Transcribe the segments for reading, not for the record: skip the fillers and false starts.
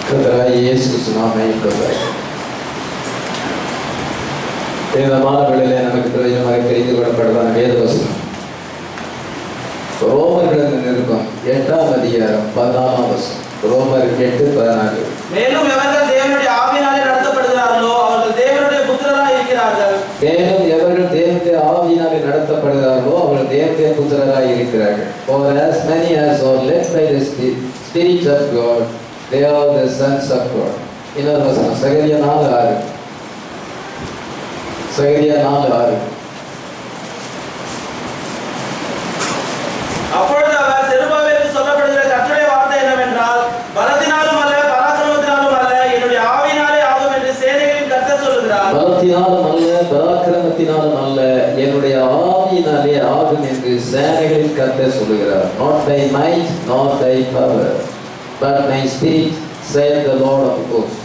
கர்த்தராகிய இயேசு கிறிஸ்து நாமமே இந்த மாதங்களிலே நமக்கு பிரயோஜனமாக தெரிந்து கொள்ளப்படுவதான வேத வசனம் ரோமர்கள் நிருபம் 8ஆம் அதிகாரம் 14ஆம் வசனம். ரோமர் 8:14. மேலும் எவர்கள் தேவனுடைய ஆவியினாலே நடத்தப்படுகிறார்களோ அவர்கள் தேவனுடைய புத்திரராய் இருக்கிறார்கள். மேலும் எவர்கள் தேவனுடைய ஆவியினாலே நடத்தப்படுகிறார்களோ அவர்கள் தேவனுடைய புத்திரராய் இருக்கிறார்கள். For as many as are led by the Spirit of God, they are the sons of God. இன்னொரு வசனம் சகரியா 4:6. சகரியா 4:6. அப்பொழுது அவர் செருபாபேலுக்கு சொல்லப்படுகிற கர்த்தருடைய வார்த்தை என்னவென்றால், பலத்தினாலும் அல்ல பராக்கிரமத்தினாலும் அல்ல என்னுடைய ஆவியினாலே ஆகும் என்று சேனைகளின் கர்த்தர் சொல்லுகிறார். பலத்தினாலும் அல்ல பராக்கிரமத்தினாலும் அல்ல என்னுடைய ஆவியினாலே ஆகும் என்று சேனைகளின் கர்த்தர் சொல்லுகிறார். Not by might nor by power but my spirit saith the Lord of hosts.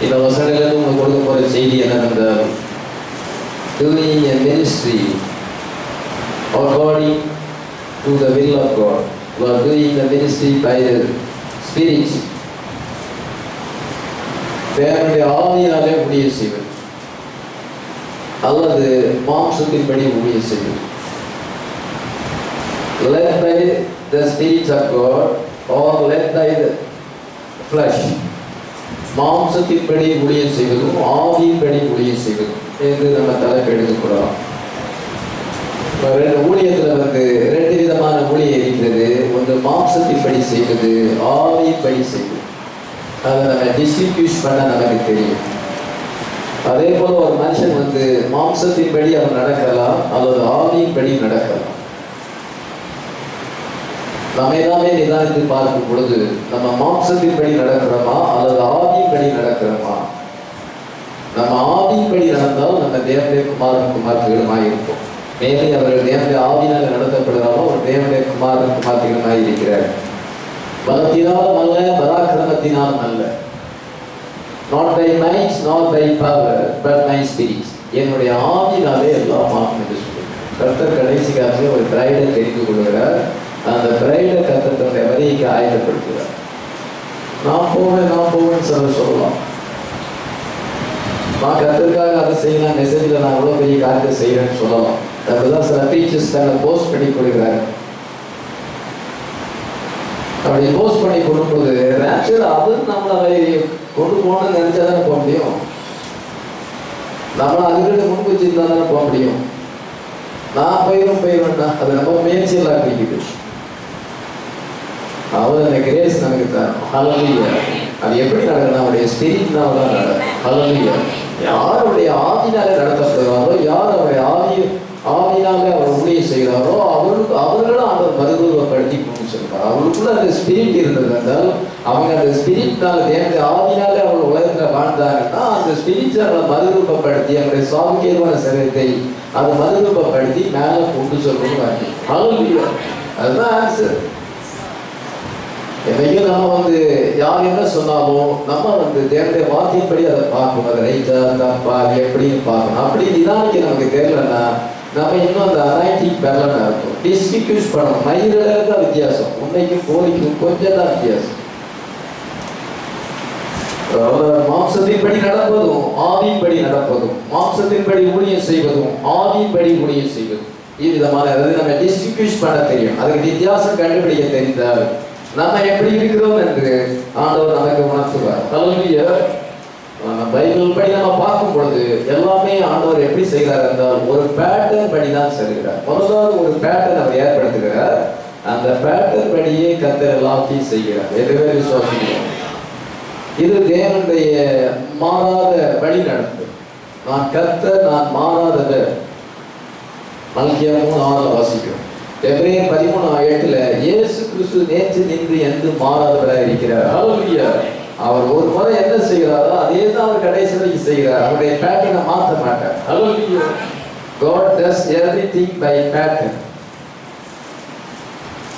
இந்த வசனங்களிலிருந்து உங்களுக்கு கொடுக்க போற செய்தி என்னவென்றால், doing a ministry according to the will of God, you are doing the ministry by the Spirit. தேவனுடைய ஆவியினாலே ஊழியம் செய்வது அல்லது மாம்சத்தின்படி ஊழியம் செய்வது. Led by the Spirit of God or led by the flesh. மாம்சத்தின்படி ஊழியம் செய்வதும் ஆவியின்படி ஊழியம் செய்வதும் என்று நம்ம தலைப்பு எடுத்துக்கூடலாம். ஊழியத்தில் ரெண்டு விதமான ஊழியம் இருக்கிறது. ஒன்று மாம்சத்தின்படி செய்வது, ஆவியின்படி செய்வது. அதை நம்ம டிஸ்ட்ரிபியூட் பண்ண நமக்கு தெரியும். அதே போல ஒரு மனுஷன் மாம்சத்தின்படி அவன் நடக்கலாம் அல்லது ஆவியின்படி நடக்கலாம். நம்ம எல்லாமே நிதானித்து பார்க்கும் பொழுது நம்ம மாம்சத்தின்படி நடக்கிறோமா அல்லது ஆவியின்படி நடக்கிறோமா? நம்ம ஆவியின்படி நடந்தால் நம்ம தேவனுடைய குமாரர்களுமாய் இருப்போம். மேலே அவர்கள் தேவனுடைய ஆவியினால் நடத்தப்படுகிறாரோ அவர் தேவனுடைய குமாரர்களுமாய் இருக்கிறார். பலத்தினாலும் அல்ல பராக்கிரமத்தினாலும் அல்ல. Not by might nor by power but my spirit. என்னுடைய ஆவியினாலே எல்லாம் ஆகும் என்று சொல்லுங்கள். கர்த்தர் கடைசி காலத்தில் ஒரு பிரைடை தெரிந்து கொள்கிறார். அந்த பிரைடை கர்த்தர் தன்னுடைய வரிக்கு ஆயத்தப்படுத்துகிறார். நான் போவேன்னு சொல்லலாம். நான் கர்த்தருக்காக அதை செய்யலாம், மெசேஜில் நான் அவ்வளோ பெரிய காரியத்தை செய்யறேன்னு சொல்லலாம். அப்படிதான் சில டீச்சர்ஸ் தன்னை போஸ்ட் பண்ணி கொடுக்குறாரு. அப்படி போஸ்ட் பண்ணி கொடுக்கும்போது ஆக்சுவலி அது நம்மளை கொண்டு போகணும்னு நினைச்சா தானே போக முடியும். நம்மளை அதுக்கிட்ட முன்பு வச்சிருந்தா தானே போக முடியும். நான் போயிடுவேன்னா அது நம்ம முயற்சியெல்லாம் கிடைக்குது. அவர் அந்த கிரேஸ் நமக்கு தரணும். ஹல்லேலூயா. அது எப்படி நடக்கணும்? அவருடைய ஸ்பிரிட்னால தான் நடக்கும். ஹல்லேலூயா. யாருடைய ஆவியினாலே நடத்தப்படுவாரோ, யார் அவருடைய ஆவியினாலே அவர் ஊழியம் செய்கிறாரோ அவர்களும் அவர் மறுரூபப்படுத்தி கொண்டு சொல்றார். அவங்களுக்குள்ள அந்த ஸ்பிரிட் இருந்தது என்றால் அவங்க அந்த ஸ்பிரிட்னால தேவனுடைய ஆவியினாலே அவர் உலகத்தில் வாழ்ந்தாங்கன்னா அந்த ஸ்பிரிட்டை அவரை மறுரூபப்படுத்தி அவருடைய சாவுக்கேதுவான சரீரத்தை அதை மறுரூபப்படுத்தி மேலே கொண்டு சொல்லணும். ஹல்லேலூயா. அதுதான் ஆன்சர். என்னைக்கும் நம்ம யார் என்ன சொன்னாலும் நம்ம தேவனுடைய வார்த்தையின்படி அதை பார்க்கணும். அதை ரைட்டா தப்பா எப்படின்னு பார்க்கணும். அப்படி நிதானிக்க நமக்கு தெரியலன்னா நம்ம இன்னும் அந்த அனாயிட்டிங் பெறலன்னா இருக்கும். டிஸ்ட்ரிபியூட் பண்ணணும். மயிரில் தான் வித்தியாசம். உன்னைக்கும் கோழிக்கும் கொஞ்சம் தான் வித்தியாசம். மாம்சத்தின்படி நடப்பதும் ஆவியின்படி நடப்பதும், மாம்சத்தின்படி ஊழியம் செய்வதும் ஆவியின்படி ஊழியம் செய்வதும் இவ்விதமான நம்ம டிஸ்ட்ரிபியூட் பண்ண தெரியும். அதுக்கு வித்தியாசம் கண்டுபிடிக்க தெரிந்தால் நம்ம எப்படி இருக்கிறோம் என்று ஆண்டவர் நமக்கு உணர்த்துவார். ஹல்லேலூயா. பைபிள் படி நம்ம பார்க்கும் பொழுது எல்லாமே ஆண்டவர் எப்படி செய்கிறார் என்றால் ஒரு பேட்டர்ன் படி தான் செய்கிறார். முதலாவது ஒரு பேட்டர்ன் அவர் ஏற்படுத்துகிறார். அந்த பேட்டர்ன் படியே கர்த்தர் எல்லாத்தையும் செய்கிறார். எதுவே விசுவாசிக்கிறோம். இது தேவனுடைய மாறாத வழி நடப்பு. நான் கர்த்தர், நான் மாறாதவர். மல்கியா 3:6 வாசிக்கிறோம். எபிரேயர் 13:8 இயேசு கிறிஸ்து நேற்று நின்று என்று மாறாதவராக இருக்கிறார். ஹல்லேலூயா. அவர் ஒரு முறை என்ன செய்கிறாரோ அதே தான் அவர் கடைசி வரைக்கும் செய்கிறார். அவருடைய பேட்டர்னை மாற்ற மாட்டார். ஹல்லேலூயா. God does everything by pattern.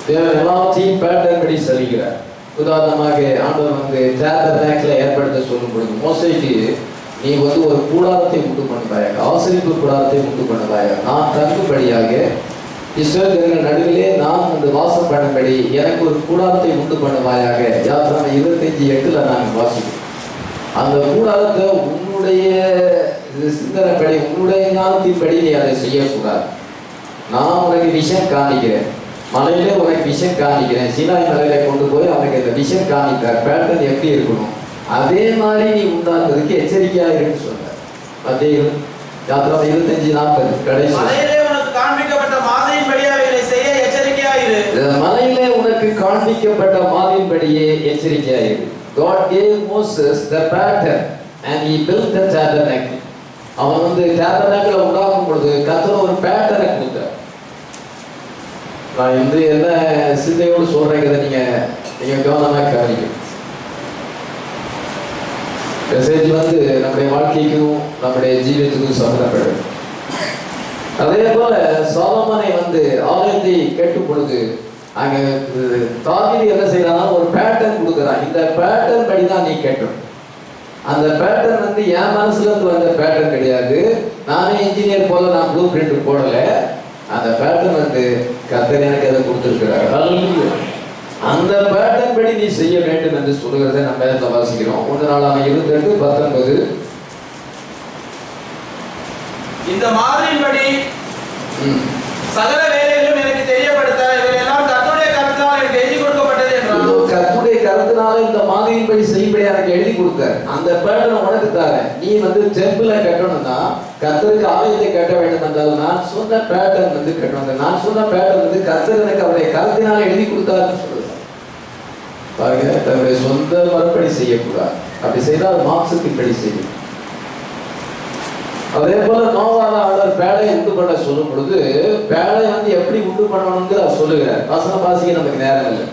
தேவன் எல்லாத்தையும் பேட்டர்ன் படி செல்கிறார். உதாரணமாக ஆண்டவர் டேபர்நாக்கிளை ஏற்படுத்த சொல்லும் பொழுது மோசேக்கு நீ ஒரு கூடாரத்தை உண்டு பண்ணுவாயாக, ஆசரிப்பு கூடாரத்தை உண்டு பண்ணுவாயாக, நான் தங்கும்படியாக இஸ்ரவேல் ஜனங்கள் நடுவிலே நான் வந்து வாசம் பண்ணும்படி எனக்கு ஒரு கூடாரத்தை உண்டு பண்ணுவாயாக. யாத்திராகமம் 25:8 நாங்கள் வாசிக்கிறோம். அந்த கூடாரத்தை உன்னுடைய சிந்தனைப்படி உன்னுடைய ஞானத்தின்படி நீ அதை செய்யக்கூடாது. நான் உனக்கு விஷயம் காணிக்கிறேன், மலையிலே உனக்கு விஷயம் காணிக்கிறேன், சீனாய் மலையில கொண்டு போய் அவனுக்கு இந்த விஷயம் காணித்தார், பேட்டர்ன் எப்படி இருக்கணும் அதே மாதிரி நீ உண்டாக்குறதுக்கு எச்சரிக்கையாக இருக்குன்னு சொன்னார். மத்தேயு யாத்திராகமம் 25:40 கடைசி. மலையிலே உனக்கு காண்பிக்கப்பட்ட மாதிரியின்படி அவைகளை செய்ய எச்சரிக்கையாயிரு. மலையிலே உனக்கு காண்பிக்கப்பட்ட மாதிரியின்படியே எச்சரிக்கையாயிரு. God gave Moses the pattern and he built the tabernacle. அவன் வந்து tabernacle உண்டாக்கும் பொழுது கர்த்தர் ஒரு பேட்டர்னை கொடுத்தார். நான் வந்து என்ன சிந்தையோடு சொல்றேங்கிறத நீங்க கவனமா கவனிக்கணும். மெசேஜ் வந்து நம்முடைய வாழ்க்கைக்கும் நம்முடைய ஜீவியத்துக்கும் சம்பந்தப்படும். அதே போல சாலமோனை வந்து ஆலயத்தை கட்டும் பொழுது அங்க தாவீது என்ன செய்யறான்னா ஒரு பேட்டர்ன் கொடுக்குறான். இந்த பேட்டர்ன் படி தான் நீ கட்டணும். அந்த பேட்டர்ன் வந்து என் மனசுல இருந்து வந்த பேட்டர்ன் கிடையாது. நானே இன்ஜினியர் போல நான் ப்ளூ பிரிண்ட் போடல. அந்த பேட்டர்ன் வந்து கர்த்தர் எனக்கு அதை கொடுத்துருக்கிறார். அந்த பேட்டர்ன் படி நீ செய்ய வேண்டும் என்று சொல்லுகிறதை நம்ம இடத்துல வாசிக்கிறோம். 1 இந்த மாதிரியின்படி சகல வேலைகளும் எனக்கு தெரியப்படுத்த இவையெல்லாம் கர்த்தருடைய கருத்தினால் எனக்கு எழுதி கொடுக்கப்பட்டது என்றார். கர்த்தருடைய கருத்தினால இந்த மாதிரியின்படி செய்யும்படி எனக்கு எழுதி கொடுத்தார். அந்த பேட்டர்ன் உனக்கு தாரேன். நீ வந்து டெம்பிளை கட்டணும்னா கர்த்தருக்கு ஆலயத்தை கட்ட வேண்டும் என்றால் நான் சொன்ன பேட்டர்ன் வந்து கட்டணும். நான் சொன்ன பேட்டர்ன் வந்து கர்த்தர் எனக்கு அவருடைய கருத்தினால எழுதி கொடுத்தாருன்னு சொல்லுவேன். பாருங்க, தன்னுடைய சொந்த மறுபடி செய்யக்கூடாது. அப்படி செய்தால் மாம்சத்தின்படி செய்யும். அதே போல நோவான ஆண்டவர் பேழையை உண்டு பண்ண சொல்லும் பொழுது பேழை வந்து எப்படி உண்டு பண்ணணும்னு அவர் சொல்லுகிறார். வசனம் வாசிக்க நமக்கு நேரம் இல்லை.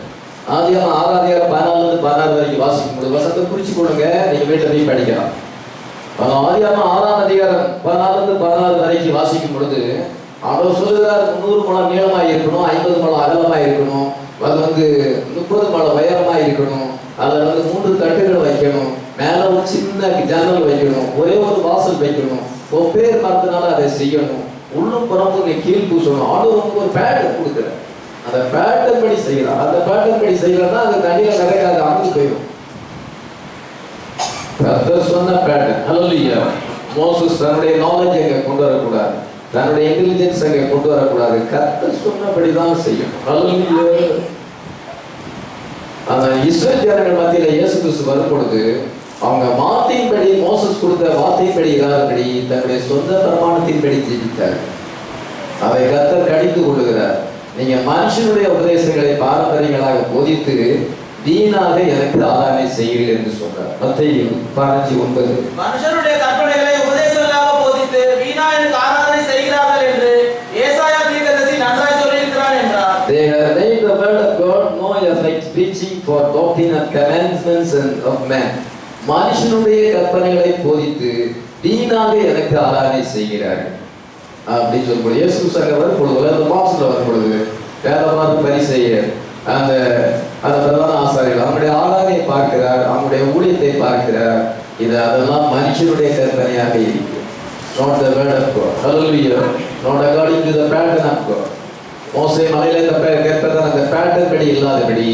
ஆதியாகமம் 6:14-16 வரைக்கும் வாசிக்கும் பொழுது வசனத்தை குறிச்சு கொடுங்க, நீங்க வீட்டில் போய் படிக்கலாம். ஆதியாகமம் 6:14-16 வரைக்கும் வாசிக்கும் பொழுது அவர் சொல்லுகிறார் 300 முழம் நீளமாய் இருக்கணும், 50 முழம் அகலமாய் இருக்கணும், அது வந்து 30 முழம் உயரமாய் இருக்கணும், அதில் வந்து 3 தட்டுகள் வைக்கணும், மேலே ஒரு சின்ன ஜன்னல் வைக்கணும், ஒரே ஒரு வாசல் வைக்கணும், பேர் மரத்தினால அதை செய்யணும், உள்ளும் புறமும் நீ கீழ் பூசணும். ஆண்டவர் ஒரு பேட்டர்ன் கொடுக்குறார். அந்த பேட்டர்ன் படி செய்யலாம். அந்த பேட்டர்ன் படி செய்யலன்னா அது தண்ணியில நிறைக்காது, அமுந்து போயிடும். கர்த்தர் சொன்ன பேட்டர்ன். ஹல்லேலூயா. மோசஸ் தன்னுடைய நாலேஜ் அங்கே கொண்டு வரக்கூடாது, தன்னுடைய இன்டெலிஜென்ஸ் அங்கே கொண்டு வரக்கூடாது. கர்த்தர் சொன்னபடிதான் செய்யணும். ஹல்லேலூயா. அந்த இஸ்ரவேல் ஜனங்கள் மத்தியில இயேசு கிறிஸ்து வரும் பொழுது அவங்க வார்த்தையின்படி, மோசஸ் கொடுத்த வார்த்தையின்படி இல்லாதபடி தன்னுடைய சொந்த பிரமாணத்தின்படி ஜீவித்தார். அதை கர்த்தர் கடிந்து கொள்ளுகிறார். நீங்க மனுஷனுடைய உபதேசங்களை பாரம்பரியங்களாக போதித்து வீணாக எனக்கு ஆராதனை செய்கிறீர்கள் என்று சொல்றார். மத்தேயு 15:9. மனுஷனுடைய கற்பனைகளை உபதேசங்களாக போதித்து வீணா எனக்கு ஆராதனை செய்கிறார்கள் என்று ஏசாயா தீர்க்கதரிசி நன்றாய் சொல்லியிருக்கிறான் என்றார். They have made the word of God no effect, preaching for doctrine and commandments of men. மனுஷனுடைய கற்பனைகளை போதித்து வீணாக எனக்கு ஆராதனை செய்கிறார்கள் அப்படின்னு சொல்லும்போது இயேசு சங்க வரும் பொழுது அந்த மாசத்துல வரும் பொழுது வேற பார்த்து பரிசெய்யர் அந்த பிரதான ஆசாரியர்கள் அவங்களுடைய ஆராதனையை பார்க்கிறார், அவங்களுடைய ஊழியத்தை பார்க்கிறார். இது அதெல்லாம் மனுஷனுடைய கற்பனையாக இருக்கு. Not the word of God. Hallelujah. Not according to the pattern of God. மோசே மலையில கேட்பதான் அந்த பேட்டர்ன் படி இல்லாதபடி,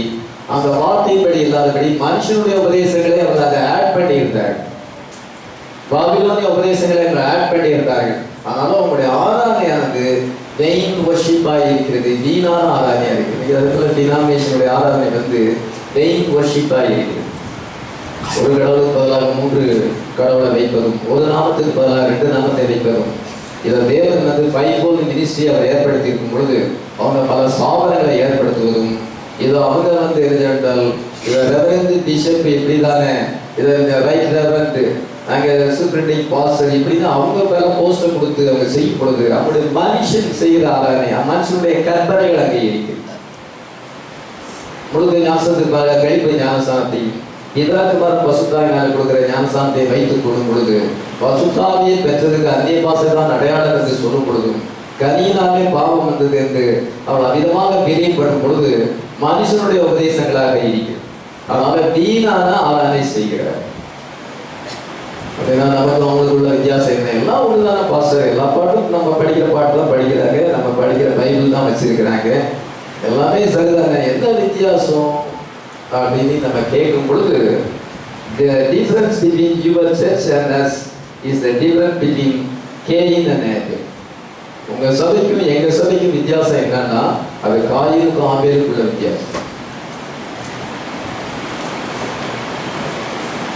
அந்த வார்த்தையின்படி இல்லாதபடி மனுஷனுடைய உபதேசங்களை அவர் அதை ஆட் பண்ணி இருந்தார்கள். பாபிலோனிய உபதேசங்களை அவர் ஆட் பண்ணி இருந்தார்கள். ஆனாலும் அவங்களுடைய ஆராதனையானது வெயின் வர்ஷிப்பாக இருக்கிறது, வீணான ஆராதனையாக இருக்குது. இடத்துல டினாமினேஷனுடைய ஆராதனை வந்து வெயின் வர்ஷிப்பாக இருக்கிறது. ஒரு கடவுளுக்கு பதிலாக 3 கடவுளை வைப்பதும், ஒரு நாமத்துக்கு பதிலாக 2 நாமத்தை வைப்பதும், இதை தேவன் வந்து 5-fold மினிஸ்ட்ரி அவர் ஏற்படுத்தி இருக்கும் பொழுது அவங்க பல ஸ்தாபனங்களை ஏற்படுத்துவதும், இது அவங்க வந்து எரிஞ்சால் இதை ரெவரண்ட் பிஷப் இப்படி தானே, இதை ரைட் ரெவரண்ட் நாங்கள் சூப்பரிண்டிங் பாஸ்டர் இப்படின்னு அவங்க மேலே போஸ்டர் கொடுத்து அவங்க செய்யும் பொழுது அவங்களுடைய மனுஷன் செய்கிற ஆராதனை, மனுஷனுடைய கற்பனைகள் அங்கே இருக்குது. முழுக்க ஞானத்துக்கு மேலே கழிப்பு ஞானஸ்தானத்தையும் இதற்கு பசுத்தாவினால கொடுக்குற ஞானஸ்தானத்தை வைத்துக் கொள்ளும் பொழுது பசுத்தாவியை பெற்றதுக்கு அந்நிய பாசை தான் அடையாளம் என்று சொல்லும் பொழுதும் கனியினாலே பாவம் வந்தது என்று அவள் அமிதமாக பிரியப்படும் பொழுது மனுஷனுடைய உபதேசங்களாக இருக்கிறது. அதனால வீணான ஆராதனை செய்கிறார். ஏன்னா நமக்கு அவங்களுக்குள்ள வித்தியாசம் என்ன? எல்லாம் ஒண்ணுதானே பாஸ்டர், எல்லா பாட்டும் நம்ம படிக்கிற பாட்டு தான் படிக்கிறாங்க, நம்ம படிக்கிற பைபிள் தான் வச்சிருக்கிறாங்க, எல்லாமே சரிதானே, என்ன வித்தியாசம் அப்படின்னு நம்ம கேட்கும் பொழுது, the difference between your church and us is the difference between Cain and Abel. உங்க சபைக்கும் எங்க சபைக்கும் வித்தியாசம் என்னன்னா, அது காயினுக்கும் ஆபேலுக்குள்ள வித்தியாசம்.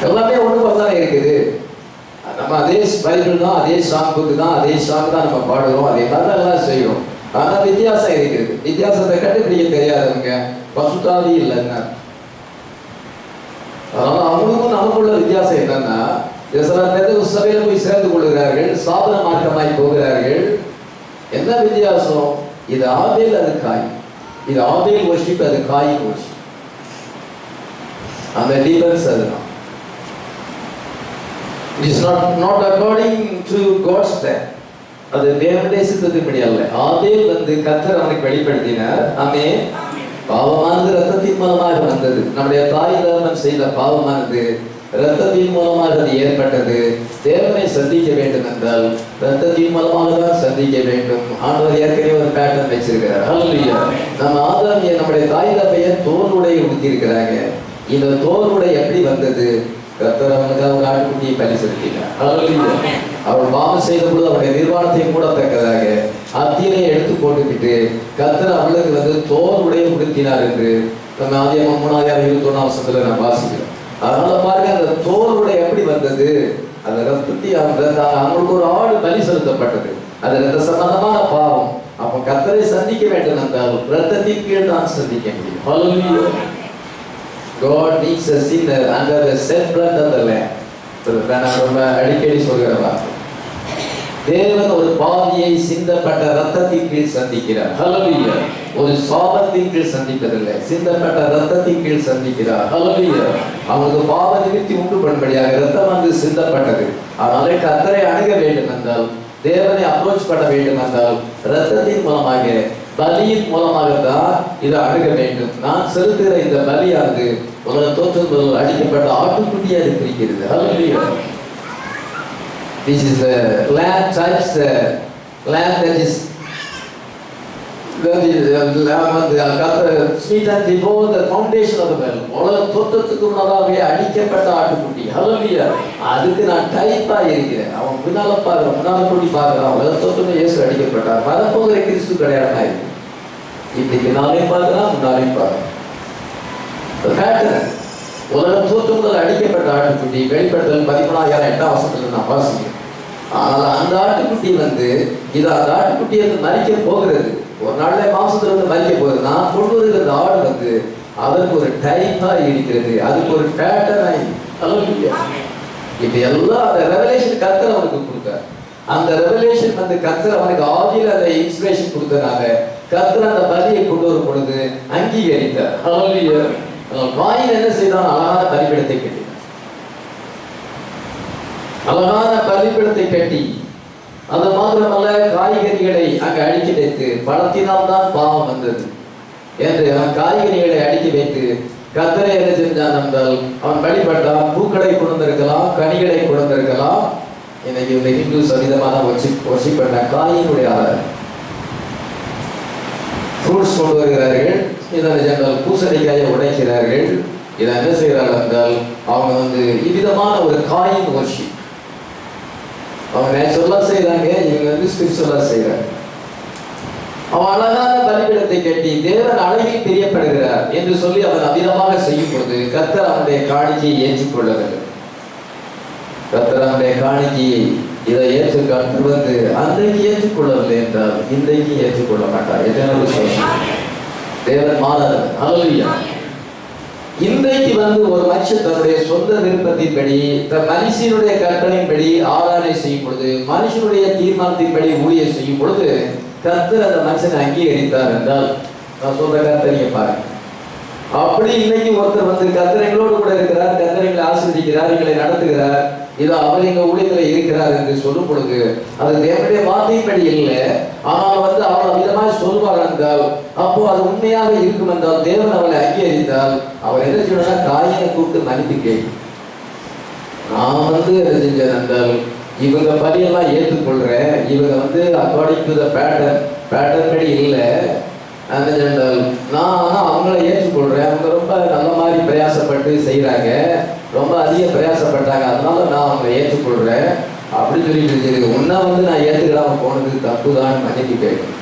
எல்லாமே ஒண்ணு பார்த்தா இருக்குது. நம்ம அதே பைபிள் தான், அதே சாங்குக்கு தான், அதே சாங் தான் நம்ம பாடுறோம், அதே மாதிரி எல்லாம் செய்யறோம். ஆனா வித்தியாசம் இருக்குது. வித்தியாசத்தை கண்டுபிடிக்க தெரியாதவங்க பசுத்தாதி இல்லைங்க. அதனால அவங்களுக்கும் நமக்குள்ள வித்தியாசம் என்னன்னா, சில பேர் சபையில போய் சேர்ந்து கொள்கிறார்கள், சாதன மார்க்கமாய் போகிறார்கள். என்ன வித்தியாசம்? இது ஆபேல், அது காய். இது ஆபேல் வர்ஷிப், அது காய் வர்ஷிப். அந்த டிஃபரன்ஸ் அதுதான். It is not according to God's plan. அது தேவனுடைய சித்தத்தின்படி அல்ல. ஆபேல் வந்து கர்த்தர் அவனுக்கு வெளிப்படுத்தினார். ஆமென். பாவமானது ரத்தத்தின் மூலமாக வந்தது. நம்முடைய தாய் தகப்பன் செய்த பாவமானது ரத்தத்தின் மூலமாக அது ஏற்பட்டது. தேவனை சந்திக்க வேண்டும் என்றால் ரத்தத்தின் மூலமாக தான் சந்திக்க வேண்டும். ஆண்டவர் ஏற்கனவே ஒரு பேட்டர்ன் வச்சிருக்கிறார். ஹல்லேலூயா. நம்ம ஆதாம் நம்முடைய தாய் தகப்பன் தோல் உடை உடுத்தியிருக்கிறாங்க. இந்த தோல் உடை எப்படி வந்தது? கர்த்தர் அவனுக்காக ஒரு ஆட்டுக்குட்டியை பலி செலுத்தினார். ஹல்லேலூயா. அவர் பாவம் செய்த பொழுது அவருடைய நிர்வாணத்தை மூடத்தக்கதாக அத்தியனை எடுத்து போட்டுக்கிட்டு கர்த்தர் அவளுக்கு வந்து தோல் உடைய உடுத்தினார் என்று நம்ம ஆதியாகமம் 3:21 நம்ம வாசிக்கிறோம். அதனால பாருங்க, அந்த தோல் உடை எப்படி வந்தது? அந்த ரத்தத்தை அவங்களுக்கு ஒரு ஆடு பலி செலுத்தப்பட்டது. அது ரத்த சம்பந்தமான பாவம். அப்ப கர்த்தரை சந்திக்க வேண்டும் என்றால் ரத்தத்தின் கீழ் தான் சந்திக்க முடியும். ஹல்லேலூயா. God needs a sinner under the shed blood of the Lamb. ரொம்ப அடிக்கடி சொல்கிற வார்த்தை. தேவன் ஒரு பாவியை சிந்தப்பட்ட ரத்தத்தின் கீழ் சந்திக்கிறார். ஹல்லேலூயா. ஒரு சாபத்தின் கீழ் சந்திப்பதில்லை, சிந்தப்பட்ட ரத்தத்தின் கீழ் சந்திக்கிறார். ஹல்லேலூயா. அவங்களுக்கு பாவ நிவர்த்தி உண்டு பண்ணும்படியாக ரத்தம் வந்து சிந்தப்பட்டது. அதனால கர்த்தரை அணுக வேண்டும் என்றால், தேவனை அப்ரோச் பண்ண வேண்டும் என்றால் ரத்தத்தின் மூலமாக, பலியின் மூலமாக தான் இதை அணுக வேண்டும். நான் செலுத்துகிற இந்த பலியானது உலக தோற்றம் முதல் அடிக்கப்பட்ட ஆட்டுக்குட்டியாக இருக்கிறது. ஹல்லேலூயா. This is the lamb types, the lamb that is sweetened before the foundation of the world. உலக தோற்றத்துக்கு முன்னதாகவே அடிக்கப்பட்ட ஆட்டுக்குட்டி. ஹல்லேலூயா. அதுக்கு நான் டைப்பா இருக்கிறேன். அவன் முன்னால பாருங்க, முன்னால கூட்டி பார்க்கிறான். உலக தோற்றமே இயேசு அடிக்கப்பட்டார். வரப்போகிற கிறிஸ்து கிடையாதுனா இருக்கு. இப்படி நாளே பார்க்கிறான், முன்னாலே பார்க்கிறான். உலக தோற்றம் முதல் அடிக்கப்பட்ட ஆட்டுக்குட்டி. வெளிப்படுத்தல் 13:8 நான் வாசிக்கிறேன். ஆனால் அந்த ஆட்டுக்குட்டி வந்து இது அந்த ஆட்டுக்குட்டி வந்து மறிக்க போகிறது. ஒரு நாள்ல மாசத்துல வந்து மறிக்க போகுது. நான் கொண்டு வருகிற அந்த ஆடு வந்து அதற்கு ஒரு டைப்பா இருக்கிறது, அதுக்கு ஒரு பேட்டர்ன். இப்ப எல்லாம் அந்த ரெவலேஷன் கர்த்தர் அவனுக்கு கொடுத்தார். அந்த ரெவலேஷன் வந்து கர்த்தர் அவனுக்கு ஆதியில அந்த இன்ஸ்பிரேஷன் கொடுத்தனால கர்த்தர் அந்த பலியை கொண்டு வரும் பொழுது அங்கீகரித்தார். ஹல்லேலூயா. காயின் என்ன செய்தான்? அழகான பலிபீடத்தை கட்டினார். அழகான பலிபீடத்தை கட்டி, அது மாத்திரமல்ல காய்கறிகளை அங்கு அடுக்கி வைத்து, பழத்தினால் தான் பாவம் வந்தது என்று காய்கறிகளை அடுக்கி வைத்து கர்த்தரை என்ன செஞ்சான் என்றால், அவன் வழிபட்டான். பூக்களை கொண்டிருக்கலாம், கனிகளை கொண்டிருக்கலாம். இன்னைக்கு இந்த ஹிந்து சரிதமான வச்சு பண்ண காயினுடைய ஆதாரம் ஃப்ரூட்ஸ் கொண்டு வருகிறார்கள். இதனை ஜெனரல் பூசணிக்காயை உடைக்கிறார்கள். இதை என்ன செய்கிறார்கள் என்றால், அவங்க வந்து இவ்விதமான ஒரு காயின் வர்ஷிப். அவங்க நேச்சுரலா செய்யறாங்க, இவங்க வந்து ஸ்பிரிச்சுவலா செய்யறாங்க. அவன் அழகான பலிபீடத்தை கட்டி தேவன் அழகில் பிரியப்படுகிறார் என்று சொல்லி அவன் அவ்விதமாக செய்யும் பொழுது கர்த்தர் அவனுடைய காணிக்கையை ஏற்றுக்கொள்ள வேண்டும். கர்த்தர் அவனுடைய காணிக்கையை இதை ஏற்று கர்த்தர் வந்து அன்றைக்கு ஏற்றுக்கொள்ளவில்லை என்றால் இன்றைக்கு ஏற்றுக்கொள்ள மாட்டார். எத்தனை சொல்ல தேவன் மாறாதவர். ஹல்லேலூயா. இன்றைக்கு வந்து ஒரு மனுஷன் தன்னுடைய சொந்த விருப்பத்தின்படி, மனுஷனுடைய கற்பனையின்படி ஆராதனை செய்யும் பொழுது, மனுஷனுடைய தீர்மானத்தின்படி ஊழியர் செய்யும் பொழுது கர்த்தர் அந்த மனுஷனை அங்கீகரித்தார் என்றால், நான் சொல்ற கர்த்தரையை பாருங்க. அப்படி இன்னைக்கு ஒருத்தர் வந்து கர்த்தர் எங்களோடு கூட இருக்கிறார், கர்த்தர் எங்களை ஆசீர்வதிக்கிறார், எங்களை நடத்துகிறார், இதோ அவர் எங்க ஊழியத்தில் இருக்கிறார் என்று சொல்லும் பொழுது அது தேவனுடைய வார்த்தையின்படி இல்லை. ஆனால் வந்து அவர் விதமாக சொல்வார் என்றால், அப்போ அது உண்மையாக இருக்கும் என்றால், தேவன் அவளை அங்கீகரித்தால் அவர் என்ன செய்யணும்னா காயினை கூப்பிட்டு மன்னிப்பு கேட்கும். நான் வந்து என்ன செஞ்சேன் என்றால் இவங்க பலியெல்லாம் ஏற்றுக்கொள்கிறேன், இவங்க அக்கார்டிங் டு த பேட்டர்ன் படி இல்லை என்றால் நான் ஆனால் அவங்கள ஏற்றுக்கொள்கிறேன். அவங்க ரொம்ப நல்ல மாதிரி பிரயாசப்பட்டு செய்கிறாங்க, ரொம்ப அதிக பிரயாசப்பட்டாங்க, அதனால நான் அவங்களை ஏற்றுக்கொள்கிறேன் அப்படின்னு சொல்லிட்டு இருந்துச்சு. உன்னை நான் ஏற்றுக்கிடாமல் போனது தப்பு தான், மன்னிப்பு கேட்கணும்.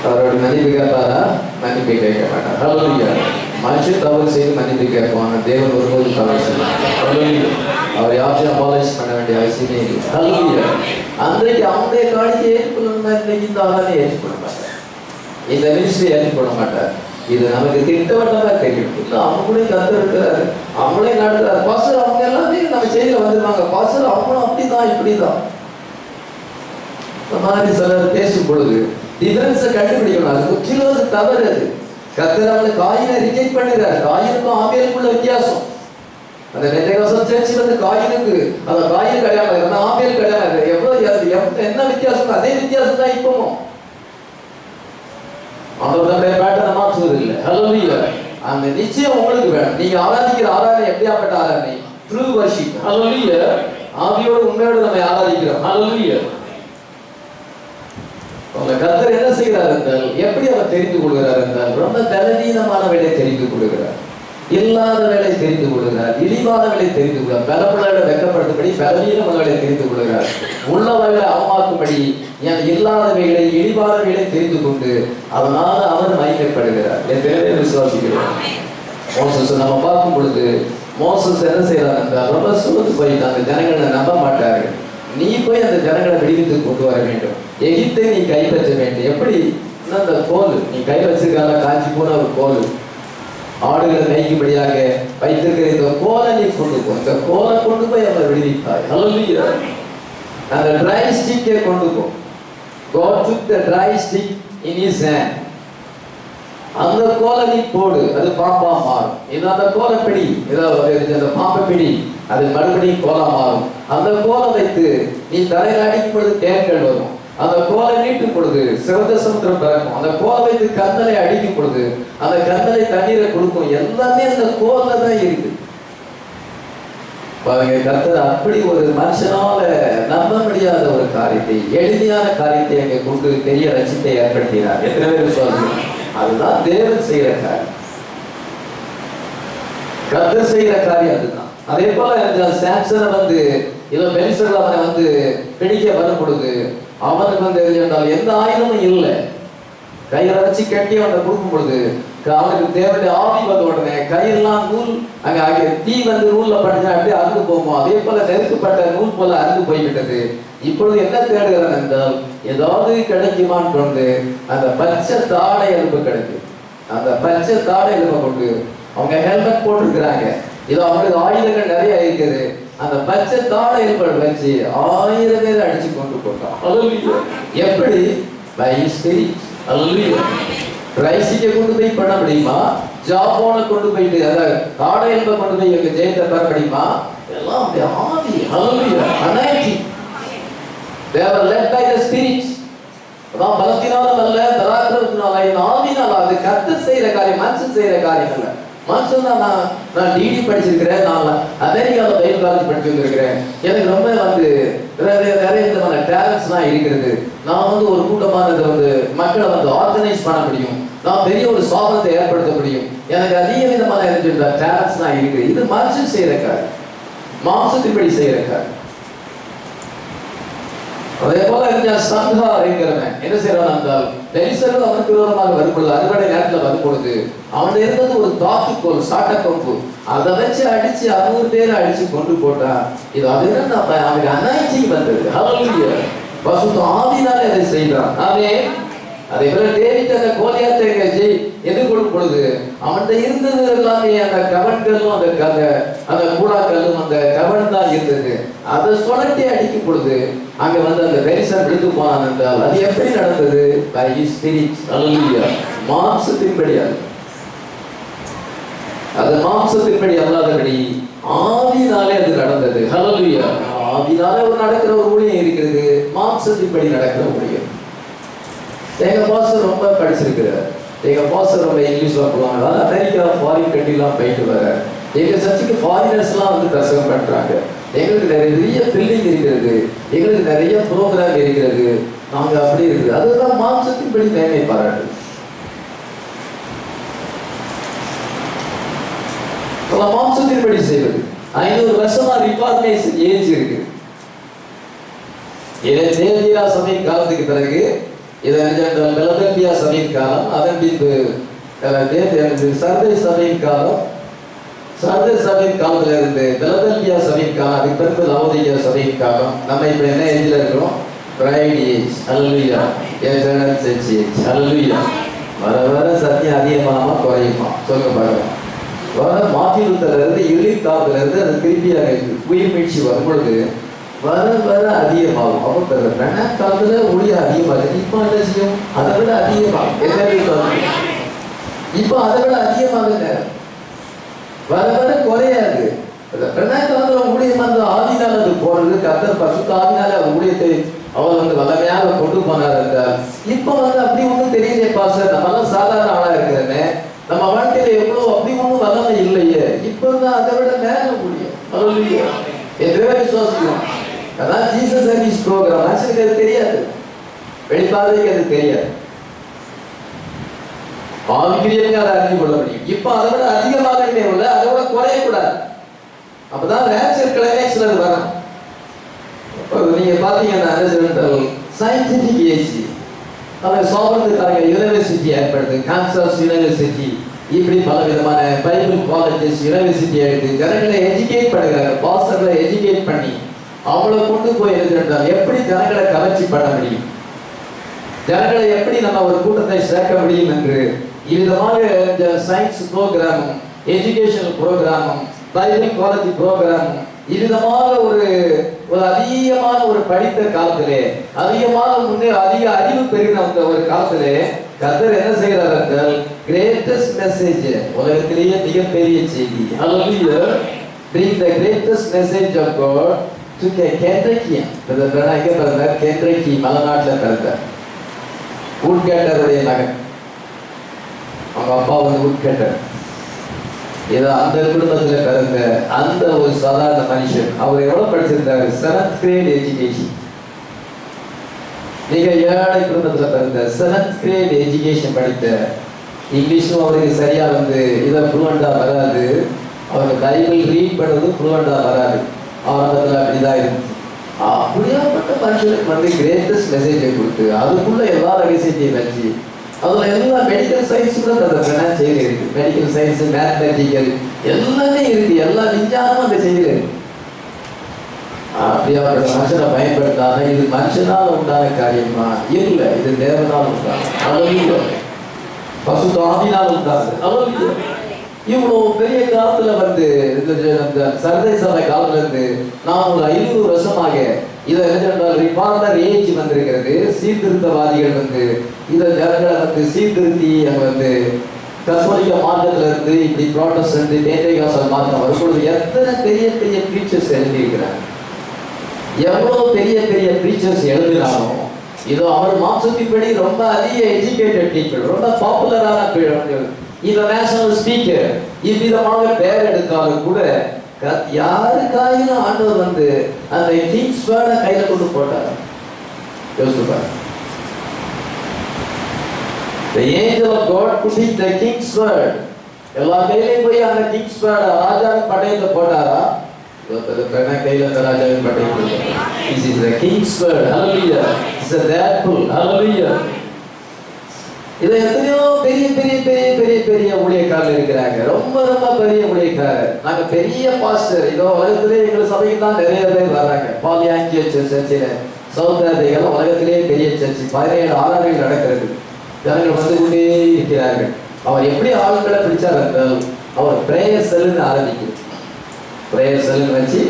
அவரோட மன்னிப்பு கேட்பாரா? மன்னிப்பு கேட்க மாட்டார். ஹல்லேலூயா. மனுஷன் தவறு செய்து மன்னிப்பு கேட்பாங்க, தேவன் ஒருபோது தவறு செய்வார். அவர் யாரையும் அபாலஜ் பண்ண வேண்டிய அவசியமே இல்லை. ஹல்லேலூயா. அன்றைக்கு அவங்களுடைய காணிக்கை ஏற்றுக்கொள்ளணும்னா இன்னைக்கு இந்த ஆளானே ஏற்றுக்கொள்ள மாட்டார், இந்த மினிஸ்ட்ரி ஏற்றுக்கொள்ள மாட்டார். இது நமக்கு திட்டவட்டமாக தெரியும். இல்லை அவங்களையும் கத்து இருக்கிறாரு, அவங்களையும் நடத்துறாரு. பாஸ்டர் அவங்க எல்லாமே நம்ம செய்தியில் வந்துருவாங்க, பாஸ்டர் அவங்களும் அப்படிதான் இப்படிதான் இந்த மாதிரி சிலர் பேசும் பொழுது டிஃபரன்ஸை கண்டுபிடிக்கணும். அது முற்றிலும் தவறு. அது கர்த்தர் அவங்களை காயினை ரிஜெக்ட் பண்ணுறாரு. காயினுக்கும் ஆபேலுக்குள்ள வித்தியாசம். அந்த பெந்தெகோஸ்தே சர்ச்சில் காயினுக்கு அந்த காயின் கிடையாது, அந்த ஆபேல் கிடையாது. எவ்வளவு என்ன வித்தியாசம்? அதே வித்தியாசம் தான் இப்பவும். அவங்களுடைய பேட்டர்னை மாற்றுவது இல்லை. ஹல்லேலூயா. அந்த நிச்சயம் உங்களுக்கு வேணும். நீங்க ஆராதிக்கிற ஆராதனை எப்படியாப்பட்ட ஆராதனை? True worship. ஹல்லேலூயா. ஆவியோடு உண்மையோடு நம்ம ஆராதிக்கிறோம். ஹல்லேலூயா. கர்த்தர் என்ன செய்கிறார் என்றால், எப்படி அவர் தெரிந்து கொள்கிறார் என்றால், ரொம்ப பலவீனமான வேலை தெரிந்து கொள்கிறார், இல்லாத வேலை தெரிந்து கொள்கிறார், இழிவான வேலை தெரிந்து கொள்கிறார், பலப்பட வெக்கப்படுத்தும்படி பலவீனமான வேலை தெரிந்து கொள்கிறார், உள்ளவர்களை அவமாக்கும்படி இல்லாதவைகளை இழிவானவைகளை தெரிந்து கொண்டு அதனால அவர் மகிமைப்படுகிறார். என் பேரை விசுவாசிக்கிறோம். மோசஸ் நம்ம பார்க்கும் பொழுது மோசஸ் என்ன செய்யறார் என்றால், ரொம்ப சோர்ந்து போயிட்டு அந்த ஜனங்களை நம்ப மாட்டார்கள். நீ போய் அந்த ஜனங்களை விடுவித்து கொண்டு வர வேண்டும், எகிப்தை நீ கைப்பற்ற வேண்டும். எப்படி? அந்த கோல் நீ கை வச்சிருக்கால, காஞ்சி போன ஒரு கோல், ஆடுகளை மேய்க்கும்படியாக வைத்திருக்கிற இந்த கோலை நீ கொண்டு போ, இந்த கோலை கொண்டு போய் அவரை விடுவிப்பாய். ஹல்லேலூயா. அந்த ட்ரை ஸ்டிக்கை கொண்டு போ. God took the dry stick in his hand. அந்த கோலை நீ போடு, அது பாம்பா மாறும். இது அந்த கோலை பிடி, அந்த பாம்பை பிடி, அது மறுபடியும் கோலா மாறும். அந்த கோலை வைத்து நீ தலையில் அடிக்கும் பொழுது தேன்கள் வரும். அந்த கோலை நீட்டும் பொழுது சிவந்த சமுத்திரம் பிறக்கும். அந்த கோலை வைத்து கந்தலை அடிக்கும் பொழுது அந்த கந்தலை தண்ணீரை கொடுக்கும். எல்லாமே அந்த கோலை தான் இருக்கு. கர்த்தர் அப்படி ஒரு மனுஷனால நம்ப முடியாத ஒரு காரியத்தை, எளிமையான காரியத்தை அங்கே கொண்டு பெரிய ரட்சித்தை ஏற்படுத்தினார். எத்தனை பேர் விசுவாசிக்கிறோம்? அதுதான் தேவன் செய்கிற காரியம், கர்த்தர் செய்கிற காரியம் அதுதான். அதே போல சாம்சனை இவன் பெலிஸ்தர்கள் அவனை பிடிக்க வரும் பொழுது அவனுக்கு என்றால் எந்த ஆயுதமும் இல்லை, கையில வச்சு கட்டி அவனை கொடுக்கும் பொழுது அவனுக்கு தேவையான ஆவி வந்த உடனே கையெல்லாம் நூல் அங்கே தீ நூல்ல படிச்சா அப்படியே அறுந்து போகும். அதே போல நெருக்கப்பட்ட நூல் போல அறுந்து போய்விட்டது. இப்பொழுது என்ன தேடுகிறான் என்றால், ஏதாவது கிடைக்குமான்னு கொண்டு அந்த பச்சை தாடை எலும்பு கிடைக்கும். அந்த பச்சை தாடை எலும்பை கொண்டு அவங்க ஹெல்மெட் போட்டிருக்கிறாங்க, இதோ அவங்களுக்கு ஆயுதங்கள் நிறைய இருக்குது. அந்த பச்சை தாடை எலும்பை வச்சு 1000 பேரை அடிச்சு கொண்டு போட்டான். எப்படி? By spirit. அல்லேலூயா. ரைசிக்க கொண்டு போய் பண்ண முடியுமா? ஜாபோன கொண்டு போயிட்டு அதாவது தாடை எலும்பை கொண்டு போய் எங்க ஜெயத்தை பெற முடியுமா? எல்லாம் ஆவி. அல்லேலூயா. அனாயிட்டிங். They were led by the Spirit. அதான் பலத்தினாலும் அல்ல, பராக்கிரமத்தினால, ஆவியினால. அது கர்த்தர் செய்யற காரியம், மனுஷன் செய்யற காரியம் அல்ல. மனுஷன் தான். நான் டிடி படிச்சிருக்கிறேன், நான் அமெரிக்காவில் பைபிள் காலேஜ் படிச்சு வந்திருக்கிறேன், எனக்கு ரொம்ப நிறைய விதமான டேலண்ட்ஸ்லாம் இருக்கிறது. நான் ஒரு கூட்டமானதை மக்களை ஆர்கனைஸ் பண்ண முடியும், நான் பெரிய ஒரு சாபனத்தை ஏற்படுத்த முடியும், எனக்கு அதிக விதமான டேலண்ட்ஸ்லாம் இருக்குது. இது மனுஷன் செய்யற காரியம், மாம்சத்தின்படி செய்யற காரியம். அதே போல சங்கார் என்கிறவன் என்ன செய்யறான் என்றால், பெலிஸ்தர்கள் அவனுக்கு விரோதமாக வரும்பொழுது அறுவடை நேரத்தில் வரும்பொழுது அவன் இருந்தது ஒரு தாக்குக்கோல், சாட்ட கொம்பு, அதை வச்சு அடிச்சு 600 பேரை அடிச்சு கொண்டு போட்டான். இது அது அவனுக்கு அனாயிட்டிங் வந்தது. ஹல்லேலூயா. பசுத்த ஆவியினாலே அதை செய்கிறான். அதே போல டேவிட் அந்த கோலியாத்தை எதிர்கொள்ளும் பொழுது அவன்கிட்ட இருந்தது எல்லாமே அந்த கவன்களும் அந்த கூடாக்களும் அந்த கவன் தான் இருந்தது. அதை சுழட்டி அடிக்கும் பொழுது அங்க அந்த பெலிஸ்தன் விழுந்து போனான் என்றால் அது எப்படி நடந்தது? By spirit. அல்லேலூயா. மாம்சத்தின்படி அது மாம்சத்தின்படி அல்லாதபடி ஆவியினாலே அது நடந்தது. ஹல்லேலூயா. ஆவியினாலே நடக்கிற ஒரு ஊழியம் இருக்கிறது, மாம்சத்தின்படி நடக்கிற ஊழியம். எங்க பாஸ்டர் ரொம்ப படிச்சிருக்கிறார், எங்க பாஸ்டர் ரொம்ப இங்கிலீஷ்ல போவாங்க, அமெரிக்கா ஃபாரின் கண்ட்ரிலாம் போயிட்டு வர எங்க சர்ச்சுக்கு ஃபாரினர்ஸ்லாம் வந்து பிரசங்கம் பண்றாங்க. எங்களுக்கு நிறைய பில்டிங் இருக்கிறது, எங்களுக்கு நிறைய ப்ரோக்ராம் இருக்கிறது, நாங்க அப்படி இருக்குது. அதுதான் மாம்சத்தின்படி மேன்மை பாராட்டு. மாம்சத்தின்படி செய்வது 500 வருஷமா ரிஃபார்மேஷன் ஏஜ் இருக்கு. தேவதியா சபையின் காலத்துக்கு பிறகு பிலதெல்பியா சபையின் காலம், அதன் பின்பு சர்தை சபையின் காலம், சர்தை சபையின் காலத்துல இருந்து பிலதெல்பியா சபையின் காலம், அதுக்கு பிறகு லவோதிகா சபையின் காலம். நம்ம இப்ப என்ன ஏஜ்ல இருக்கிறோம்? Bride age. ஹல்லேலூயா. Eternal church age. ஹல்லேலூயா. வர வர சத்தியம் அதிகமானமா குறையுமா சொல்லுங்க பாருங்க. வர மார்ட்டின் லூத்தர்ல இருந்து இறுதி காலத்துல இருந்து அது திருப்பியாக உயிர் மீட்சி வரும் பொழுது வர வர அதிகமாகும். அப்போ காலத்துல ஒளி அதிகமாகுது. இப்போ என்ன செய்யும்? அதை விட அதிகமாகும். இப்போ அதை விட அதிகமாகுங்க. வர வர குறையாது. காலத்துல ஊழியம் வந்து ஆதினால அது போறது, கர்த்தர் பசுத்த ஆதினால ஊழியத்தை அவர் வந்து வல்லமையாக கொண்டு போனார் என்றால், இப்போ வந்து அப்படி ஒன்றும் தெரியலையே பாஸ்டர், நம்ம எல்லாம் சாதாரண ஆளா இருக்கிறேன்னு, நம்ம வாழ்க்கையில எவ்வளவு அப்படி ஒன்றும் வல்லமை இல்லையே, இப்பதான் அதை விட மேல முடியும். எதுவே விசுவாசிக்கணும். அதான் ஜீசஸ் சர்வீஸ் ப்ரோக்ராம். மனுஷனுக்கு அது தெரியாது, வெளிப்பாதைக்கு அது தெரியாது. ஆவிக்குரியவங்க அதை அறிந்து கொள்ள முடியும். இப்போ அதை விட அதிகமாக உள்ள அதை விட குறையக்கூடாது. அப்பதான் ரேப்சர் கிளைமேக்ஸ்ல அது வரும். நீங்க பாத்தீங்கன்னா சயின்டிபிக் ஏஜ், நம்ம சோபனத்துக்காரங்க யூனிவர்சிட்டி ஏற்படுது, கான்சஸ் யூனிவர்சிட்டி, இப்படி பல விதமான பைபிள் காலேஜஸ் யூனிவர்சிட்டி எடுத்து ஜனங்களை எஜுகேட் பண்ணுகிறாங்க. பாஸ்டர்களை எஜுகேட் பண்ணி அவங்கள கொண்டு போய் எழுதுறாங்க. எப்படி ஜனங்களை கவர்ச்சி பண்ண முடியும், ஜனங்களை எப்படி நம்ம ஒரு கூட்டத்தை சேர்க்க முடியும் என்று இவ்விதமாக இந்த சயின்ஸ் ப்ரோக்ராமும் எஜுகேஷனல் ப்ரோக்ராமும் பைபிள் காலேஜ் ப்ரோக்ராமும் இவ்விதமாக ஒரு அதிகமான ஒரு படித்த காலத்திலே, அதிகமாக அதிக அறிவு பெறுகிற அந்த ஒரு காலத்திலே கர்த்தர் என்ன செய்கிறார் என்றால், கிரேட்டஸ்ட் மெசேஜ், உலகத்திலேயே மிகப்பெரிய செய்தி, ஹல்லேலூயா, bring the greatest message of God to Kentucky. எங்க பிறந்தார்? கென்டக்கி மலைநாட்டில் பிறந்தார். உட்கேட்டருடைய மகன். அவங்க அப்பா வந்து உட்கேட்டர். ஏதோ அந்த குடும்பத்தில் பிறந்த அந்த ஒரு சாதாரண மனுஷன். அவர் எவ்வளவு படிச்சிருந்தாரு? 7th grade education. நீங்க ஏழை குடும்பத்தில் பிறந்த 7th grade எஜுகேஷன் படித்த, இங்கிலீஷும் அவருக்கு சரியா வந்து இதை ஃப்ளூவெண்டா வராது, அவங்க பைபிள் ரீட் பண்ணுறது ஃப்ளூவெண்டா வராது, ஆரம்பத்தில் அப்படிதான் இருந்துச்சு. அப்படியாப்பட்ட மனுஷனுக்கு வந்து கிரேட்டஸ்ட் மெசேஜை கொடுத்து அதுக்குள்ள எல்லா ரகசியத்தையும் வச்சு அதுல எல்லாம் மெடிக்கல் சயின்ஸ் கூட அந்த செய்தி இருக்கு. மெடிக்கல் சயின்ஸ், மேத்தமெட்டிக்கல் எல்லாமே இருக்கு, எல்லா விஞ்ஞானமும் அந்த செய்தியில் இருக்கு. அப்படியாப்பட்ட மனுஷனை பயன்படுத்தாம இது மனுஷனால் உண்டான காரியமா? இல்லை, இது தேவனால் உண்டான, பசுத்த ஆவியினால் உண்டானது. இவ்வளோ பெரிய காலத்துல வந்து இந்த சர்தை சபை காலத்துல இருந்து நாம் ஒரு 500 வருஷமாக இதை ரிஃபார்மர் ஏஜ் வந்திருக்கிறது. சீர்திருத்தவாதிகள் வந்து இதை ஜனங்களை வந்து சீர்திருத்தி அங்கே வந்து கத்தோலிக்க மார்க்கத்துல இருந்து இப்படி புராட்டஸ்டன்ட் பெந்தேகாஸ்டல் மார்க்கம் வரும்பொழுது எத்தனை பெரிய பெரிய ப்ரீச்சர்ஸ் எழுதியிருக்கிறாங்க. எவ்வளோ பெரிய பெரிய ப்ரீச்சர்ஸ் எழுதினாலும் இதோ அவர் மாம்சத்தின்படி ரொம்ப அதிக எஜுகேட்டட் பீப்புள், ரொம்ப பாப்புலரான இன்டர்நேஷனல் ஸ்பீக்கர், இவ்விதமாக பெயர் எடுத்தாலும் கூட யாருக்காயிலும் ஆண்டவர் வந்து அந்த கிங்ஸ் வேர்டை கையில கொண்டு போட்டார். யோசிப்பார். The angel of God putting the king's word. எல்லா கையிலையும் போய் அந்த கிங்ஸ் வேர்டை ராஜாவின் பட்டயத்தை போட்டாரா? கையில அந்த ராஜாவின் பட்டயத்தை. This is the king's word. Hallelujah. It's a that pull. Hallelujah. இதை எத்தனையோ பெரிய பெரிய பெரிய பெரிய பெரிய ஊழியக்காரர் இருக்கிறாங்க. ரொம்ப ரொம்ப பெரிய ஊழியக்காரர். நாங்க பெரிய பாஸ்டர். இதோ உலகத்திலே எங்கள் சபைக்கு தான் நிறைய பேர் வர்றாங்க. பாலியாங்கிய சர்ச்சில் சவுத் ஆப்பிரிக்கால உலகத்திலேயே பெரிய சர்ச்சு 17 ஆராதனைகள் நடக்கிறது. ஜனங்கள் வந்து கொண்டே இருக்கிறார்கள். அவர் எப்படி ஆளுங்களை பிடிச்சார் என்றால், அவர் பிரேயர் செல்லுன்னு ஆரம்பிக்குது. பிரேயர் செல்லுன்னு வச்சு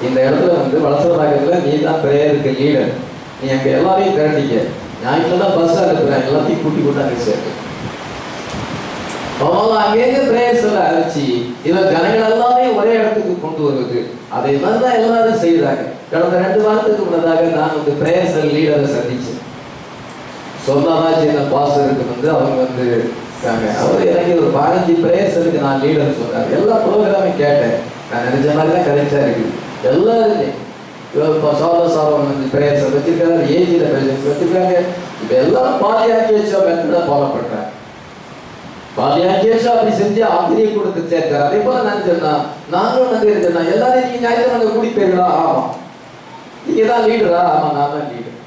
இந்த இடத்துல வந்து வளசரமாக்கிறதுல நீ தான் பிரேயருக்கு லீடர், நீ அங்கே எல்லாரையும் திரட்டிக்க, ஞாயிற்றுல தான் பஸ் இருக்கிறேன், எல்லாத்தையும் கூட்டி கூட்டாங்க சேர்த்து அங்கேருந்து பிரேயர்ஸ் எல்லாம் அரைச்சி இதை ஜனங்கள் எல்லாமே ஒரே இடத்துக்கு கொண்டு வருவது. அதை தான் எல்லாரும் செய்யறாங்க. கடந்த 2 வாரத்துக்கு முன்னதாக நான் வந்து பிரேயர்ஸ் லீடரை சந்திச்சேன். சொந்தமாச்சு என்ன பாஸ்டருக்கு வந்து அவங்க வந்து அவர் எனக்கு ஒரு 15 பிரேயர்ஸுக்கு நான் லீடர்னு சொன்னார். எல்லா ப்ரோக்ராமையும் கேட்டேன். நான் நினைச்ச மாதிரி தான் கரெக்டாக இருக்குது. எல்லாருமே இப்போ சாதம் பிரேயர்ஸை வச்சிருக்காங்க, ஏஜில் பிரேயர்ஸ் வச்சிருக்காங்க. இப்போ எல்லாரும் பாலியாக்கி வச்சா மெத்தடை ஃபாலோ பண்ணுறேன். பாலியாக்கி வச்சா அப்படி செஞ்சு ஆத்திரியை கொடுத்து சேர்த்தார். அதே போல நான் சொன்னா நாங்களும் வந்து இருந்தேன்னா எல்லாரும் நீங்கள் ஞாயிற்றுக்கிழமை கூடி போயிருங்களா? ஆமாம். நீங்கள் தான் லீடரா? ஆமாம், நான் தான் லீடர்.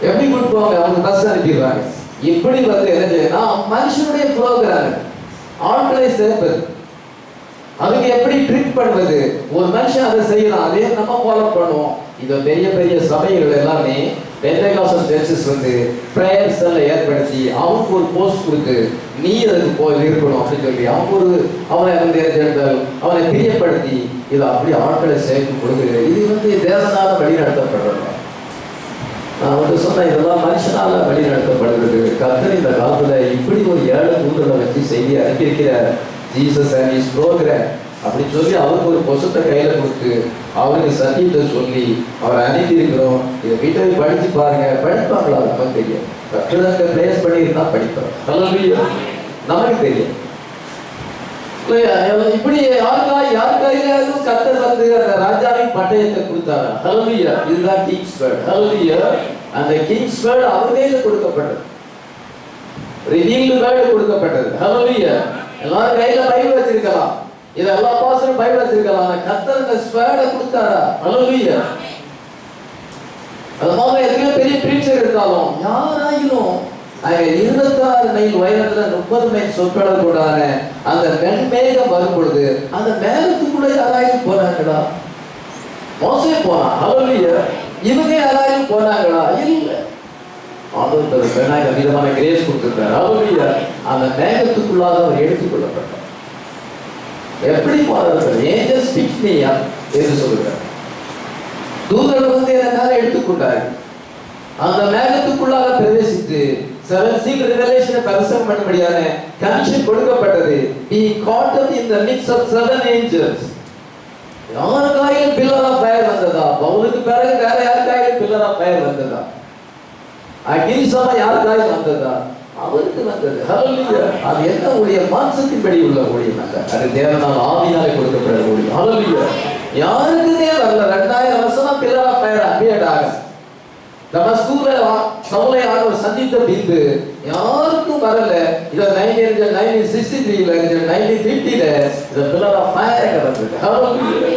எப்படி கூட்டு போவாங்க? அவங்க பஸ் அனுப்பிடுறாங்க. இப்படி வந்து என்ன செய்யணும்? மனுஷனுடைய ப்ரோக்ராம் ஆட்களை சேர்ப்பது, அதுக்கு எப்படி ட்ரிக் பண்ணுவது. ஒரு மனுஷன் அதை செய்யலாம், அதே நம்ம ஃபாலோ பண்ணுவோம். இந்த பெரிய பெரிய சபைகள் எல்லாமே பெந்தேகாஸ்டல் சர்ச்சஸ் வந்து பிரேயர்ஸ் எல்லாம் ஏற்படுத்தி அவனுக்கு ஒரு போஸ்ட் கொடுத்து நீ அதுக்கு போய் இருக்கணும் அப்படின்னு சொல்லி அவனை வந்து அவனை பிரியப்படுத்தி இதை அப்படி ஆட்களை சேர்த்து கொடுக்குறது. இது வந்து தேவனால வழி நடத்தப்படுறது. நான் வந்து சொன்னேன், இதெல்லாம் மனுஷனால வழி நடத்தப்படுகிறது. கர்த்தர் இந்த காலத்துல இப்படி ஒரு 7 தூதரை வச்சு செய்தி அனுப்பியிருக்கிறார். ஜீசஸ் அண்ட் இஸ் ப்ரோக்ராம் அப்படின்னு சொல்லி அவருக்கு ஒரு பொசத்தை கையில கொடுத்து அவருக்கு சத்தியத்தை சொல்லி அவரை அனுப்பி இருக்கிறோம். இதை வீட்டை படிச்சு பாருங்க. படிப்பாங்களா? நமக்கு தெரியும். கட்டுறத பிளேஸ் பண்ணியிருந்தா படிப்போம். நமக்கு தெரியும். இப்படி யாருக்காயிலும் கர்த்தர் வந்து அந்த ராஜாவின் பட்டயத்தை கொடுத்தாங்க. ஹல்லேலூயா. இதுதான் கிங்ஸ் வேர்ட். ஹல்லேலூயா. அந்த கிங்ஸ் வேர்ட் அவர் கையில கொடுக்கப்பட்டது. ரிவீல்டு வேர்ட் கொடுக்கப்பட்டது. ஹல்லேலூயா. எல்லாரும் கையில பைபிள் வச்சிருக்கலாம். இதை எல்லா பாஸ்டரும் பைபிள் வச்சிருக்கலாம். ஆனா கர்த்தர் அந்த ஸ்வேர்டை கொடுத்தாரா? ஹல்லேலூயா. அது மாதிரி எத்தனையோ பெரிய பிரீச்சர் இருந்தாலும் யாராயிலும் 26 மைல் உயரத்துல 30 மைல் சொற்கடல் கூடான அந்த வெண்மேகம் வரும் பொழுது அந்த மேகத்துக்குள்ள யாராயிலும் போனாங்களா? மோசே போனா. ஹல்லேலூயா. இவங்க யாராயிலும் போனாங்களா? இல்ல. ஆண்டவர் விதமான கிரேஸ் கொடுத்திருக்கார். ஹல்லேலூயா. அந்த மேகத்துக்குள்ளாக அவர் எடுத்துக்கொள்ளப்பட்டார். எப்படி போறார்கள்? ஏஞ்சல்ஸ் பிக் மீ அப் என்று சொல்லுகிறார். தூதர்கள் வந்து என்னால எடுத்துக்கொண்டார்கள். அந்த மேகத்துக்குள்ளாக பிரவேசித்து 7 seal revelation பரிசம் பண்ணும்படியான கமிஷன் கொடுக்கப்பட்டது. He caught up in the midst of 7 angels. யாருக்காயிலும் pillar of fire வந்ததா? பவுலுக்கு பிறகு வேற யாருக்காயிலும் pillar of fire வந்ததா? அகிம்சமா யாருக்காயிலும் வந்ததா? அவருக்கு வந்தது. ஹல்லேலூயா. அது என்ன ஊழியம்? மாம்சத்தின்படி உள்ள ஊழியம் அல்ல. அது தேவனால் ஆவியாலே கொடுக்கப்பட்ட ஊழியம். ஹல்லேலூயா. யாருக்குமே வரல. 2000 வருஷமா pillar of fire appeared ஆகும். தமஸ்குல சவுலை ஆண்டவர் சந்தித்த பின்பு யாருக்கும் வரல. இத 1963ல 1950ல இந்த pillar of fire வந்தது. ஹல்லேலூயா.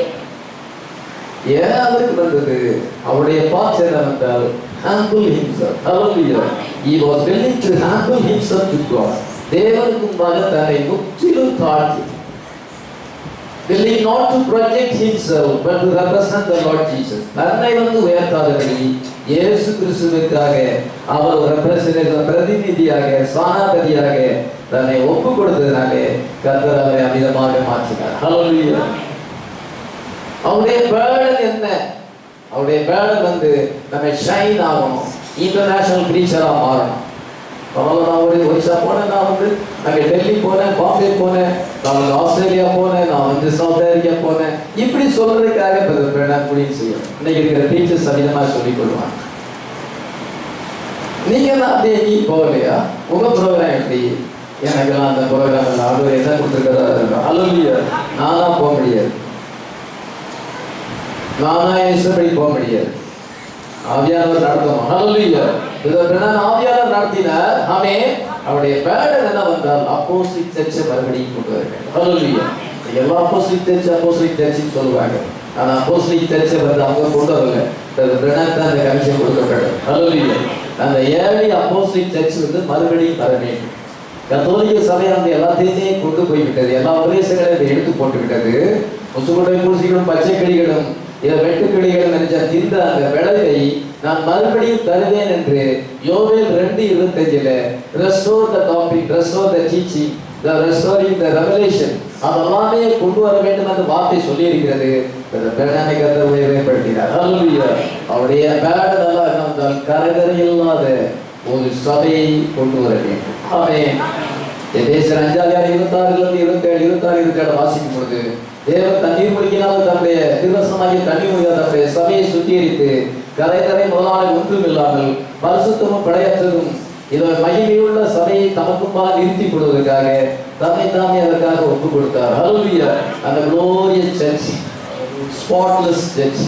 ஏன் அவருக்கு வந்தது? அவருடைய பார்ட்ஸ் என்னவென்றால் humble himself. Hallelujah. He was willing to humble himself to God. தேவனுக்கு முன்பாக தன்னை முற்றிலும் தாழ்த்தி, willing not to project himself but to represent the Lord Jesus. தன்னை வந்து உயர்த்தாதபடி இயேசு கிறிஸ்துவுக்காக அவர் ஒரு பிரதிநிதியாக சானாபதியாக தன்னை ஒப்பு கொடுத்ததினாலே கர்த்தர் அவரை அமிதமாக மாற்றினார். ஹல்லேலூயா. அவருடைய பேர்டன் என்ன? அவருடைய பேர்டன் வந்து நம்ம ஷைன் ஆகணும், இன்டர்நேஷனல் பிரீச்சரா மாறணும். நான் ஒரு ஒரிசா போனேன், நான் வந்து அங்கே டெல்லி போனேன், பாம்பே போனேன், நான் வந்து ஆஸ்திரேலியா போனேன், நான் வந்து சவுத் ஆப்பிரிக்கா போனேன். இப்படி சொல்றதுக்காக நான் முடிவு செய்யணும். இன்னைக்கு இருக்கிற டீச்சர்ஸ் அதிகமாக சொல்லிக் கொள்வாங்க. நீங்க தான் அப்படியே நீ போகலையா? உங்க ப்ரோக்ராம் எப்படி? எனக்கெல்லாம் அந்த ப்ரோக்ராம் ஆர்டர் என்ன கொடுத்துருக்கதா இருக்கும். ஹல்லேலூயா. நானா போக முடியாது, நானா இஷ்டப்படி போக முடியாது. ஆவியானவர் நடத்தும். ஹல்லேலூயா. ஆவியானவர் நடத்தினார். ஆமென். அவருடைய பேர்டன் என்ன வந்தால் அப்போஸ்தலிக் சர்ச்சை மறுபடியும் கொண்டு வர வேண்டும். ஹல்லேலூயா. எல்லா அப்போஸ்தலிக் சர்ச்சுன்னு சொல்லுவாங்க. ஆனா அப்போஸ்தலிக் சர்ச்சை வந்து அவங்க கொண்டு வரல. தான் அந்த கமிஷன் கொடுக்கப்பட்டது. ஹல்லேலூயா. அந்த 7 அப்போஸ்தலிக் சர்ச் வந்து மறுபடியும் வர வேண்டும். கத்தோலிக்க சபை அந்த எல்லாத்தையுமே கொண்டு போய்விட்டது. எல்லா உபதேசங்களையும் எடுத்து போட்டு விட்டது. முசுகுடை பூசிகளும் பச்சை கிளிகளும் வெட்டுக்கிளிகள் நினைச்ச தின்ற அந்த விளைவை நான் மறுபடியும் தருவேன் என்று யோவேல் 2:25 restore the topic, restore the teaching, the restoring the revelation அதெல்லாமே கொண்டு வர வேண்டும் என்று வார்த்தை சொல்லி இருக்கிறது. பேடனை கர்த்தர் உயர்வைப்படுத்தினார். ஹல்லேலூயா. அவருடைய பேடன் எல்லாம் என்னவென்றால் கரைதரை இல்லாத ஒரு சபையை கொண்டு வர வேண்டும். ஆமென். எபேசியர் 5:26-27 வாசிக்கும் பொழுது தேவன் தண்ணீர் மூழ்கினால் தன்னுடைய திருவசமாகிய தண்ணீர் மூழ்கினால் தன்னுடைய சபையை சுத்திகரித்து கரைதரை முதலாளி ஒன்றும் இல்லாமல் பரிசுத்தமும் படையற்றதும் இதை மகிமையுள்ள சபையை தமக்கும்பால் நிறுத்தி கொள்வதற்காக தம்மை தாமே அதற்காக ஒப்பு கொடுத்தார். ஹல்லேலூயா. அந்த glorious church, spotless church,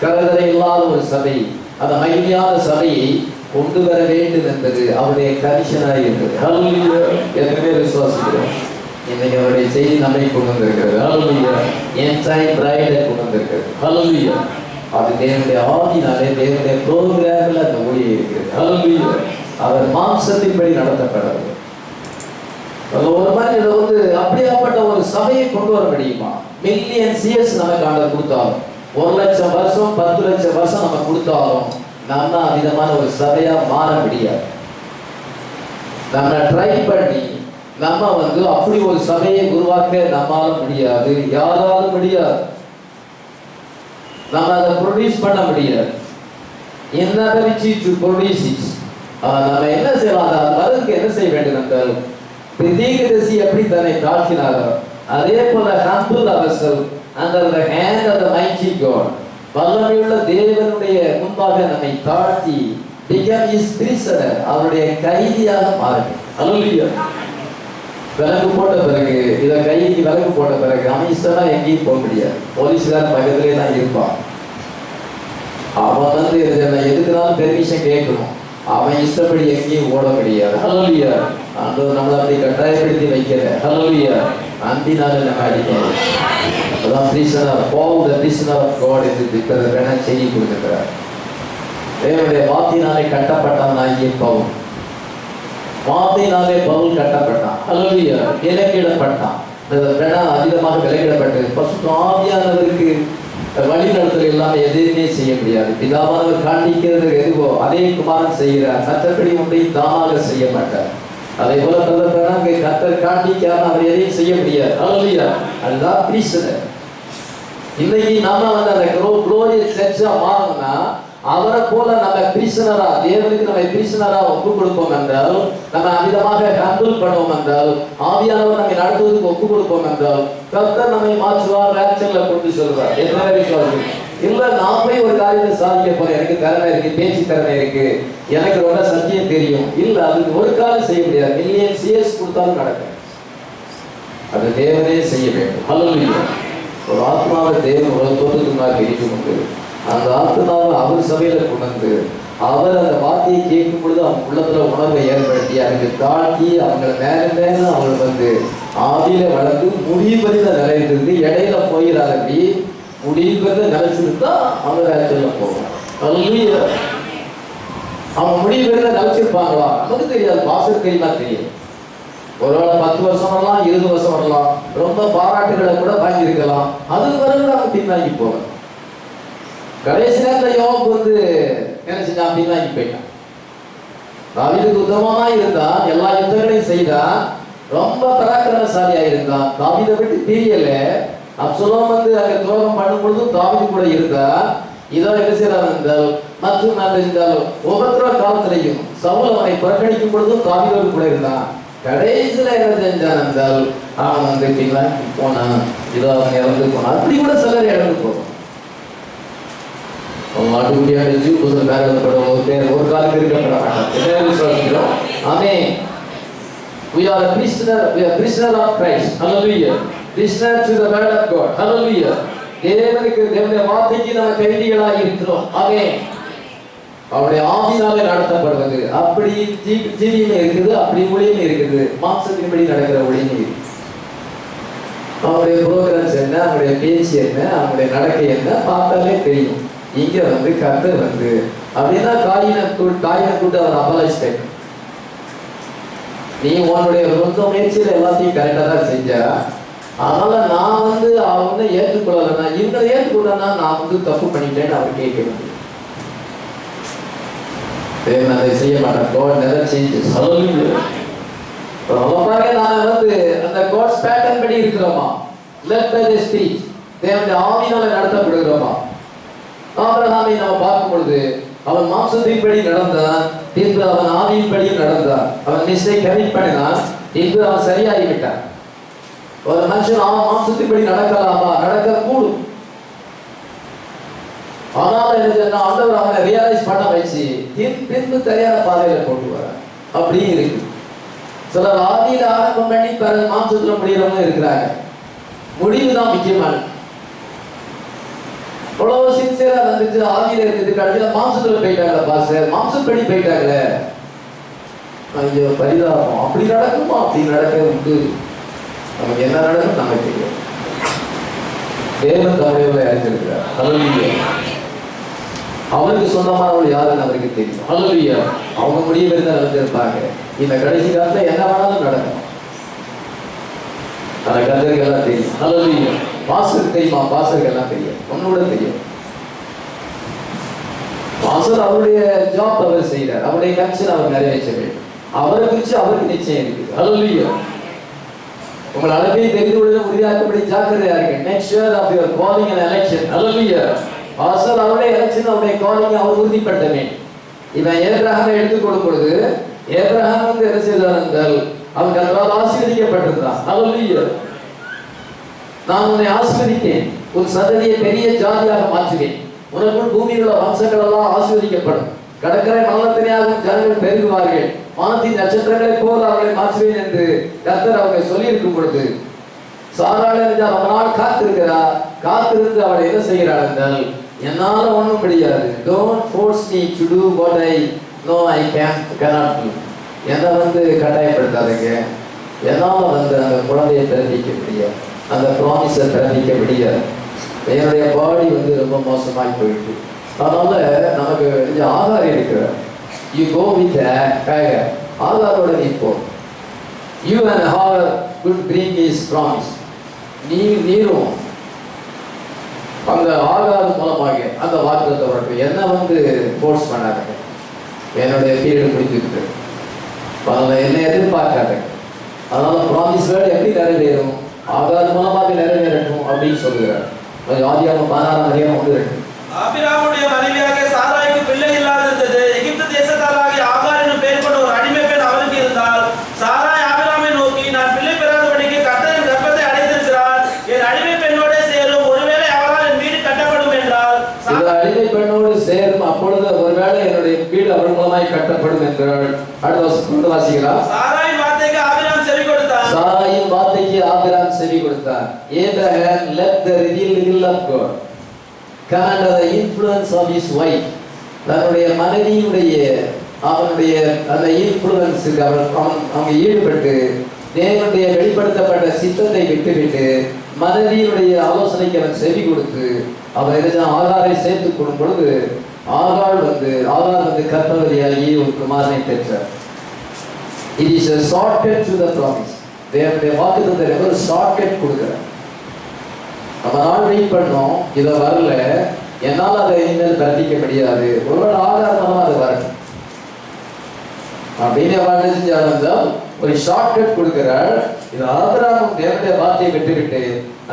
கலங்கரை இல்லாத ஒரு சபை, அந்த மகிமையான சபையை கொண்டு வர வேண்டும் என்பது அவருடைய கண்டிஷனாக இருந்தது. ஹல்லேலூயா. எத்தனை பேர் விசுவாசிக்கிறோம்? இன்னைக்கு அவருடைய செய்தி நம்மை கொண்டு வந்திருக்கிறது. ஹல்லேலூயா. என்டைம் பிரைடை கொண்டு வந்திருக்கிறது. ஹல்லேலூயா. அது தேவனுடைய ஆவியினாலே தேவனுடைய ப்ரோக்ராம்ல அந்த ஒளி இருக்கிறது. ஹல்லேலூயா. அவர் மாம்சத்தின்படி நடத்தப்படாது. ஒரு மாதிரி இதை அப்படியாப்பட்ட ஒரு சபையை கொண்டு வர முடியுமா? மில்லியன்ஸ் இயர்ஸ் நமக்கு ஆண்டவர் கொடுத்தாலும், 1,00,000 வருஷம் 10,00,000 வருஷம் நம்ம கொடுத்தாலும் நம்ம விதமான ஒரு சபையா மாற முடியாது. நம்ம ட்ரை பண்ணி நம்ம அப்படி ஒரு சபையை உருவாக்க நம்மால முடியாது, யாராலும் முடியாது. நம்ம அதை ப்ரொடியூஸ் பண்ண முடியாது. என்ன நம்ம என்ன செய்யலாம்? அதற்கு என்ன செய்ய வேண்டும் என்றால், தீர்க்கதரிசி எப்படி தன்னை தாழ்த்தினாரோ அதே போல humble ourselves under the hand of the mighty God, வல்லமையுள்ள தேவனுடைய முன்பாக நம்மை தாழ்த்தி become his prisoner, அவருடைய கைதியாக மாறுங்கள். ஹல்லேலூயா. விலங்கு போட்ட பிறகு இதை கைதிக்கு விலங்கு போட்ட பிறகு அவன் இஷ்டமா எங்கேயும் போக முடியாது. போலீஸ்காரன் பக்கத்திலே தான் இருப்பான். அவன் எதுக்குனாலும் பெர்மிஷன் கேட்கணும். அவன் இஷ்டப்படி எங்கேயும் ஓட முடியாது. ஹல்லேலூயா. ஆண்டவர் நம்மளை அப்படி கட்டாயப்படுத்தி வைக்கிற. ஹல்லேலூயா. அன்பினால நம்ம அடிக்கணும். அதான் prisoner, Paul the prisoner of God என்று செய்தி கொடுத்திருக்கிறார். தேவனுடைய வார்த்தையினாலே கட்டப்பட்டவனாகிய பவுல், வார்த்தையினாலே பவுல் கட்டப்பட்டான். ஹல்லேலூயா. விலக்கிடப்பட்டான். அதிகமாக விலக்கிடப்பட்டு பரிசுத்த ஆவியானவருக்கு வழிநடத்தல் இல்லாமல் எதையுமே செய்ய முடியாது. பிதாவானவர் காண்பிக்கிறது எதுவோ அதே குமாரன் செய்கிறார். மற்றபடி ஒன்றையும் தானாக செய்ய மாட்டார். அதே போல கர்த்தர் காண்பிக்காம அவர் எதையும் செய்ய முடியாது. ஹல்லேலூயா. அதுதான் prisoner. இன்னைக்கு நாம அந்த glorious church-ஆ மாறணும்னா அவரை போல நம்ம பிரிசனரா, தேவனுக்கு நம்ம பிரிசனரா ஒப்பு கொடுப்போம் என்றால், நம்ம அமிதமாக ஹேண்டில் பண்ணுவோம் என்றால், ஆவியானவர் நம்மை நடத்துவதற்கு ஒப்பு கொடுப்போம் என்றால், கர்த்தர் நம்மை மாற்றுவார், ராட்சல்ல கொண்டு சொல்வார். என்ன சொல்றது? இல்ல நான் போய் ஒரு காரியத்தை சாதிக்க போறேன், எனக்கு திறமை இருக்கு, பேச்சு திறமை இருக்கு, எனக்கு ரொம்ப சத்தியம் தெரியும், இல்ல அதுக்கு ஒரு காலம் செய்ய முடியாது. மில்லியன்ஸ் இயர்ஸ் கொடுத்தாலும் நடக்கும். அது தேவனே செய்ய வேண்டும். ஹல்லேலூயா. ஒரு ஆத்மாவை தேவன் உலகத்தோடு நான் தெரிந்து கொண்டு அந்த ஆத்மாவை அவர் சபையில கொண்டு அவர் அந்த வார்த்தையை கேட்கும் பொழுது அவங்க உள்ளத்துல உணர்வை ஏற்படுத்தி அதுக்கு தாழ்த்தி அவங்களை மேல மேல அவங்க ஆவியில வளர்ந்து முடிவுபறிந்த நிலையிலிருந்து இடையில போயிடாதபடி முடிவுபறிந்த நிலைச்சிருந்தா அவங்க சொல்ல போவாங்க. அவங்க முடிவுபறிந்த நிலைச்சிருப்பாங்களா நமக்கு தெரியாது, வாசல் தெரியுமா தெரியும். ஒருவேளை 10 வருஷம் வரலாம், 20 வருஷம் வரலாம், ரொம்ப பாராட்டுகளை கூட வாங்கியிருக்கலாம். அதுக்கு பிறகு அவங்க பின்னாங்கி போகலாம். கடைசி நேரத்தில் யோபு என்ன செஞ்சான்? பின்னாங்கி போயிட்டான். தாவீதுக்கு உத்தமமா இருந்தான், எல்லா யுத்தங்களையும் செய்தான், ரொம்ப பராக்கிரமசாலியா இருந்தான். தாவீதை விட்டு பிரியல. அப்சலோம் அங்க துரோகம் பண்ணும் பொழுதும் தாவீது கூட இருந்தா. இதோ என்ன செய்யறான் என்றால், மற்றும் உபத்திரவ காலத்திலையும் சவுல் அவனை புறக்கணிக்கும் பொழுதும் தாவீதோடு கூட இருந்தான். கடைசியில என்ன செஞ்சான் என்றால் அவன் பின்னாங்கி போனான். இதோ அவன் இறந்து போனான். அப்படி கூட சிலர் இறந்து போவான். ஆட்டுக்குட்டியாக ஒரு காலத்தில் இருக்கப்பட மாட்டான். ஆமென். We are a prisoner. We are prisoner of Christ. Hallelujah. Prisoner to the word of God. Hallelujah. தேவனுடைய வார்த்தைக்கு நாம் கைதிகளாக இருக்கிறோம். ஆமென். அவருடைய ஆவியினாலே நடத்தப்படுவது அப்படி ஜீவியம் இருக்குது, அப்படி ஒளியும் இருக்குது, மாம்சத்தின்படி நடக்கிற ஒளியும் இருக்கு. அவருடைய ப்ரோக்ராம்ஸ் என்ன, அவருடைய பேச்சு என்ன, அவருடைய நடக்கை என்ன பார்த்தாலே தெரியும். இங்க கர்த்தர் அப்படின்னா காயினை கூட்டு அவர் அபலைஸ் கேட்கும். நீ உன்னுடைய சொந்த முயற்சியில எல்லாத்தையும் கரெக்டா தான் செஞ்சா, அதனால நான் அவங்க ஏற்றுக்கொள்ளலைன்னா, இவங்களை ஏற்றுக்கொள்ளனா நான் தப்பு பண்ணிட்டேன்னு அவர் கேட்க முடியும். தேவன் அதை செய்ய மாட்டான். God never changes. Hallelujah. பாருங்க, நான் அந்த God's pattern படி இருக்கிறோமா, led by the Spirit, தேவனுடைய ஆவியினால நடத்தப்படுகிறோமா. ஆபிரகாமை நம்ம பார்க்கும் பொழுது அவன் மாம்சத்தின்படி நடந்தான், பின்பு அவன் ஆவியின்படி நடந்தான். அவன் மிஸ்டேக் கமிட் பண்ணினான், பின்பு அவன் சரியாகிவிட்டான். ஒரு மனுஷன் மாம்சத்தின்படி நடக்கலாமா? நடக்க கூடும். ஆனால் ஆண்டவர் அவனை ரியலைஸ் பண்ண வச்சு பின்பு சரியான பாதையில கொண்டு வர. அப்படி இருக்கு. சிலர் ஆதியில ஆரம்பம் பண்ணி பிறகு மாம்சத்துல முடியறவங்க இருக்கிறாங்க. முடிவு தான் முக்கியமானது. அவ்வளவு சின்சியரா வந்துச்சு, ஆதியில இருந்தது, கடைசியில மாம்சத்துல போயிட்டாங்களே பாஸ்டர், மாம்சப்படி போயிட்டாங்களே, ஐயோ பரிதாபம். அப்படி நடக்குமா? அப்படி நடக்க உண்டு. நமக்கு என்ன நடக்கும் நமக்கு தெரியும். தேவன் தம்முடையவர்களை அறிந்திருக்கிறார். ஹல்லேலூயா. அவருக்கு சொந்தமானவர்கள் யாருன்னு அவருக்கு தெரியும். ஹல்லேலூயா. அவங்க முடிவு இருந்தால் நடந்திருப்பாங்க. இந்த கடைசி காலத்துல என்ன வேணாலும் நடக்கும். அந்த கத்தருக்கு எல்லாம் தெரியும். ஹல்லேலூயா. பாஸ்டருக்கு தெரியுமா? பாஸ்டருக்கு எல்லாம் தெரியும். ஒன்னோட தெரியும். பாஸ்டர் அவருடைய ஜாப் அவர் செய்கிறார், அவருடைய கமிஷன் அவர் நிறைவேற்ற வேண்டும். அவரை குறித்து அவருக்கு நிச்சயம் இருக்குது. ஹல்லேலூயா. உங்கள் அழைப்பை தெரிந்து கொள்ள உறுதியாக்கும்படி ஜாக்கிரதையா இருங்க. Make sure of your calling and election. Hallelujah. Pastor அவருடைய எலெக்ஷன், அவருடைய காலிங் அவர் உறுதிப்படுத்த வேண்டும். இவன் ஏப்ரஹாமை எடுத்துக்கொள்ளும் பொழுது ஏப்ரஹாம் வந்து என்ன செய்தார் என்றால் அவன் கர்த்தரால் ஆசீர்வதிக்கப்பட்டிருந்தான். ஹல்லேலூயா. நான் உன்னை ஆசீர்வதித்தேன், உன் சந்ததியை பெரிய ஜாதியாக மாற்றுவேன், உனக்குள் பூமியில் உள்ள வம்சங்கள் எல்லாம் ஆசீர்வதிக்கப்படும், கடற்கரை மணலத்தினையாகவும் ஜனங்கள் பெருகுவார்கள், வானத்தின் நட்சத்திரங்களை போல் அவர்களை மாற்றுவேன் என்று கர்த்தர் அவர்களை சொல்லி இருக்கும் பொழுது சாராள் என்றால் ரொம்ப நாள் காத்திருக்கிறார். காத்திருந்து அவளை என்ன செய்கிறாள் என்றால், என்னால ஒண்ணும் முடியாது, don't force me to to what I know I cannot do. என்னை வந்து கட்டாயப்படுத்தாதீங்க, என்னால வந்து அந்த குழந்தையை பிறப்பிக்க முடியாது, அந்த ப்ராமிஸை பிறப்பிக்க முடியாது, என்னுடைய பாடி வந்து ரொம்ப மோசமாய் போயிட்டு. அதனால நமக்கு ஆகார் இருக்கிறார். யூ கோ வித் ஆகாரோட நீ போ. You and ஹாகர் could bring his promise. நீரும் அந்த ஆகார் மூலமாக அந்த வாக்குத்தத்தத்தை வரட்டும். என்ன வந்து ஃபோர்ஸ் பண்ணாங்க, என்னுடைய பீரியட் முடிஞ்சுக்கிட்டு, அதனால என்ன எதிர்பார்க்காங்க. அதனால ப்ராமிஸ் வேர்டு எப்படி நிறைவேறும்? ஆகார் மூலமாக நிறைவேறட்டும் அப்படின்னு சொல்லுகிறார். ஆதியாகமம் 16:1. ஆபிரகாமுடைய மனைவியாக சாராய்க்கு பிள்ளை இல்லாதிருந்தது. எகிப்து தேசத்தாராகிய ஆகார் என்னும் பெயர் கொண்ட ஒரு அடிமை பெண் அவருக்கு இருந்தால், சாராய் ஆபிரகாமை நோக்கி, நான் பிள்ளை பெறாதபடிக்கு கர்த்தர் என் கர்ப்பத்தை அடைத்திருக்கிறார், என் அடிமை பெண்ணோடு சேரும், ஒருவேளை அவளால் என் வீடு கட்டப்படும் என்றால், இந்த அடிமை பெண்ணோடு சேரும், அப்பொழுது ஒருவேளை என்னுடைய வீடு அவள் மூலமாய் கட்டப்படும் என்றாள். அடுத்த வாசிக்கலாம். சாராயின் வார்த்தைக்கு ஆபிரகாம் செவி கொடுத்தான். சாராயின் வார்த்தைக்கு ஆபிரகாம் செவி கொடுத்தான். Abraham let the revealed will of God come under the influence of his wife. தன்னுடைய மனைவியுடைய அவனுடைய அந்த இன்ஃப்ளூயன்ஸுக்கு அவங்க ஈடுபட்டு தேவனுடைய வெளிப்படுத்தப்பட்ட சித்தத்தை விட்டுவிட்டு மனைவியுடைய ஆலோசனைக்கு அவன் செவி கொடுத்து அவன் என்ன ஆகாரை சேர்த்து கொள்ளும் பொழுது ஆகார் வந்து கர்த்தவதியாகி ஒரு குமாரனை பெற்றார். It is a shortcut to the promise. தேவனுடைய வாக்குத்தத்தத்தை ஒரு ஷார்ட்கட் கொடுக்கிறார். நம்ம நாள் வெயிட் பண்ணோம், இதை வரல, என்னால் அதை இனிமேல் பிரதிக்க முடியாது, ஒருவேளை ஆதாரமாக அது வரணும் அப்படின்னு வாழ்ந்தால் ஒரு ஷார்ட்கட் கொடுக்கிறார். இது ஆபிரகாம் தேவனுடைய வார்த்தையை விட்டுவிட்டு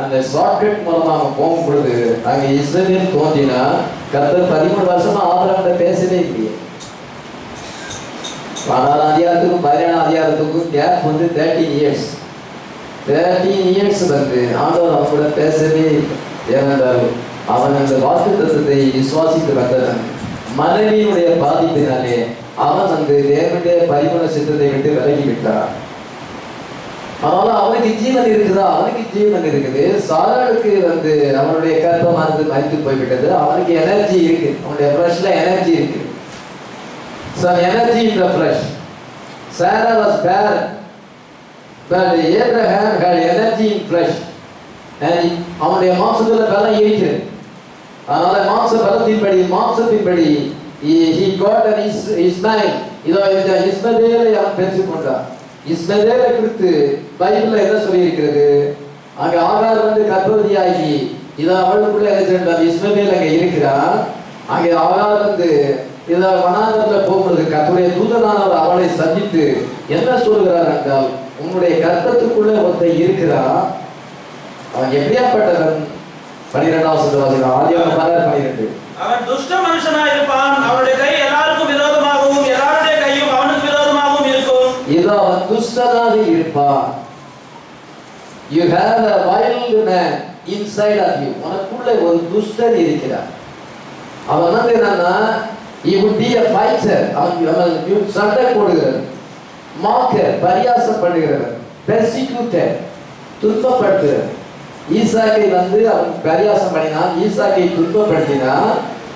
அந்த ஷார்ட்கட் மூலமாக போகும் பொழுது அங்கே இஸ்ரவேல் தோன்றினா கர்த்தர் 13 வருஷமா ஆபிரகாம்கிட்ட பேசவே இல்லையே. 16 அதிகாரத்துக்கும் 17 அதிகாரத்துக்கும் கேப் வந்து 13 இயர்ஸ். 13 இயர்ஸ் வந்து ஆண்டவர் அவன் கூட பேசவே ஏனென்றால் அவன் அந்த வாக்குத்தத்தத்தை விசுவாசித்து வந்தவன். மனைவியுடைய பாதிப்பினாலே அவன் வந்து தேவனுடைய பரிபூரண சித்தத்தை விட்டு விலகி விட்டான். அதனால அவனுக்கு ஜீவன் இருக்குதா? அவனுக்கு ஜீவன் இருக்குது. சாராளுக்கு வந்து அவனுடைய கர்ப்பமானது மறித்து போய்விட்டது. அவனுக்கு எனர்ஜி இருக்கு, அவனுடைய ஃப்ளஷ்ல எனர்ஜி இருக்கு. Some energy in the flesh. Sarah was barren, but Abraham had energy in flesh. And அவனுடைய மாம்சத்துல பலம் இருக்கிறது. அதனால மாம்சத்தின்படி he got an Ismail. இதோ இந்த இஸ்மவேலை அவன் பெற்றுக்கொண்டான். இஸ்மவேலை குறித்து பைபிள்ல என்ன சொல்லி இருக்கிறது? அங்க ஆகார் வந்து கர்ப்பவதியாகி இதோ அவளுக்குள்ள இருக்கிற இஸ்மவேல் அங்க இருக்கிறான். அங்க ஆகார் வந்து இதை வனாந்தரத்துல போகும்போது கர்த்தருடைய தூதனானவர் அவளை சந்தித்து என்ன சொல்கிறார் என்றால், உன்னுடைய கர்ப்பத்துக்குள்ள ஒருத்தன் இருக்கிறான், அவன் எப்படியாப்பட்டவன்? 12வது வசனம் ஆதியாகமம் 12:12. அவன் துஷ்ட மனுஷனா இருப்பான், அவனுடைய கை எல்லாருக்கும் விரோதமாகவும் எல்லாருடைய கையும் அவனுக்கு விரோதமாகவும் இருக்கும். இதோ அவன் துஷ்டனாக இருப்பான். You have a wild man inside of you. உனக்குள்ள ஒரு துஷ்டன் இருக்கிறான். அவன் வந்து என்னன்னா he would be a fighter. அவன் சண்டை போடுகிறான். மாக்கர் பரியாசம் பண்ணுகிறவர், பெர்சிக்யூட்டர் துன்பப்படுத்துகிறவர். ஈசாக்கை அவன் பரியாசம் பண்ணினான், ஈசாக்கை துன்பப்படுத்தினான்.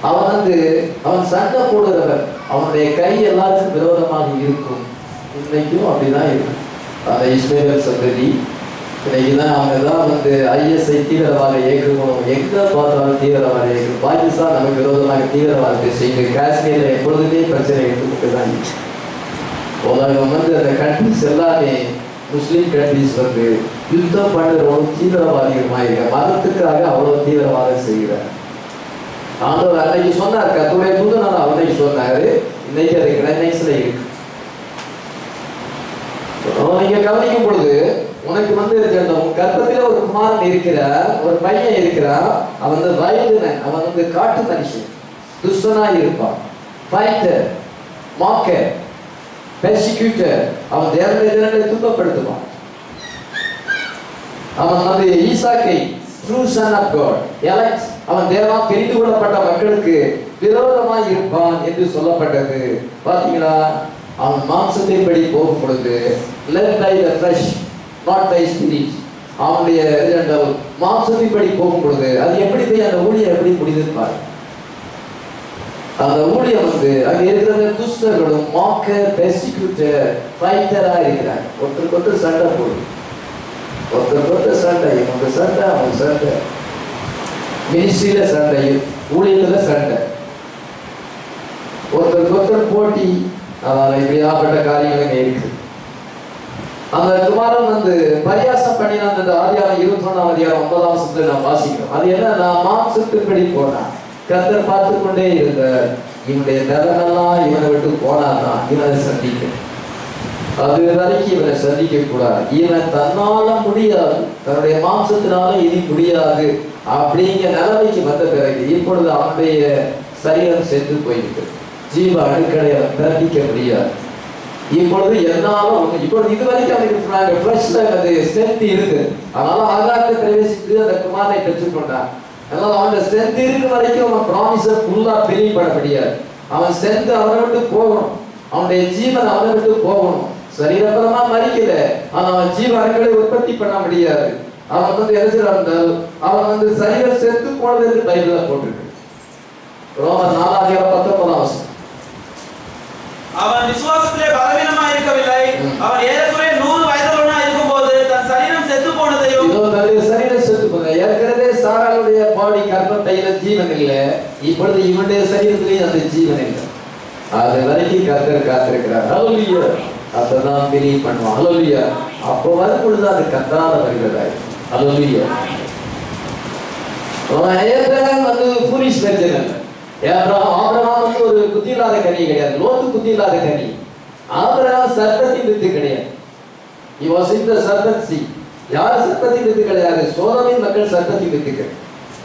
அவன் சண்டை போடுகிறவர், அவனுடைய கை எல்லாருக்கும் விரோதமாக இருக்கும். இன்னைக்கும் அப்படிதான் இருக்கும். அந்த இஸ்ரேல் சந்ததி இன்னைக்குதான் அவங்க தான் ஐஎஸ்ஐ தீவிரவாத இயக்கங்களும் எங்க பார்த்தாலும் தீவிரவாத இயக்கம். பாகிஸ்தான் நமக்கு விரோதமாக தீவிரவாதத்தை செய்து காஷ்மீர்ல எப்பொழுதுமே பிரச்சனை எடுத்துக்கிட்டு தான் இருக்கு. உலகம் அந்த கண்ட்ரிஸ் எல்லாமே முஸ்லீம் கண்ட்ரிஸ் யுத்தம் பண்ணுறவங்க தீவிரவாதிகமாக இருக்க, மதத்துக்காக அவ்வளவு தீவிரவாதம் செய்கிறார். ஆண்டவர் அன்னைக்கு சொன்னார், கர்த்தருடைய தூதன் அன்னைக்கு சொன்னாரு, இன்னைக்கு அது கிளைமேக்ஸ்ல இருக்கு. நீங்க கவனிக்கும் பொழுது உனக்கு உன் கர்ப்பத்தில ஒரு குமாரன் இருக்கிறார், ஒரு பையன் இருக்கிறார். அவன் வயதுனன், அவன் காட்டு மனுஷன், துஷ்டனாய் இருப்பான், ஃபைட்டர், மாக்கர், பெர்சிக்யூட்டர். அவன் தேவனுடைய ஜனங்களை துன்பப்படுத்துவான். அவன் ஈசாக்கை true son of God elect, அவன் தேவனால் தெரிந்து கொள்ளப்பட்ட மக்களுக்கு விரோதமாய் இருப்பான் என்று சொல்லப்பட்டது. பாத்தீங்களா? அவன் மாம்சத்தின்படி போகும் பொழுது led by the flesh not by spirit, அவனுடைய மாம்சத்தின்படி போகும் பொழுது அது எப்படி போய் அந்த ஊழியம் எப்படி முடிந்திருப்பார். அந்த ஊழியம் அங்க இருக்கிற துஷ்டர்களும் மாக்கர், பெர்சிக்யூட்டர், ஃபைட்டரா இருக்கிறார். ஒருத்தருக்கு சண்டை போடும், ஒருத்தருக்கு சண்டை, இவங்க சண்டை, அவங்க சண்டை, மினிஸ்ட்ரியில சண்டை, ஊழியத்துல சண்டை, ஒருத்தருக்கு போட்டி. அதனால இப்படியாப்பட்ட காரியங்கள் இருக்கு. அந்த குமாரன் பரியாசம் பண்ணினான். அந்த ஆதியாகமம் 21ஆம் அதிகாரம் 9ஆம் வசனத்துல நாம் வாசிக்கிறோம். அது என்ன? நான் மாம்சத்தின்படி போனான். கர்த்தர் பார்த்து கொண்டே இருந்தார். இவனுடைய நிலமெல்லாம் இவனை விட்டு போனாதான் இவனை சந்திக்க, அது வரைக்கும் இவனை சந்திக்க கூடாது. இவன் தன்னால முடியாது, தன்னுடைய மாம்சத்தினால இனி முடியாது அப்படிங்கிற நிலைமைக்கு வந்த பிறகு இப்பொழுது அவனுடைய சரீரம் சென்று போயிருக்கு. ஜீவ அணுக்களை பிறப்பிக்க முடியாது. இப்பொழுது இப்பொழுது இதுவரைக்கும் அவனுக்கு ஃப்ளஷ்ல ஸ்ட்ரென்த் இருக்கு. அதனால ஆகாரத்தை பிரவேசித்து அந்த குமாரனை பெற்றுக்கொண்டான். அதனால அவனோட ஸ்ட்ரென்த் இருக்கு வரைக்கும் அவன் ப்ராமிஸை ஃபுல்லா பிரியப்பட முடியாது. அவன் ஸ்ட்ரென்த் அவனை விட்டு போகணும், அவனுடைய ஜீவன் அவனை விட்டு போகணும். சரீரபரமா மறிக்கல, ஆனா அவன் ஜீவ அணுக்களை உற்பத்தி பண்ண முடியாது. அவன் என்ன செய்யறான்? அவன் சரீரம் செத்து போனது என்று பைபிள்ல போட்டிருக்கு. ரோமர் 4:19ஆம் வசனம். அவன் விசுவாசத்திலே பலவீனமாய் இருக்கவில்லை. அவன் ஏறக்குறைய 100 வயதுள்ளவனாய் இருக்கும்போது தன் சரீரம் செத்து போனதையும், தன்னுடைய சரீரம் செத்து போனது. ஏற்கனவே சாராளுடைய பாடி கர்ப்பப்பையில ஜீவன் இல்லை, இப்பொழுது இவனுடைய சரீரத்திலேயே அந்த ஜீவன் இல்லை. அது வரைக்கும் கர்த்தர் காத்திருக்கிறார். ஹல்லேலூயா. அதான் பிலீவ் பண்ணுவான். ஹல்லேலூயா. அப்போ வரும் பொழுது அது கர்த்தரால வருகிறதாய். ஹல்லேலூயா. ஃபூலிஷ் வெர்ஜன் அல்ல. ஆபிரகாம் ஒரு புத்தி இல்லாத கனி கிடையாது. லோத்து புத்தி இல்லாத கனி. ஆபிரகாம் சர்ப்பத்தின் வித்து கிடையாது. He was in the serpent seed. யார் சர்ப்பத்தின் வித்து கிடையாது? சோதமின் மக்கள் சர்ப்பத்தின் வித்துக்கள்.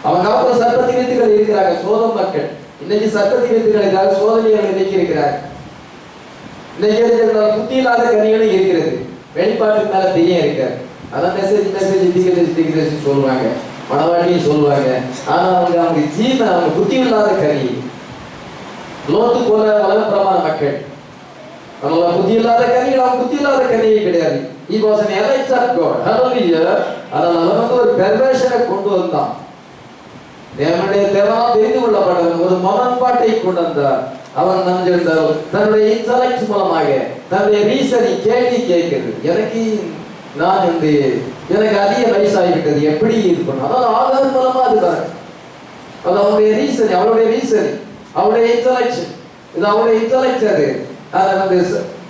அவங்க காலத்துல சர்ப்பத்தின் வித்துக்கள் இருக்கிறாங்க, சோதம் மக்கள். இன்னைக்கு சர்ப்பத்தின் வித்துக்கள் இருக்கிறாங்க, சோதனைகள் இன்னைக்கு இருக்கிறாங்க. இன்னைக்கு இருக்கிற புத்தி இல்லாத கனிகளும் இருக்கிறது. வெளிப்பாட்டுக்கு மேல தெய்யம் இருக்காது. அதான் மெசேஜ் சொல்லுவாங்க, மனவாட்டியும் சொல்லுவாங்க. ஆனா அவங்க ஜீவன், அவங்க புத்தி இல்லாத கனி. லோத்து போல வளர்ப்புறமான மக்கள், அவங்கள புத்தி இல்லாத கனிகள், அவங்க புத்தி இல்லாத கனியே கிடையாது. He was an elect of God. Hallelujah. அதனால அவன் ஒரு பெர்வர்ஷனை கொண்டு வந்தான். தேவனுடைய தேவனால் தெரிந்து கொள்ளப்பட்டவன் ஒரு மனப்பாட்டை கொண்டு வந்தார். அவன் தன்னுடைய இன்டலெக்ட் மூலமாக தன்னுடைய ரீசனிங் கேள்வி கேட்கிறது. எனக்கு அதிக வயசாகிவிட்டது, எப்படி இருக்கணும்? அதாவது ஆதார் மூலமா அது வரும். அது அவனுடைய ரீசன், அவளுடைய ரீசன், அவளுடைய இன்டலெக்ட். இது அவனுடைய இன்டலெக்ட். அது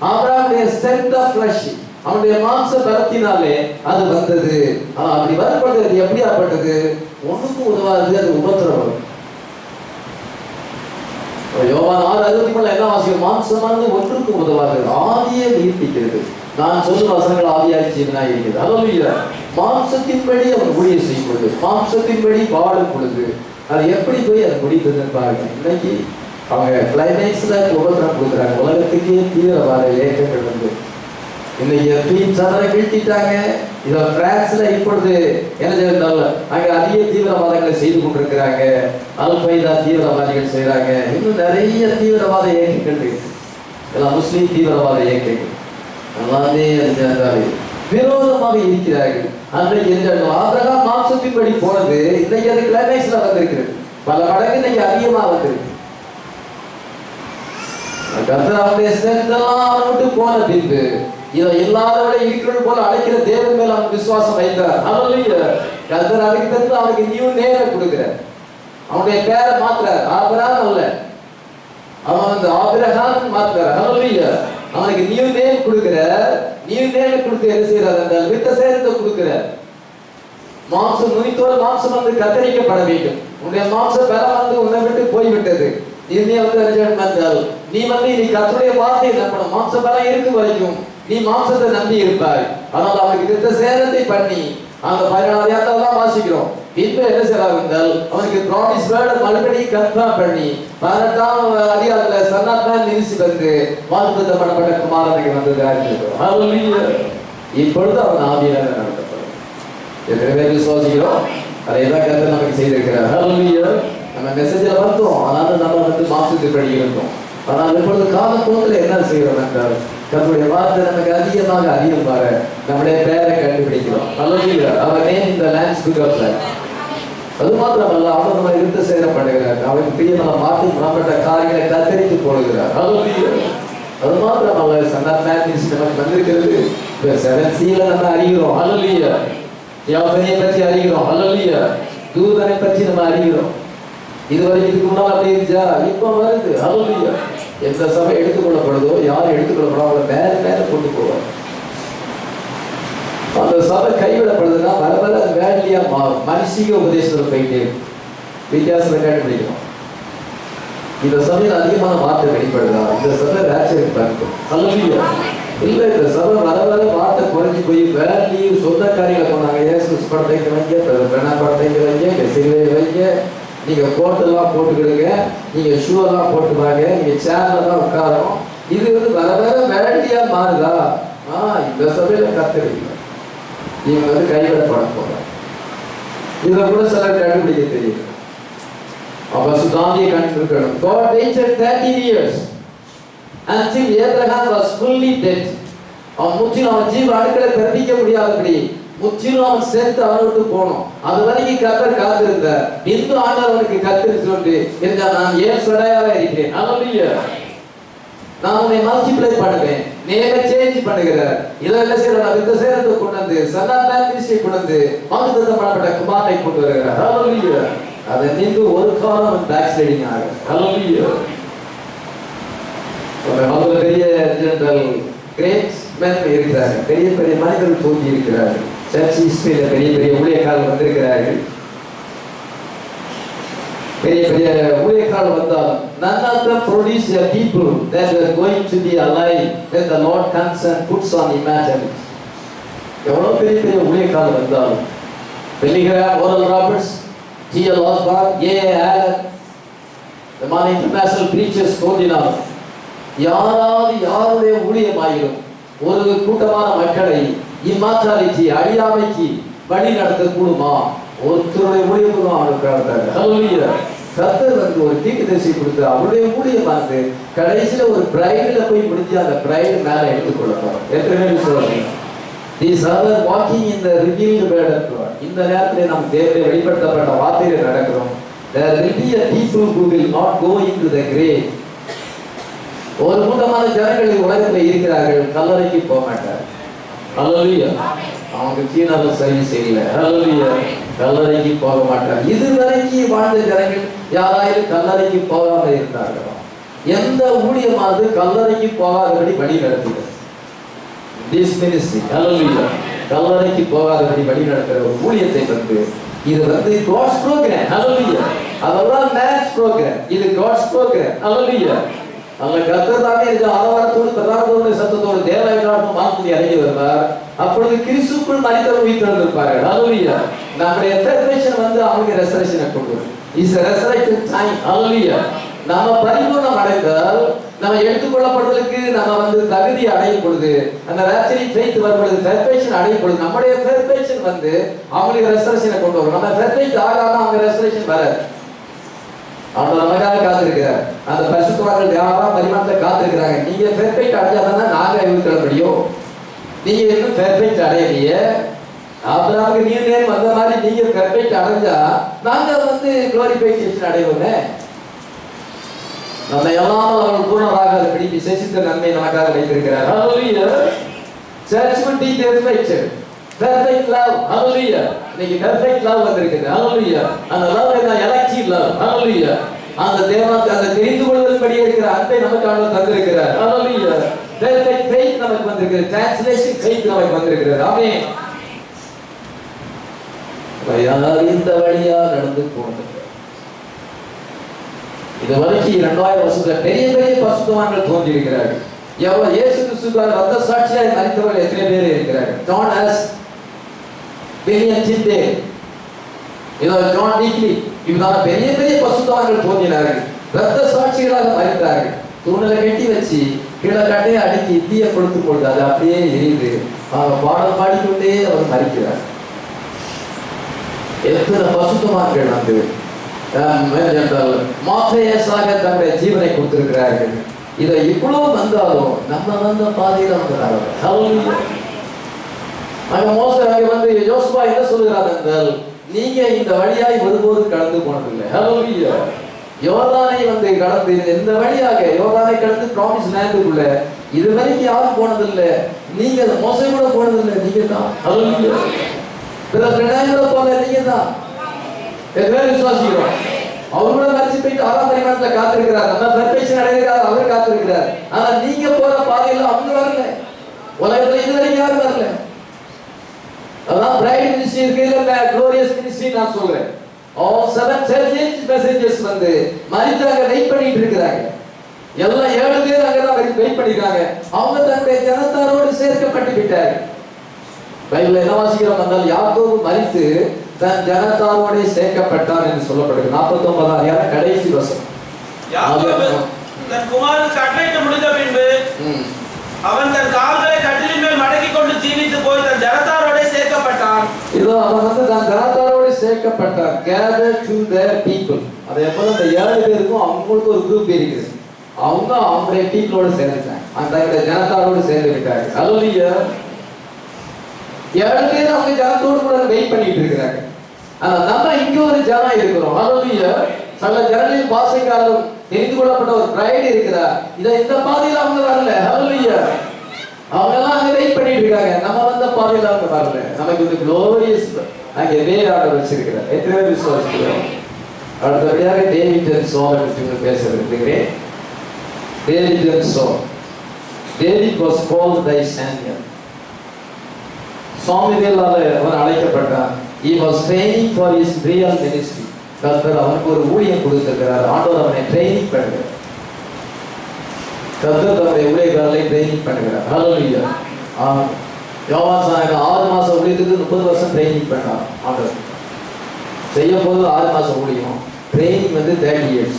ஆபிரகாமுடைய ஸ்ட்ரென்த் ஆஃப் ஃப்ளஷ், அவனுடைய மாம்ச பலத்தினாலே அது வந்தது. அப்படி வரப்பட்டது. அது எப்படியாப்பட்டது? ஒண்ணுக்கும் உதவாது, அது உபத்திரவம். யோவான் 6:63 என்ன வாசிக்கும்? மாம்சமானது ஒன்றுக்கும் உதவாது, ஆவியை உயிர்ப்பிக்கிறது. நான் சொல்லும் வசனங்கள் ஆவியாய் ஜீவனாய் இருக்கிறது. ஹல்லேலூயா. மாம்சத்தின்படி அவன் ஊழியம் செய்யும் பொழுது, மாம்சத்தின்படி பாடும் பொழுது அது எப்படி போய் அது முடிந்ததுன்னு பாருங்க. இன்னைக்கு அவங்க கிளைமேக்ஸ்ல உபத்திரம் கொடுக்குறாங்க. உலகத்துக்கே தீவிரவாத இயக்கங்கள் இன்னைக்கு சதனை வீழ்த்திட்டாங்க. இதை பிரான்ஸ்ல இப்பொழுது என்ன செய்யறாங்க? அங்க அதிக தீவிரவாதங்களை செய்து கொண்டிருக்கிறாங்க. அல்பைதா தீவிரவாதிகள் செய்யறாங்க. இன்னும் நிறைய தீவிரவாத இயக்கங்கள் இருக்கு. எல்லாம் முஸ்லீம் தீவிரவாத இயக்கங்கள். எல்லாமே விரோதமாக இருக்கிறார்கள். அன்றைக்கு ஆபிரகாம் மாம்சத்தின்படி போனது இன்னைக்கு அது கிளைமேக்ஸ்ல வந்திருக்கிறது. பல மடங்கு இன்னைக்கு அதிகமா வந்திருக்கு. கர்த்தர் அவனுடைய ஸ்ட்ரென்த்தெல்லாம் அவனை விட்டு போன பின்பு இதை இல்லாதவரை இருக்கிறது போல அழைக்கிற தேவன் மேல் அவன் விசுவாசம் வைத்தார். கர்த்தர் அதுக்கு தந்து அவனுக்கு நியூ நேரம் கொடுக்கிறார். அவனுடைய பேரை மாத்துறார். ஆபிரகாம் அல்ல, அவன் வந்து ஆபிரகாம் மாத்துறார். அவனுக்கு நியூ நேம் கொடுக்கிறார். நியூ நேம் கொடுத்து என்ன செய்யறார் என்றால் விட்ட சேர்த்து கொடுக்கிறார். மாம்சம் நுனித்தோல் மாம்சம் வந்து கத்தரிக்கப்பட வேண்டும். உன்னுடைய மாம்ச பலம் வந்து உன்னை விட்டு போய்விட்டது. இனி வந்து நீ வந்து இனி கர்த்தருடைய வார்த்தையை நம்பணும். மாம்ச பலம் இருக்கும் வரைக்கும் நீ மாம்சத்தை நம்பி இருப்பாய். ஆனால் அவனுக்கு திட்ட சேரத்தை பண்ணி அந்த 14 வாசிக்கிறோம். பின்பு என்ன செய்யறாங்க என்றால் அவனுக்கு ப்ராமிஸ் வேர்டை மறுபடியும் கன்ஃபார்ம் பண்ணி 18ஆம் அதிகாரத்துல சன்னாத்தான் நிறுத்தி வந்து வாக்குத்தத்தம் பண்ணப்பட்ட குமாரனுக்கு வந்ததாக இப்பொழுது அவன் ஆவியாக நடத்தப்படும். எத்தனை பேர் விசுவாசிக்கிறோம்? அதை தான் கர்த்தர் நமக்கு செய்திருக்கிறார். நம்ம மெசேஜில் பார்த்தோம். ஆனாலும் நம்ம வந்து மாசத்துப்படி இருந்தோம். ஆனால் இப்பொழுது காலப்போக்கில் என்ன செய்கிறோம் என்றால் நம்முடைய வார்த்தை நமக்கு அதிகமாக அதிகம் வர நம்முடைய பேரை கண்டுபிடிக்கிறோம். அவர் நேம் இந்த லேண்ட்ஸ் புக் ஆஃப் லைஃப். அது மாத்திரமல்ல, அவர் நம்ம இருந்த சேரப்படுகிறார். அவருக்கு பிரியமான மாற்றி புறப்பட்ட காரியங்களை கத்தரித்து போடுகிறார். அது மாத்திரமல்ல, சன்னாத் மேத்னிஸ் நமக்கு வந்திருக்கிறது. இப்போ 7C நம்ம அறிகிறோம். யோசனையை பற்றி அறிகிறோம். தூதனை பற்றி நம்ம அறிகிறோம். இதுவரை இதுக்கு முன்னால் அப்படி இருந்துச்சா? இப்போ வருது. எந்த சபை எடுத்துக்கொள்ளப்படுதோ, யார் எடுத்துக்கொள்ளப்படும் அவங்களை மேல கொண்டு போவார். அந்த சபை கைவிடப்படுதுன்னா வர வர அது வேலையா மாறும். மனுஷிக உபதேசத்தில் போயிட்டே வித்தியாசத்தை கண்டுபிடிக்கணும். இந்த சபையில் அதிகமான வார்த்தை வெளிப்படுதா? இந்த சபை ரேச்சருக்கு பார்க்கும். இல்லை, இந்த சபை வர வர வார்த்தை குறைஞ்சி போய் வேலையை சொந்த காரியங்களை போனாங்க. ஏசு படத்தைக்கு வைங்க, பெணா படத்தைக்கு வைங்க, சிலுவை வைங்க, நீங்க கோட்டெல்லாம் போட்டுக்கிடுங்க, நீங்க ஷூ எல்லாம் போட்டு வாங்க, நீங்க சேர்ல தான் உட்காரணும். இது வந்து வர வர வேலையா மாறுதா? இந்த சபையில கத்துறீங்க. இவங்க வந்து கைவிடப்பட போறாங்க. இதை கூட சிலர் கண்டுபிடிக்க தெரியும். அப்ப சுதாந்தியை கண்டிருக்கணும். God waited 30 years until Abraham was fully dead. அவன் முற்றிலும் அவன் ஜீவ அணுக்களை பிறப்பிக்க முடியாதபடி முற்றிலும் அவன் சேர்த்து அவனை விட்டு போனோம். அது வரைக்கும் கர்த்தர் காத்திருந்தார். இந்து ஆண்டவர் அவனுக்கு கர்த்தர் சொல்லி இருந்தால் நான் ஏன் சடையாக இருக்கிறேன். நான் உன்னை மல்டிப்ளை பண்ணுவேன், நேர சேஞ்ச் பண்ணுகிறார். இதில் என்ன செய்யறார்? இந்த சேரத்தை கொண்டு வந்து சன்னாத்மிஸ்டை கொண்டு வந்து வாக்குத்தத்தம் பண்ணப்பட்ட குமாரனை கொண்டு வருகிறார். அதை நின்று ஒரு காலம் பேக் ஸ்லைடிங் ஆகும். பெரிய ஜெனரல் கிரேட் மென் இருக்கிறார்கள். பெரிய பெரிய மனிதர்கள் தோன்றி இருக்கிறார்கள். சர்ச் ஹிஸ்டரியில பெரிய பெரிய ஊழியக்காரர்கள் வந்திருக்கிறார்கள். பெரிய பெரிய ஊழியக்காரர்கள் வந்தாலும் none of them produce a people that were going to be alive when the Lord comes and puts on imagination. எவ்வளவு பெரிய பெரிய ஊழியக்காரர்கள் வந்தாலும் Billy Graham, Oral Roberts, T.L. Osborne, A.A. Allen, the man international preachers தோன்றினாலும் யாருடைய ஊழியமாயிரும் ஒரு கூட்டமான மக்களை இம்மாற்றாலிட்டி அழியாமைக்கு வழி நடத்த கூடுமா? ஒருத்தருடைய ஊழியம் அவனுக்கு கர்த்தர் வந்து ஒரு தீர்க்கதரிசி கொடுத்து அவருடைய ஊழியம் வந்து கடைசியில ஒரு பிரைடுல போய் முடிஞ்சு அந்த பிரைடு மேல எடுத்துக்கொள்ளப்படும். எத்தனை சொல்றீங்க? These are walking in the revealed word of God. இந்த நேரத்திலே நாம் தேவனை வெளிப்படுத்தப்பட்ட வார்த்தையில நடக்கிறோம். There will be a people who will not go into the grave. ஒரு கூட்டமான ஜனங்கள் உலகத்தில் இருக்கிறார்கள், கல்லறைக்கு போக மாட்டார். அவங்க சீனால சரி செய்யல. கல்லறைக்கு போக மாட்டார். இதுவரைக்கும் வாழ்ந்த ஜனங்கள் யாராயிரம் கல்லறைக்கு போகாம இருந்தார்களோ? எந்த ஊழியமானது கல்லறைக்கு போகாதபடி வழி நடத்துகிறது? கல்லறைக்கு போகாதபடி வழி நடத்துகிற ஒரு ஊழியத்தை வந்து இது வந்து God's program. அதெல்லாம் மேன்ஸ் program. இது God's program. அங்க கர்த்தர் தானே இந்த ஆரவாரத்தோடு பிரதானத்தோடு சத்தத்தோடு தேவாலயத்திலும் மாற்றி இறங்கி வருவார். அப்பொழுது கிறிஸ்துக்குள் மனிதர் உயிர்த்தெழுந்திருப்பார்கள். ஹல்லேலூயா. நம்முடைய ரெசரக்ஷன் வந்து அவங்க ரெசரக்ஷனை கொண்டு வரும். Is resurrection time. ஹல்லேலூயா. நம்ம பரிபூர்ணம் அடைந்தால் நம்ம எடுத்துக்கொள்ளப்படுவதற்கு நம்ம வந்து தகுதி அடையும் பொழுது அந்த ராப்சரிங் ஃபெய்த் வரும்பொழுது பெர்ஃபெக்ஷன் அடையும் பொழுது நம்முடைய பெர்ஃபெக்ஷன் வந்து அவங்களுக்கு ரெசரக்ஷனை கொண்டு வரும். நம்ம பெர்ஃபெக்ட் ஆகாம அவங்க ரெசரக்ஷன் வராது. அவங்க நமக்காக காத்திருக்கிறார். அந்த பரிசுத்தவான்கள் யாரெல்லாம் பரிமாணத்தை காத்திருக்கிறாங்க. நீங்க பெர்ஃபெக்ட் அடைஞ்சாதான் நாங்க எழுதிக்கொள்ள முடியும். நீங்க இன்னும் பெர்ஃபெக்ட் அடையலையே. ஆபிரகாமுக்கு நீர் நேரம் வந்த மாதிரி நீங்க பெர்ஃபெக்ட் அடைஞ்சா நாங்க குளோரிஃபிகேஷன் அடைவோங்க. நம்ம எல்லாம் அவர்கள் பூர்ணராக பிடி விசேஷித்த நன்மை நமக்காக வைத்திருக்கிறார். ஹalleluya. Church will be perfect love. ஹalleluya. இன்னைக்கு perfect love வந்திருக்குது. ஹalleluya. அந்த love என்ன? elective love. ஹalleluya. அந்த தேவன் அந்த தெரிந்து கொள்வதன்படி இருக்கிற அன்பை நமக்கு ஆண்டவர் தந்திருக்கிறார். ஹalleluya. perfect faith நமக்கு வந்திருக்கிறது. translation faith நமக்கு வந்திருக்கிறது. ஆமென். இந்த வழியா நடந்து போனது இது வரைக்கும் 2000 வருஷத்துல பெரிய பெரிய பரிசுத்தவான்கள் தோன்றியிருக்கிறார்கள். எவ்வளவு இயேசு கிறிஸ்துவுக்காக ரத்த சாட்சியாய் மரித்தவர்கள் எத்தனை பேர் இருக்கிறார்கள்? John S William Tyndale, John டீக்லி, இவரான பெரிய பெரிய பரிசுத்தவான்கள் தோன்றினார்கள். ரத்த சாட்சிகளாக மரித்தார்கள். தூணலை கட்டி வச்சு கீழே கட்டையை அடுக்கி தீய கொடுத்து பொழுது அது அப்படியே எரியுது. அவங்க பாடல் பாடிக்கொண்டே அவர் மரிக்கிறார். எத்தனை பரிசுத்தவான்கள் மாற்றையசாக தன்னுடைய ஜீவனை கொடுத்திருக்கிறார்கள். இதை இவ்வளவு வந்தாலும் நம்ம வந்த பாதையில வந்து யோசுவா என்ன சொல்லுகிறார் என்றால், நீங்க இந்த வழியாய் ஒருபோது கடந்து போனதில்லை. ஹalleluya. யோர்தானை கடந்து இந்த வழியாக யோர்தானை கடந்து ப்ராமிஸ் லேண்டுக்குள்ள இதுவரைக்கும் யாரும் போனதில்லை. நீங்க மோசை கூட போனதில்லை. நீங்க தான். ஹalleluya. போல நீங்க தான். விசுவாசிக்கிறோம். அவர் கூட மரிச்சு போயிட்டு 6ஆம் பரிமாணத்துல காத்திருக்கிறார். நம்ம பெர்ஃபெக்ஷன் அடைகிறார், அவர் காத்திருக்கிறார். ஆனா நீங்க போற பாதையில அவங்க வரல. உலகத்துல இதுவரைக்கும் யாரும் வரல. அதான் பிரைட் மினிஸ்ட்ரி இருக்கு, இல்ல குளோரியஸ் மினிஸ்ட்ரி நான் சொல்றேன். all 7 churches messages மரித்தாங்க, வெயிட் பண்ணிட்டு இருக்கிறாங்க. எல்லாம் 7 பேர் அங்கதான் வெயிட் பண்ணிருக்காங்க. அவங்க தன்னுடைய ஜனத்தாரோடு சேர்க்கப்பட்டு விட்டாங்க. பைபிள்ல என்ன வாசிக்கிறோம் என்றால், யாக்கோபு மரித்து தன் ஜனத்தாரோடு சேர்க்கப்பட்டான் என்று சொல்லப்படுகிறது. 49ஆம் அதிகாரம் கடைசி வசனம். யாக்கோபு தன் குமாரன் கட்டளையிட்டு முடிந்த பின்பு அவன் தன் கால்களை கட்டிலின் மேல் மடக்கிக் கொண்டு ஜீவித்து போய் தன் ஜனத்தாரோடு சேர்க்கப்பட்டான். இதோ அவன் தன் ஜனத்தாரோடு சேர்க்கப்பட்டான். gather to their people. அதே போல இந்த 7 பேருக்கும் அவங்களுக்கு ஒரு குரூப் இருக்குது. அவங்க அவங்களுடைய பீப்பிளோட சேர்ந்துட்டாங்க. அந்த ஜனத்தாரோடு சேர்ந்து விட்டாங்க. ஹalleluya. 7 பேர் அவங்க ஜனத்தோடு கூட வெயிட் பண்ணிட்டு இருக்கிறாங்க. ஆனா நம்ம இங்க ஒரு ஜனம் இருக்கிறோம். ஹalleluya. சகல ஜனங்களின் வாசைக்காரரும் தெரிந்து கொள்ளப்பட்ட ஒரு பிரைட் இருக்கிறார். இந்த பாதையில அவங்க வரல. ஹalleluya. அவங்க எல்லாம் அங்க வெயிட் பண்ணிட்டு இருக்காங்க. நம்ம வந்த பாதையில அவங்க வரல. நமக்கு குளோரியஸ் அங்கே வேறாக வச்சிருக்கிறார். எத்தனை பேர் விசுவாசிக்கிறோம்? அடுத்தபடியாக டேவிட் அண்ட் சோல் பற்றி பேச விரும்புகிறேன். David and Saul. David was called by Samuel. சாமுவேலால அவன் அழைக்கப்பட்டான். he was training for his real ministry. கர்த்தர் அவனுக்கு ஒரு ஊழியம் கொடுத்திருக்கிறார். ஆண்டவர் அவனை ட்ரெயினிங் பண்ணுகிறார். கர்த்தர் தன்னுடைய ஊழியக்காரர்களை ட்ரெயினிங் பண்ணுகிறார். ஹalleluya. யோவான் சாயங்க 6 மாசம் ஊழியத்துக்கு 30 வருஷம் ட்ரெயினிங் பண்ணார். ஆண்டவர் செய்யும் போது 6 மாசம் ஊழியம், ட்ரெயினிங் 30 years.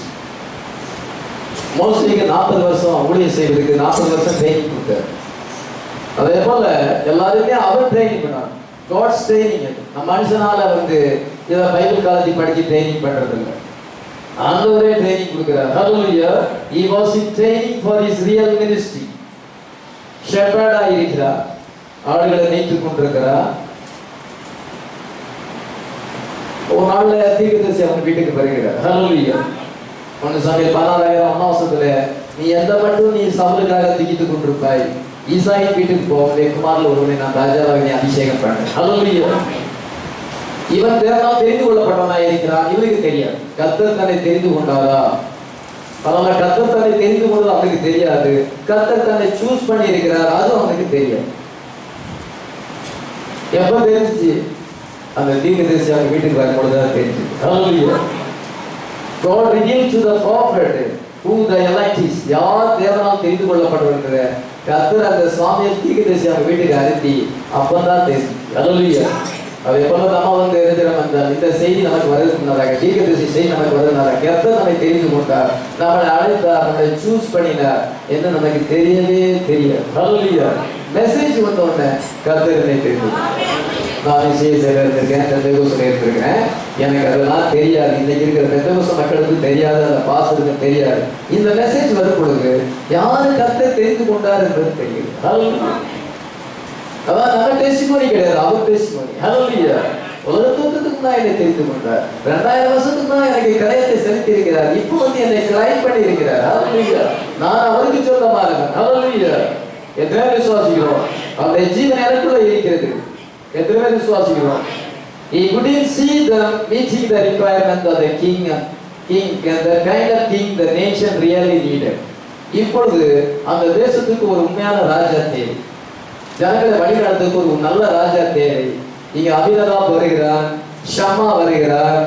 மோசேக்கு 40 வருஷம் ஊழியம் செய்வதற்கு 40 வருஷம் ட்ரெயினிங் கொடுத்தார். அதே போல எல்லாருமே அவர் ட்ரைனிங் பண்ணார். God's training. நம்ம மனுஷனால இதை பைபிள் காலேஜ் படிக்க ட்ரைனிங் பண்றது இல்லை. ஆண்டவரே ட்ரைனிங் கொடுக்கிறார். ஹalleluya. he was in training for his real ministry. shepherd இருக்கிறார். ஆடுகளை மேய்த்துக் கொண்டிருக்கிறார். ஒரு நாள்ல தீர்க்கதரிசி அவன் வீட்டுக்கு வருகிறார். ஹalleluya. 1 சாமுவேல் 16 வருஷத்துல நீ எந்த மட்டும் நீ சவுலுக்காக திக்கிட்டுக் கொண்டிருப்பாய், ஈசாயின் வீட்டுக்கு போவதே குமாரில் ஒருவனை நான் ராஜாவாக அபிஷேகம் பண்ணேன். ஹalleluya. இவன் தேவனால் தெரிந்து கொள்ளப்பட்டவனா இருக்கிறான். இவனுக்கு தெரியாது கர்த்தர் தன்னை தெரிந்து கொண்டாரா. அதனால கர்த்தர் தன்னை தெரிந்து கொண்டது அவனுக்கு தெரியாது. கர்த்தர் தன்னை சூஸ் பண்ணி இருக்கிறார், அது அவனுக்கு தெரியாது. எப்ப தெரிஞ்சு? அந்த தீர்க்கதரிசி அவங்க வீட்டுக்கு வரும்பொழுதுதான் தெரிஞ்சு. ஹalleluya. God revealed to the prophet who the elect is. யார் தேவனால் தெரிந்து கொள்ளப்பட்டவர்கள் கர்த்தர் அந்த சாமுவேல் தீர்க்கதரிசி அவங்க வீட்டுக்கு அனுப்பி அப்பதான் தெரியும். ஹalleluya. அது எப்போ நம்ம இந்த செய்தி நமக்கு வருவதற்கு முன்னதாக, தீர்க்கதரிசி செய்தி நமக்கு வருவதனால கர்த்தர் நம்மை தெரிந்து கொண்டார், நம்மளை அழைத்தார், நம்மளை சூஸ் பண்ணினார் என்று நமக்கு தெரியவே தெரியாது. ஹalleluya. மெசேஜ் வந்த உடனே கர்த்தர் என்னை தெரிந்து. நான் இசையை இருந்திருக்கேன், பெந்தகோஸ்துல இருந்திருக்கிறேன், எனக்கு அதெல்லாம் தெரியாது. இன்னைக்கு இருக்கிற பெந்தகோஸ்து மக்களுக்கு தெரியாது, அந்த பாஸ்டருக்கு தெரியாது. இந்த மெசேஜ் வரும் பொழுது யாரு கர்த்தர் தெரிந்து கொண்டார் என்பது தெரியும். அதான் நம்ம டெஸ்டிமோனி கிடையாது, அவர் டெஸ்டிமோனி. ஹல்லேலூயா. உலகத்துக்கு நான் என்னை தெரிந்து கொண்டார், 2000 வருஷத்துக்கு நான் எனக்கு கிரயத்தை செலுத்தி இருக்கிறார், இப்போ வந்து என்னை கிளைம் பண்ணி இருக்கிறார். ஹல்லேலூயா. நான் அவருக்கு சொந்தமானவன். ஹல்லேலூயா. எத்தனை பேர் விசுவாசிக்கிறோம்? அவருடைய ஜீவன் எனக்குள்ள இருக்கிறது. எத்தனை பேர் விசுவாசிக்கிறோம்? He couldn't see them meeting the requirement of the king, the kind of king the nation really needed. இப்பொழுது அந்த தேசத்துக்கு ஒரு உண்மையான ராஜா தேவை, ஜனங்களை வழிநடத்துக்கு ஒரு நல்ல ராஜா தேவை. இங்க அபினதாப் வருகிறான், ஷமா வருகிறான்,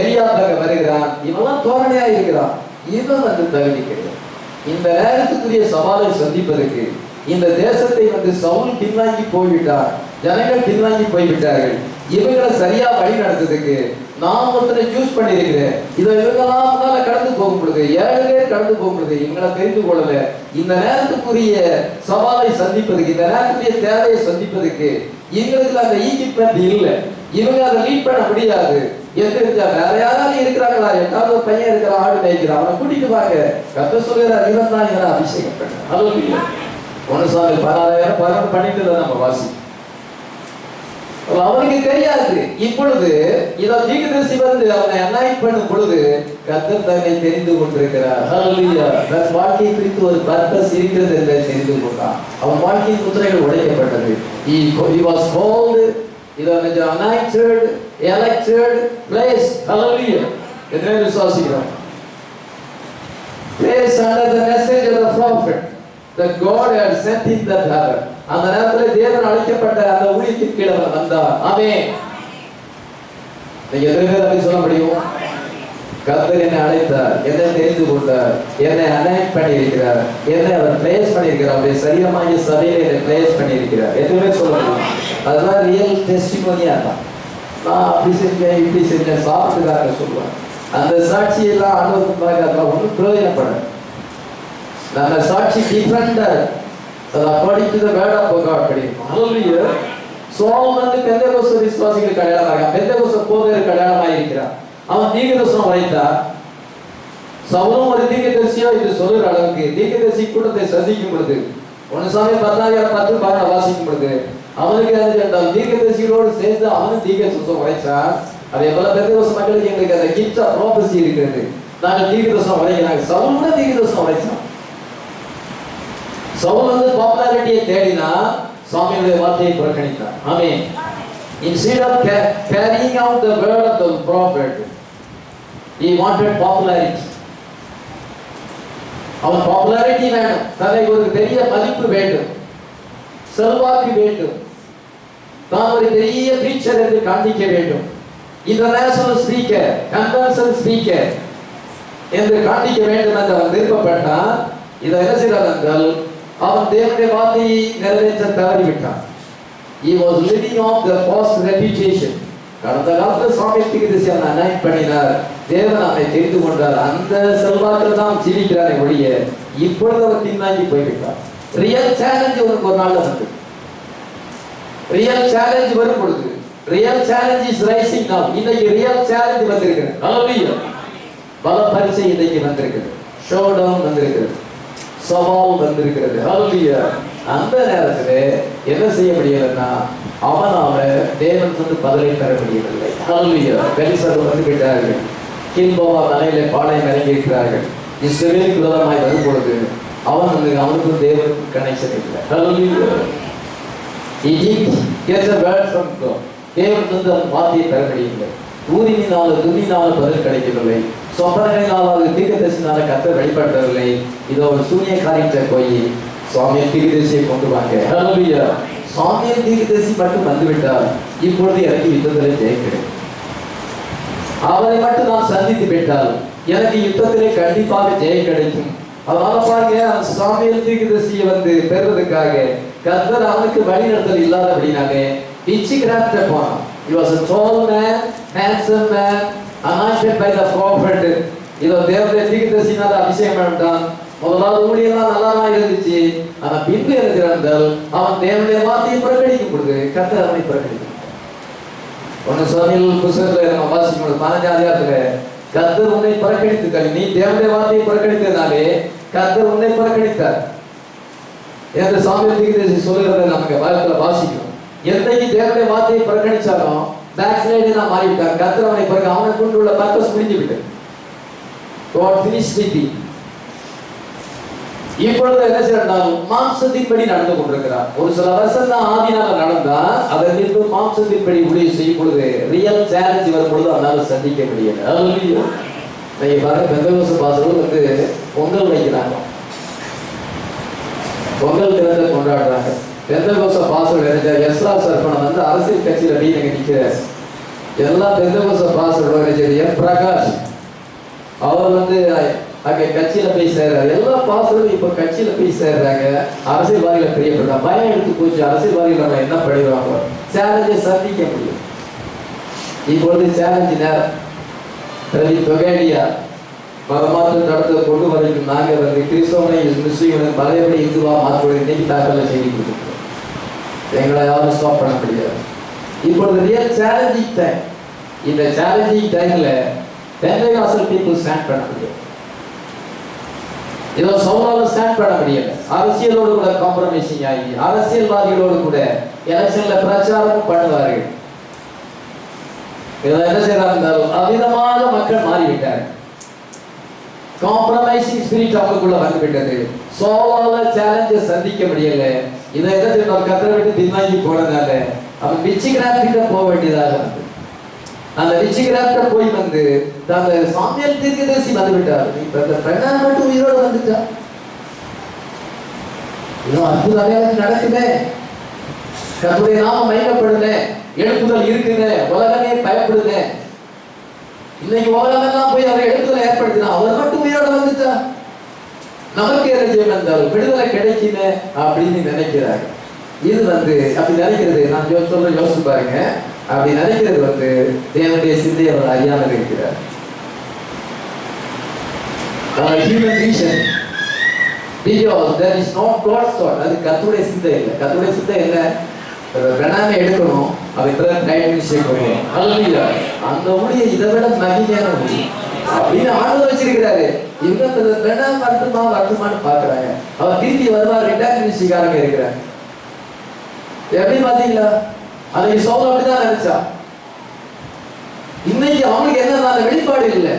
எலியாபக வருகிறான், இவெல்லாம் தோரணையா இருக்கிறான். இவன் வந்து தகுதி கிடையாது. இந்த நேரத்துக்குரிய சவாலை சந்திப்பதற்கு இந்த தேசத்தை வந்து சவுல் பின்வாங்கி போய்விட்டார், ஜனங்கள் பின்வாங்கி போய்விட்டார்கள். இவங்களை சரியா வழி நடத்துறதுக்கு நான் ஒருத்தரை சூஸ் பண்ணியிருக்கிறேன். இதை இவங்கெல்லாம் முன்னால கடந்து போகும் பொழுது 7 பேர் கடந்து போகும் பொழுது இவங்களை தெரிந்து கொள்ளல. இந்த நேரத்துக்குரிய சவாலை சந்திப்பதுக்கு, இந்த நேரத்துக்குரிய தேவையை சந்திப்பதுக்கு இவங்களுக்கு அந்த ஈக்விப்மெண்ட் இல்லை, இவங்க அதை லீட் பண்ண முடியாது. எதிர்த்தா வேற யாராவது இருக்கிறாங்களா? 8வது ஒரு பையன் இருக்கிற, ஆடு மேய்க்கிறான், அவனை கூட்டிட்டு வாங்க. கர்த்தர் சொல்கிறார், இவன் தான் இவனை அபிஷேகம் பண்ண. ஹல்லேலூயா. 1 சாமுவேல் 16 11 பண்ணிட்டு நம்ம வாசி. அவனுக்கு தெரியாது. இப்பொழுது இதோ தீர்க்கதரிசி வந்து அவனை அனாயிண்ட் பண்ணும் பொழுது கர்த்தர் தன்னை தெரிந்து கொண்டிருக்கிறார். ஹல்லேலூயா. தன் வாழ்க்கையை குறித்து ஒரு பர்பஸ் இருக்கிறது என்று தெரிந்து கொண்டான். அவன் வாழ்க்கையின் முத்திரைகள் உடைக்கப்பட்டது. He was called, இதோ anointed, elected, placed. ஹல்லேலூயா. எத்தனை விசுவாசிக்கிறோம்? Placed under the message of the prophet that God had sent in that hour. அந்த நேரத்தில் தேவன் அழைக்கப்பட்ட அந்த ஊழியத்தின் கீழே வந்தார். ஆமென். நீங்க எத்தனை பேர் அப்படி சொல்ல முடியும்? கர்த்தர் என்னை அழைத்தார், என்னை தெரிந்து கொண்டார், என்னை அனாயிண்ட் பண்ணி இருக்கிறார், என்னை அவர் பிளேஸ் பண்ணியிருக்கிறார், அவருடைய சரீரமாகிய சபையில என்னை பிளேஸ் பண்ணியிருக்கிறார். எத்தனை பேர் சொல்ல முடியும்? அதுதான் ரியல் டெஸ்டிமோனியா தான். நான் அப்படி செஞ்சேன், இப்படி செஞ்சேன், சாப்பிட்டுக்காக சொல்லுவேன். அந்த சாட்சியெல்லாம் ஆண்டவருக்கு பார்க்க ஒன்றும் பிரயோஜனப்படும். நம்ம சாட்சி டிஃபரெண்டா according to the word of God படிக்கும். ஹல்லேலூயா. சோல் வந்து பெந்தேகோஸ்து விசுவாசிகளுக்கு அடையாளமாக, பெந்தேகோஸ்து போதகருக்கு அடையாளமாக இருக்கிறார். அவன் தீர்க்கதரிசனம் உரைத்தார். சவுலும் ஒரு தீர்க்கதரிசியோ என்று சொல்லுற அளவுக்கு தீர்க்கதரிசி கூட்டத்தை சந்திக்கும் பொழுது 1 சாமுவேல் 16 வாசிக்கும் பொழுது அவனுக்கு அந்த தீர்க்கதரிசிகளோடு சேர்ந்து அவனும் தீர்க்கதரிசனம் உரைச்சான். அதே போல பெந்தேகோஸ்து மக்களுக்கு எங்களுக்கு அந்த கிஃப்ட் ஆஃப் ப்ராபசி இருக்கிறது. நாங்கள் தீர்க்கதரிசனம் உரைக்கிறாங்க. சவுல் கூட தீர்க்கதரிசனம் உரைச்சான். சவுல் வந்து பாப்புலாரிட்டியை தேடினா சாமியுடைய வார்த்தையை புறக்கணித்தார். ஆமென். Instead of carrying out the word of the prophet, he wanted popularity. அவன் பாப்புலாரிட்டி வேணும், தனக்கு ஒரு பெரிய மதிப்பு வேண்டும், செல்வாக்கு வேண்டும், தான் ஒரு பெரிய பிரீச்சர் என்று காண்பிக்க வேண்டும், இன்டர்நேஷனல் ஸ்பீக்கர், கன்வென்ஷன் ஸ்பீக்கர் என்று காண்பிக்க வேண்டும் என்று அவன் விருப்பப்பட்டான். இதை என்ன செய்தார் என்றால் அவன் தேவனுடைய வார்த்தையை நிறைவேற்ற தவறிவிட்டான். He was living off the false reputation. கடந்த காலத்தில் சாமியார் தீர்க்கதரிசி அவனை அனாயிண்ட் பண்ணினார், தேவன் அவனை தெரிந்து கொண்டார், அந்த செல்வாக்கில் தான் ஜீவிக்கிறாரை ஒழிய இப்பொழுது அவர் பின்வாங்கி போய்விட்டார். ரியல் சேலஞ்ச் உனக்கு ஒரு நாள் வந்து, ரியல் சேலஞ்ச் வரும் பொழுது, real challenge is rising now. இன்னைக்கு ரியல் சேலஞ்ச் வந்திருக்கிறது. ஹல்லேலூயா. பல பரீட்சை இன்னைக்கு வந்திருக்கிறது, ஷோ டவுன் வந்திருக்கிறது, சவால் வந்திருக்கிறது. ஹல்லேலூயா. அந்த நேரத்தில் என்ன செய்ய முடியலன்னா அவனால தேவன் வந்து பதிலை பெற முடியவில்லை. ஹல்லேலூயா. பெலிஸ்தர் வந்து விட்டார்கள், கில்போவா மலையிலே பாளையம் இறங்கி இருக்கிறார்கள். இஸ்ரவேலுக்கு விரோதமாய் வரும் பொழுது அவனுக்கும் தேவனுக்கும் கனெக்ஷன் இல்லை. ஹல்லேலூயா. He didn't get a word from God. தேவன் வந்து அந்த வார்த்தையை பெற முடியவில்லை. ஊரினால துணினால பதில் கிடைக்கவில்லை, சொப்பனங்களினால தீர்க்கதரிசினால கர்த்தர் வெளிப்படுத்தவில்லை. இதோ ஒரு சூனிய காரியத்தை போய் சாமியார் தீர்க்கதரிசியை கொண்டு வாங்க. ஹல்லேலூயா. சாமியார் தீர்க்கதரிசி மட்டும் வந்துவிட்டார், இப்பொழுது எனக்கு யுத்தத்திலே ஜெயம் கிடைக்கும். அவரை மட்டும் நான் சந்தித்து விட்டால் எனக்கு யுத்தத்திலே கண்டிப்பாக ஜெயம் கிடைக்கும். அதனால பாருங்க, சாமியார் தீர்க்கதரிசியை வந்து பெறுவதற்காக கர்த்தர் அவனுக்கு வழிநடத்தல் இல்லாதபடினால பிச்சிகிராஃப்ட போனான். He was a tall man, handsome man, anointed by the prophet. இதோ தேவனுடைய தீர்க்கதரிசினால அபிஷேகம் பண்ணிட்டான். முதலாவது ஊழியெல்லாம் நல்லா தான் இருந்துச்சு. ஆனா பின்பு இருக்கிறார்கள் அவன் தேவனுடைய வார்த்தையை புறக்கணிக்கும் பொழுது கர்த்தர் அவனை புறக்கணிக்கும். 1 சாமுவேல் புத்தகத்துல நம்ம வாசிக்கும் பொழுது 15 அதிகாரத்துல கர்த்தர் உன்னை புறக்கணித்தார். நீ தேவனுடைய வார்த்தையை புறக்கணித்ததாலே கர்த்தர் உன்னை புறக்கணித்தார். என்று சாமுவேல் தீர்க்கதரிசி சொல்லுகிறத நமக்கு வாழ்க்கையில வாசிக்கிறோம். எந்தைக்கு தேவனுடைய வார்த்தையை புறக்கணிச்சாலும் பேக் ஸ்லைடு நான் மாறிவிட்டார். கர்த்தர் அவனை பிறகு அவனை கொண்டு உள்ள பர்பஸ் முடிஞ்சு விட்டு God finished with him. இப்பொழுது என்ன செய்யறாரு? மாம்சத்தின்படி நடந்து கொண்டிருக்கிறார். ஒரு சில வருஷம் தான் ஆதினால நடந்தா அதற்கு மாம்சத்தின்படி ஊழியம் செய்யும் பொழுது ரியல் சேலஞ்ச் வரும் பொழுது அதனால சந்திக்க முடியல. ஹல்லேலூயா. நீங்க பாருங்க, பெந்தகோஸ்து பாஸ்டர்கள் வந்து பொங்கல் வைக்கிறாங்க, பொங்கல் தினத்தை கொண்டாடுறாங்க. பெந்தகோஸ்து பாஸ்டர்கள் என்ன எஸ்ரா சர்பணம் வந்து அரசியல் கட்சியில அப்படியே நிற்கிறார். எல்லா பெந்தகோஸ்து பாஸ்டர்களும் பிரகாஷ் அவர் வந்து அங்கே கட்சியில போய் சேர்றாரு. எல்லா பாஸ்டரும் இப்ப கட்சியில போய் சேர்றாங்க. அரசியல்வாதிகளை பிரியப்படுறாங்க. பயம் எடுத்து போச்சு. அரசியல்வாதிகள் நம்ம என்ன படிக்கிறாங்க, சேலஞ்சை சந்திக்க முடியும். இப்பொழுது சேலஞ்சு நேரம். ரவி தொகையா மதமாற்றம் தடுத்து கொண்டு வரைக்கும் நாங்க வந்து கிறிஸ்தவனை முஸ்லீம்களை பழையபடி இந்துவா மாற்றுவது இன்னைக்கு தாக்கல செய்தி கொடுத்துருக்கோம். எங்களை யாரும் ஸ்டாப் பண்ண முடியாது. இப்பொழுது ரியல் சேலஞ்சிங் டைம். இந்த சேலஞ்சிங் டைம்ல பெந்தகாஸ்டல் பீப்புள் ஸ்டாண்ட் பண்ண முடியும். இதோ சவுலால ஸ்டாண்ட் பண்ண முடியல. அரசியலோடு கூட காம்ப்ரமைசிங் ஆகி அரசியல்வாதிகளோடு கூட எலெக்ஷன்ல பிரச்சாரமும் பண்ணுவார்கள். இதை என்ன செய்யறாங்க? அவிதமாக மக்கள் மாறிவிட்டார். காம்ப்ரமைசிங் ஸ்பிரிட் அவங்களுக்குள்ள வந்துவிட்டது. சவுலால சேலஞ்சை சந்திக்க முடியல. இதை என்ன செய்யணும்? கத்தரை விட்டு பின்வாங்கி போனதுனால அவன் விச்சிகிராப்டிட்ட போக வேண்டியதாக இருந்தது. அந்த விச்சிகிராப்ட போய் வந்து அந்த சாமுவேல் தீர்க்கதரிசி வந்து விட்டார். இப்ப இந்த பெண்ணால் மட்டும் உயிரோடு வந்துட்டா. இன்னும் அற்புத அடையாளம் நடக்குதே, கர்த்தருடைய நாமம் மகிமைப்படுதே, எழுப்புதல் இருக்குங்க, உலகமே பயப்படுங்க. இன்னைக்கு உலகமெல்லாம் போய் அவர் எழுப்புதலை ஏற்படுத்தினா அவர் மட்டும் உயிரோடு வந்துட்டா நமக்கு என்ன செய்ய வந்தாலும் விடுதலை கிடைக்குமே அப்படின்னு நினைக்கிறாங்க. இது வந்து அப்படி நினைக்கிறது, நான் சொல்ற யோசிச்சு பாருங்க, அப்படி நினைக்கிறது வந்து தேவனுடைய சிந்தையை அவர் அறியாமல் இருக்கிறார். Human vision, because there is not God's thought. அது கர்த்தருடைய சிந்தை இல்லை. கர்த்தருடைய சிந்தை என்ன? பிரணாமை எடுக்கணும், அதை டைம் செய்யணும். ஹல்லேலூயா. அந்த ஊழிய இதை விட மகிமையான ஊழியம் அப்படின்னு ஆண்டவர் வச்சிருக்கிறாரு. இவங்க பிரணாம் வரட்டுமான்னு பாக்குறாங்க. அவர் திருப்பி வருவார். ரிட்டர்னிஸ்டிக்காரங்க இருக்கிறாங்க. எப்படி பாத்தீங்களா? அன்னைக்கு சவுல் அப்படிதான் நினைச்சா. இன்னைக்கு அவனுக்கு என்ன வெளிப்பாடு இல்லை.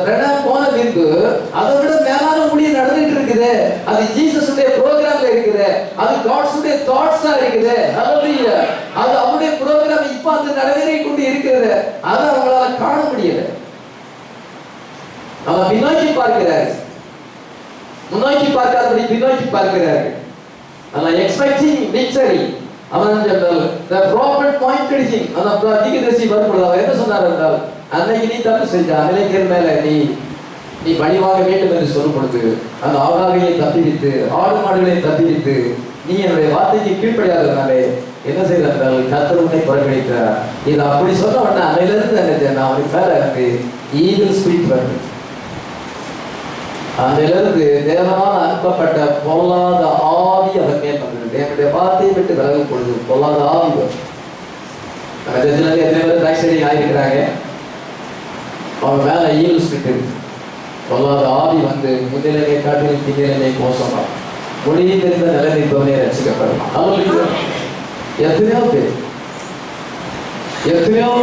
பிரணாம் போன பின்பு அதை விட மேலான ஊழியம் நடந்துட்டு இருக்குது. அது ஜீசஸுடைய ப்ரோக்ராம்ல இருக்குது. அது காட்ஸுடைய தாட்ஸா இருக்குது. ஹல்லேலூயா. அது அவருடைய ப்ரோக்ராம் இப்ப அந்த நிறைவேறி கொண்டு இருக்கிறது. அதை அவங்களால காண முடியல. அவன் பின்னோக்கி பார்க்கிறாரு, முன்னோக்கி பார்க்காதபடி பின்னோக்கி பார்க்கிறாரு. அவன் எக்ஸ்பெக்டிங் விக்டரி. அவன் the prophet pointed him. அந்த தீர்க்கதரிசி வரும்போது அவர் என்ன சொன்னார் என்றால், அன்னைக்கு நீ தப்பு செஞ்ச அமலேக்கியர் மேல நீ பழி வாங்க வேண்டும் என்று சொல்லும் பொழுது அந்த ஆகாரியை தப்பிவித்து ஆடு மாடுகளை தப்பிவித்து நீ என்னுடைய வார்த்தைக்கு கீழ்ப்படியாதனாலே என்ன செய்தால் கர்த்தர் உன்னை புறக்கணிக்கிறார். இது அப்படி சொன்ன உடனே அன்னையிலிருந்து நினைச்சேன் அவனுக்கு மேல எனக்கு ஈவில் ஸ்பிரிட் வருது. அதிலிருந்து தேவனால் அனுப்பப்பட்ட பொல்லாத ஆவி அவன் மேல் வந்தது. தேவனுடைய வார்த்தையை விட்டு விலகும் பொழுது பொல்லாத ஆவி வரும். எத்தனை பேர் பேக்சைடிங் ஆகிருக்கிறாங்க. அவன் மேல ஈவில் ஸ்பிரிட் இருக்கு. பொல்லாத ஆவி வந்து முன்னிலையை காட்டிலும் பின்னிலையை மோசமா மொழியை தெரிந்த நிலை நிற்பவனே ரசிக்கப்படலாம். அவங்களுக்கு எத்தனையோ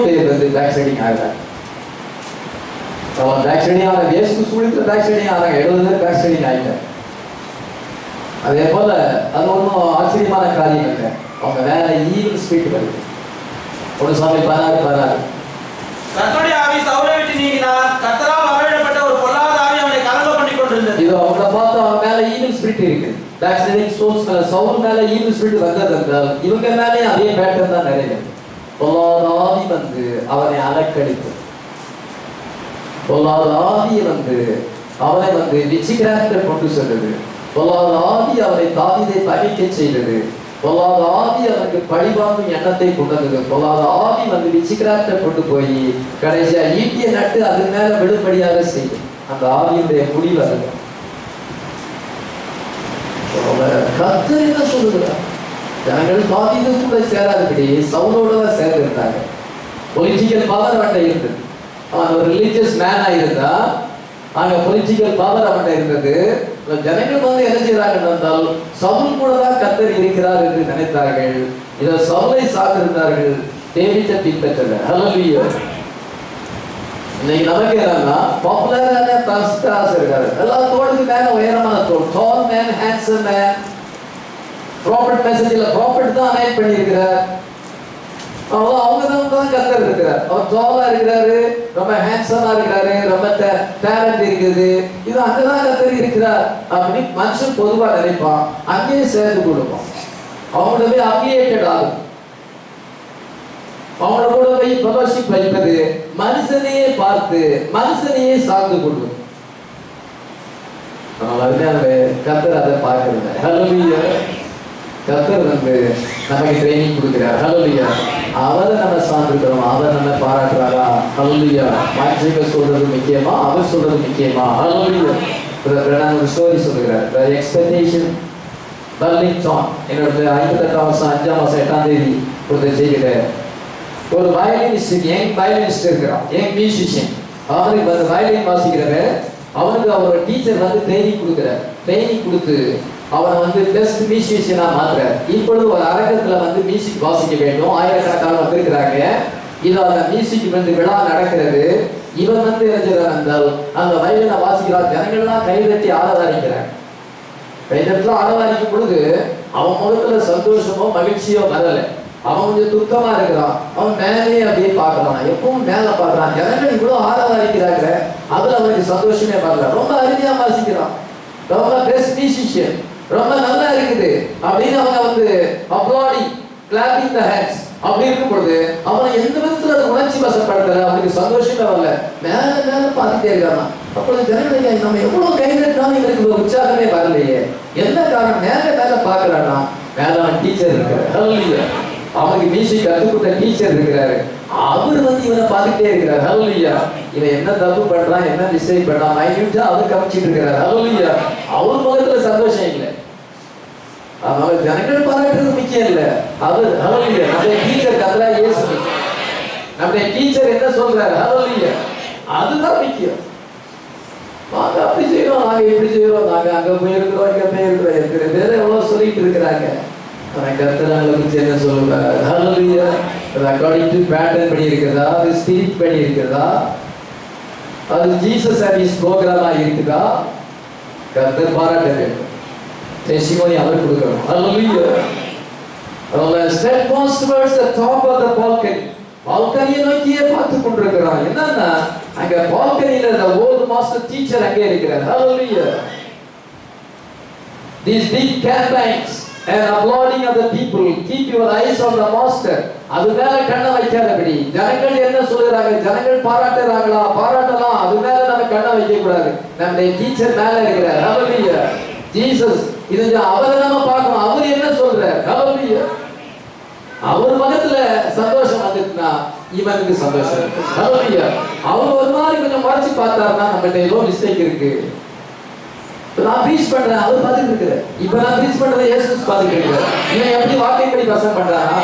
பேர் வந்து பேக்சைடிங் ஆகிறாங்க. அவன் பேக்சைடிங் ஆன இயேசு சூழ்நிலை பேக்சைடிங் ஆனாங்க. 70 பேர் பேக்சைடிங் ஆகிட்டாங்க. அதே போல அது ஒன்றும் ஆச்சரியமான காரியம் இல்லை. அவங்க வேற ஈவில் ஸ்பிரிட் வருது. ஒரு சாமி 16 கர்த்தருடைய ஆவி சவுலை விட்டு நீங்கினார். கர்த்தரால் வரவிடப்பட்ட ஒரு பொல்லாத ஆவி அவனை கலங்க பண்ணி கொண்டிருந்தது. இது அவங்கள பார்த்து அவன் மேல ஈவில் ஸ்பிரிட் இருக்கு. பேக்சைடிங் சோல்ஸ் மேல சவுல் மேல ஈவில் ஸ்பிரிட் வந்தது என்றால் இவங்க மேலே அதே பேட்டர்ன் தான் நிறைய. பொல்லாத ஆவி வந்து அவனை அலக்கழித்து, பொல்லாத ஆவியை வந்து அவனை வந்து விச்சிகிராப்டர் கொண்டு சென்றது. பொல்லாத ஆவி அவனை தாவீதை பகைக்க செய்தது. பொல்லாத ஆவி அவனுக்கு பழிவாங்கும் எண்ணத்தை கொண்டு வந்தது. பொல்லாத ஆவி வந்து விச்சிகிராப்டர் கொண்டு போய் கடைசியா ஈட்டிய நட்டு அது மேல விடுபடியாக செய்யும். அந்த ஆவியுடைய முடிவு அதுதான். கர்த்தர் என்ன சொல்லுகிறார்? ஜனங்கள் தாவீது கூட சேராதபடி சவுலோட தான் சேர்ந்திருந்தாங்க. பொலிட்டிக்கல் பவர் அவன்கிட்ட இருந்தது. அவன் ஒரு ரிலீஜியஸ் மேனா இருந்தா அங்க பொலிட்டிக்கல் பவர் அவன்கிட்ட இருந்தது. ஜனங்கள் வந்து என்ன செய்தார்கள் என்றால் சவுல் கூட தான் கர்த்தர் இருக்கிறார் என்று நினைத்தார்கள். இதை சவுலை சார்ந்திருந்தார்கள், டேவிட்டை பின்பற்றனர். ஹல்லேலூயா. இன்னைக்கு நமக்கு என்னன்னா பாப்புலரான பாஸ்டர்ஸ் இருக்காரு, எல்லாம் தோளுக்கு மேல உயரமான தோல், tall man, handsome man. Prophet மெசேஜ்ல ப்ராஃபட் தான் அனைட் பண்ணியிருக்கிறார். அவங்க தான் கர்த்தர் இருக்கிறார். அவர் டாலா இருக்கிறாரு, ரொம்ப ஹேண்ட்ஸமா இருக்கிறாரு, ரொம்ப டேலண்ட் இருக்குது, இது அங்கதான் கர்த்தர் இருக்கிறார் அப்படின்னு மனுஷன் பொதுவா நினைப்பான். அங்கேயே சேர்ந்து கொடுப்பான். அவங்களோட போய் அஃபிலியேட்டட் ஆகும். அவங்களோட கூட போய் ஃபெலோஷிப் வைப்பது, மனுஷனையே பார்த்து மனுஷனையே சார்ந்து கொள்வது. கர்த்தர் அதை பார்க்கறது. ஹல்லேலூயா. கர்த்தர் வந்து நமக்கு ட்ரைனிங் கொடுக்கிறார். ஹல்லேலூயா. அவரை நம்ம சார்ந்திருக்கிறோம், அவர் நம்ம பாராட்டுறாரா? ஹல்லேலூயா. மனுஷங்க சொல்றது முக்கியமா, அவர் சொல்றது முக்கியமா? ஹல்லேலூயா. நான் ஒரு ஸ்டோரி சொல்லுகிறேன். எக்ஸ்பெக்டேஷன் பர்லிங்டன் என்னோட 58ஆம் வருஷம் 5ஆம் மாசம் 8ஆம் தேதி ஒருத்தர் செய்கிறேன். ஒரு வயலினிஸ்ட், யங் வயலினிஸ்ட் இருக்கிறான், யங் மியூசிஷியன். அவனுக்கு வந்து வயலின் வாசிக்கிறவர், அவனுக்கு அவரோட டீச்சர் வந்து ட்ரைனிங் கொடுக்குறார். ட்ரைனிங் கொடுத்து அவனை வந்து பெஸ்ட் மியூசிஷியனா மாத்துறார். இப்பொழுது ஒரு அரங்கத்துல வந்து மியூசிக் வாசிக்க வேண்டும், ஆயிரக்கணக்கான வந்திருக்கிறாங்க. இது அந்த மியூசிக் வந்து விழா நடக்கிறது. இவன் வந்து என்றால் அந்த வயலினை வாசிக்கிறார். ஜனங்கள்லாம் கைதட்டி ஆரவாரிக்கிறாங்க. கைதட்டலாம் ஆரவாரிக்கும் பொழுது அவன் முகத்துல சந்தோஷமோ மகிழ்ச்சியோ வரல. அவன் கொஞ்சம் துக்கமா இருக்கிறான். அவன் மேலே அப்படியே பார்க்கறான், எப்பவும் மேல பார்க்கறான். ஜனங்கள் இவ்வளவு ஆரவாரிக்கிறாங்க, அதுல அவனுக்கு சந்தோஷமே வரல. ரொம்ப அருமையா வாசிக்கிறான், ரொம்ப பெஸ்ட் மியூசிஷியன், ரொம்ப நல்லா இருக்குது அப்படின்னு அவங்க வந்து அப்ளாடி கிளாப்பிங் த ஹேண்ட்ஸ் அப்படி இருக்கும் பொழுது அவனை எந்த விதத்துல அதை உணர்ச்சி வசப்படுத்தல, அவனுக்கு சந்தோஷமே வரல. மேல மேல பார்த்துட்டே இருக்கான். அப்பொழுது ஜனங்கள் நம்ம எவ்வளவு கைதட்டினாலும் எங்களுக்கு உற்சாகமே வரலையே, என்ன காரணம்? மேல மேல பார்க்கறான்னா மேல அவன் டீச்சர் இருக்கிறார். ஹல்லேலூயா. அவனுக்கு மியூசிக் கற்றுக் கொடுத்த டீச்சர் இருக்கிறாரு. அவர் வந்து இவனை பார்த்துட்டே இருக்கிறார். ஹல்லேலூயா. இவன் என்ன தப்பு பண்றான், என்ன மிஸ்டேக் பண்றான், மைன்யூட்டா அவர் கவனிச்சிட்டு இருக்கிறார். ஹல்லேலூயா. அவர் முகத்துல சந்தோஷம் இல்லை. அதனால ஜனங்கள் பாராட்டுறது முக்கியம் இல்லை, அவர். ஹல்லேலூயா. நம்முடைய டீச்சர் கத்தரா இயேசு, நம்முடைய டீச்சர் என்ன சொல்றாரு? ஹல்லேலூயா. அதுதான் முக்கியம். நாங்க அப்படி செய்யறோம், நாங்க இப்படி செய்யறோம், நாங்க அங்க போயிருக்கிறோம், இங்க போயிருக்கிறோம், இருக்கிற பேர் எவ்வளவு சொல்லிட்டு இருக்கிறாங்க. கர்த்தர்களுக்கு என்ன சொல்லுவார்? ஹல்லேலூயா. அக்கார்டிங் டு பேட்டர்ன் படி இருக்கிறதா, அது ஸ்பிரிட் படி இருக்கிறதா, அது ஜீசஸ் சர்வீஸ் ப்ரோக்ராமா இருக்குதா? கர்த்தர் பாராட்ட வேண்டும், டெஸ்டிமோனி அவர் கொடுக்கணும். ஹல்லேலூயா. Step first towards the top of the balcony. பால்கனியை நோக்கியே பார்த்து கொண்டிருக்கிறான். என்னன்னா அங்க பால்கனியில the old master teacher அங்கே இருக்கிறார். ஹல்லேலூயா. These big campaigns and applauding of the people, keep your eyes on the master. அது மேல கண்ணை வைக்காதபடி. ஜனங்கள் என்ன சொல்றாங்க, ஜனங்கள் பாராட்டுறாங்களா, பாராட்டலாம், அது மேல நம்ம கண்ணை வைக்க கூடாது. நம்முடைய டீச்சர் மேல இருக்கிறார். ஹல்லேலூயா. ஜீசஸ், இது அவரை நம்ம பார்க்கணும், அவர் என்ன சொல்றார்? ஹல்லேலூயா. அவர் முகத்துல சந்தோஷம் வந்துட்டுனா இவனுக்கு சந்தோஷம். ஹல்லேலூயா. அவர் ஒரு மாதிரி கொஞ்சம் மறைச்சு பார்த்தாருன்னா நம்மகிட்ட ஏதோ மிஸ்டேக் இருக்கு. நான் ப்ரீச் பண்றேன், அவர் பார்த்துட்டு இருக்கிறார். இப்ப நான் ப்ரீச் பண்றதை இயேசு பார்த்துட்டு இருக்கிறார். இவன் எப்படி வார்த்தைப்படி வசனம் பண்றானா,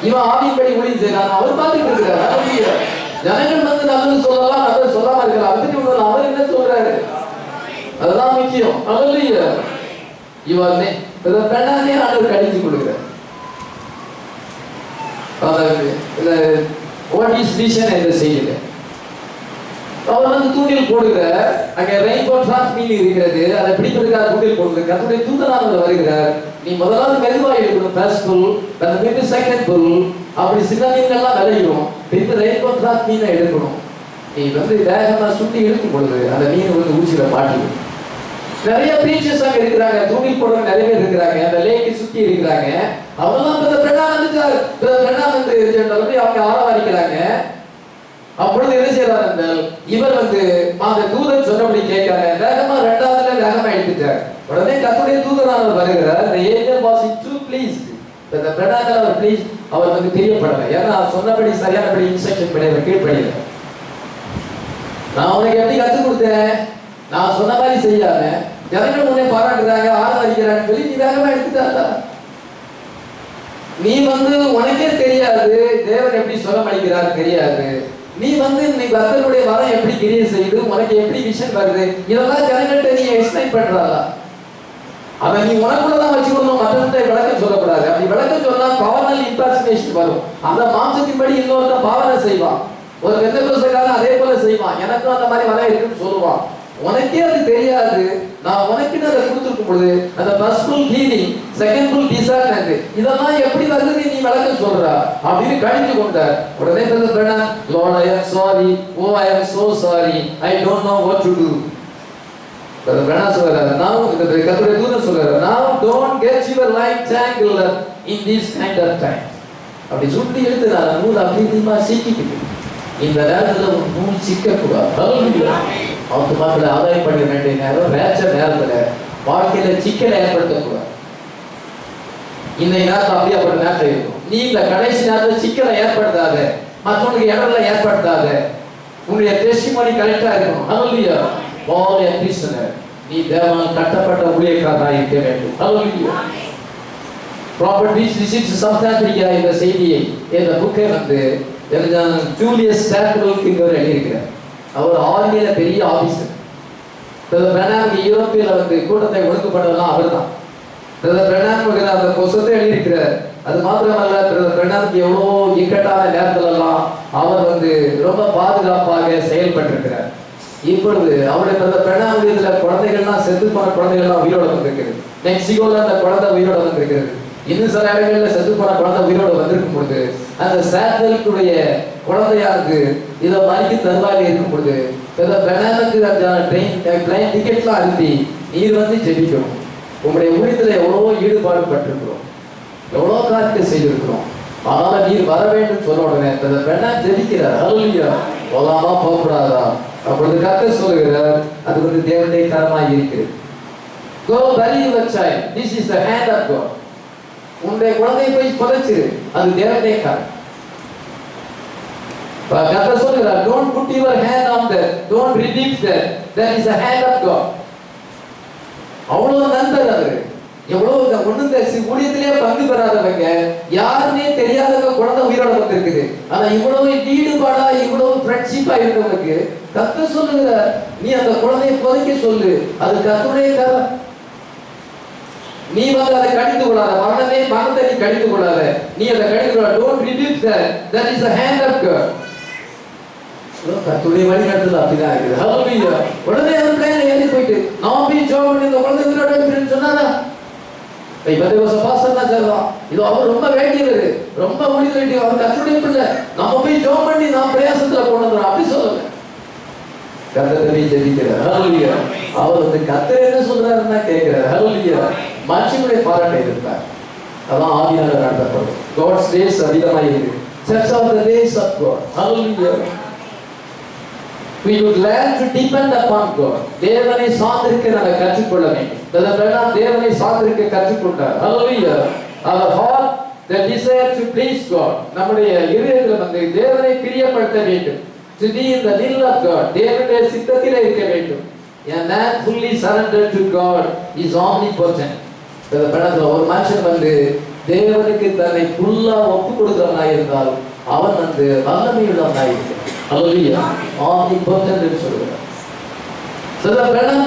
இவன் ஆவியின்படி ஊழியம் செய்யறானா, அவர் பார்த்துட்டு இருக்கிறார். ஹல்லேலூயா. ஜனங்கள் வந்து நல்லது சொல்லலாம், நல்லது சொல்லாம இருக்கலாம், அதை பத்தி அவர் என்ன சொல்றாரு, அதுதான் முக்கியம். ஹல்லேலூயா. இவனே பெண்ணானே ஆண்டவர் கடிச்சு கொடுக்கிறார். வாட் இஸ் விஷன் என்ற செய்தியில அவர் வந்து தூண்டில் போடுகிறார். அங்கே ரெயின்போ ட்ராப் மீன் இருக்கிறது, அதை பிடிப்பதற்காக தூண்டில் போடுகிறார். கர்த்தருடைய தூதனானவர் வருகிறார். நீ முதலாவது மெதுவாக எடுக்கணும், ஃபர்ஸ்ட் புல், அந்த பின்பு செகண்ட் புல், அப்படி சின்ன மீன்கள்லாம் விளையிடும். பின்பு ரெயின்போ ட்ராப் மீனை எடுக்கணும். நீ வந்து வேகமா சுட்டி எடுக்கும் பொழுது அந்த மீன் வந்து ஊசியில மாட்டிடும். நிறைய பிரீச்சர்ஸ் அங்க இருக்கிறாங்க, தூண்டில் போடுறவங்க நிறைய பேர் இருக்கிறாங்க, அந்த லேக்கை சுத்தி இருக்கிறாங்க. அவங்கெல்லாம் வந்து அவங்க ஆரவாரிக்கிறாங்க. அப்பொழுது என்ன செய்யறாரு என்றால் இவர் வந்து அந்த தூதன் சொன்னபடி கேட்கிறாங்க. வேகமா ரெண்டாவதுல வேகமா எடுத்துட்டார். உடனே கர்த்தருடைய தூதனானவர் வருகிறார். The angel was too pleased. அந்த பிரடாக்கள் அவர் ப்ளீஸ் அவர் வந்து தெரியப்படலை. ஏன்னா சொன்னபடி சரியானபடி இன்ஸ்ட்ரக்ஷன் பண்ணி அவர் கீழ்ப்படியல. நான் உனக்கு எப்படி கற்றுக் கொடுத்தேன், நான் சொன்ன மாதிரி செய்யாம ஜனங்கள் உன்னை பாராட்டுறாங்க, ஆராதிக்கிறாங்க சொல்லி நீ வேகமா எடுத்துட்டாங்க. நீ வந்து உனக்கே தெரியாது தேவன் எப்படி சுகமளிக்கிறார் தெரியாது. நீ வந்து இன்னைக்கு கர்த்தருடைய வரம் எப்படி கிரியை செய்யுது, உனக்கு எப்படி விஷன் வருது, இதெல்லாம் ஜனங்கள்ட்ட நீ எக்ஸ்பிளைன் பண்றாளா? அதை நீ உனக்குள்ளதான் வச்சுக்கணும், மற்றவர்கிட்ட விளக்கம் சொல்லக்கூடாது. அப்படி விளக்கம் சொன்னா கார்னல் இம்பர்சனேஷன் வரும். அந்த மாம்சத்தின்படி இன்னொருத்தன் பாவனை செய்வான். ஒரு பெந்தெக்கோஸ்தேக்காரன் அதே போல செய்வான், எனக்கும் அந்த மாதிரி வர இருக்குன்னு சொல்லுவான். உனக்கே அது தெரியாது. நான் உனக்குன்னு அதை கொடுத்துருக்கும் பொழுது அந்த first full healing, second full டிசார்ட்மெண்ட், இதெல்லாம் எப்படி வருது நீ விளக்கம் சொல்ற அப்படின்னு கழிஞ்சு கொண்டார். உடனே Lord, I am sorry, oh I am so sorry, I don't know what to do. சொல்றாரு, now கர்த்தருடைய தூதன் சொல்றாரு, now don't get your life tangled in this kind of time. அப்படி சுட்டி எடுத்து நான் நூல் அப்படிமா சிக்கிட்டு இந்த நேரத்துல ஒரு நூல் சிக்கக்கூடாது. அவங்க மக்களை ஆதாயம் பண்ண வேண்டிய நேரம் வேச்ச நேரத்துல வாழ்க்கையில சிக்கலை ஏற்படுத்தக்கூடாது. இந்த நேரத்தில் அப்படியே அப்படி நேரத்தில் இருக்கும். நீ இந்த கடைசி நேரத்தில் சிக்கலை ஏற்படுத்தாத, மற்றவங்களுக்கு இடத்துல ஏற்படுத்தாத, உன்னுடைய டெஸ்டிமோனி கரெக்டா இருக்கணும். ஹல்லேலூயா. பால் எ பிரிசனர், நீ தேவனால் கட்டப்பட்ட ஊழியக்காரனாக இருக்க வேண்டும். ஹல்லேலூயா. ப்ராப்பர்ட் விசிட்ஸ் சம்தாந்திரியா இந்த செய்தியை இந்த புக்கை வந்து ஜூலியஸ் ஸ்டாட்பிள்ங்கிறவர் எழுதியிருக்கிறார். அவர் ஆர்மியில பெரிய ஆபீசர். யூரோப்பியில வந்து கூட்டத்தை ஒழுங்குபட்டதெல்லாம் அவர் தான். அந்த புத்தகத்தை எழுதியிருக்கிறார். அது மாத்திரமல்ல, பிரணாமுக்கு எவ்வளோ இக்கட்டான நேரத்துல எல்லாம் அவர் வந்து ரொம்ப பாதுகாப்பாக செயல்பட்டிருக்கிறார். இப்பொழுது அவருடைய பிரணாமுகத்துல குழந்தைகள்லாம் செத்து போன குழந்தைகள்லாம் உயிரோட வந்திருக்கிறது. மெக்சிகோல அந்த குழந்தை உயிரோட வந்திருக்கிறது. இன்னும் சில இடங்கள்ல செத்து போன குழந்தை உயிரோட வந்திருக்கும் பொழுது அந்த சாட்டலுடைய குழந்தையானது இதை மறிக்க தருவாயில் இருக்கும் பொழுது பிரணாமுக்கு ட்ரெயின் டிக்கெட்லாம் அனுப்பி நீர் வந்து ஜெபிக்கணும். உங்களுடைய ஊழியத்துல எவ்வளவோ ஈடுபாடு பட்டிருக்கிறோம், எவ்வளோ காரியத்தை செய்திருக்கிறோம். அதனால நீர் வர வேண்டும் சொன்ன உடனே பெண்ணா ஜெபிக்கிறார். ஹல்லேலூயா. போலாமா போகக்கூடாதா? அப்பொழுது கர்த்தர் சொல்லுகிறார், அது வந்து தேவனுடைய கரமாய் இருக்கிறது. Go bury your child. This is the hand of God. உன்னுடைய குழந்தையை போய் புதைச்சிரு, அது தேவனுடைய கரம். கர்த்தர் சொல்லுகிறார், don't put your hand on that, don't rebuke that. That is the hand of God. அவ்வளவு நண்பர் அவரு. எவ்வளவு ஒண்ணு ஊழியத்திலேயே பங்கு பெறாதவங்க, யாருன்னே தெரியாதவங்க குழந்தை உயிரோட வந்திருக்குது. ஆனா இவ்வளவு ஈடுபாடா இவ்வளவு ஃப்ரெண்ட்ஷிப்பா இருந்தவங்களுக்கு கர்த்தர் சொல்லுகிறார், நீ அந்த குழந்தையை புதைக்க சொல்லு, அது கர்த்தருடைய கரம். நீ வந்து அதை கடிந்து கொள்ளாத, மரணத்தை நீ கடிந்து கொள்ளாத, நீ அதை கடிந்து கொள்ளாத. Don't rebuke that. That is the hand of God. கர்த்தருடைய வழி நடத்தல அப்படிதான் இருக்குது. ஹல்லேலூயா. உடனே அந்த பிளேன்ல ஏறி போயிட்டு நான் போய் ஜெபம் பண்ணி இந்த குழந்தை உயிரோட இருக்குன்னு சொன்னாரா? பாஸ்டர் தான் சொல்லுவான், இது அவர் ரொம்ப வேண்டியவர், ரொம்ப ஊழிய வேண்டியவர், அவர் கர்த்தருடைய பிள்ளை, நம்ம போய் ஜெபம் பண்ணி நாம் பிரயாசத்துல கொண்டு வந்தோம் அப்படி சொல்லல. கர்த்தரை ஜெபிக்கிறார். ஹல்லேலூயா. அவர் வந்து கர்த்தர் என்ன சொல்றாருன்னா கேட்கிறார். ஹல்லேலூயா. மனுஷனுடைய பாராட்டை இருந்தார். அதான் ஆவியானவர் நடத்தப்படும். God's ways அதிகமாக இருக்கு. Church of the ways of God. Hallelujah. We would learn to depend upon God. தேவனை சார்ந்திருக்க நாங்கள் கற்றுக்கொள்ள வேண்டும். தேவனை சார்ந்திருக்க கற்றுக்கொண்டார். Hallelujah. Our heart, the desire to please God. நம்முடைய இதயத்தில் வந்து தேவனை பிரியப்படுத்த வேண்டும். To be in the will of God. தேவனுடைய சித்தத்தில் இருக்க வேண்டும். A man fully surrendered to God is omnipotent. ஒரு மனுஷன் வந்து தேவனுக்கு தன்னை ஃபுல்லா ஒப்பு கொடுக்கிறவனாக இருந்தால் அவன் வந்து வல்லமையுள்ளவனாக இருக்கிறான். ஹல்லேலூயா. omnipotent என்று சொல்கிறார்.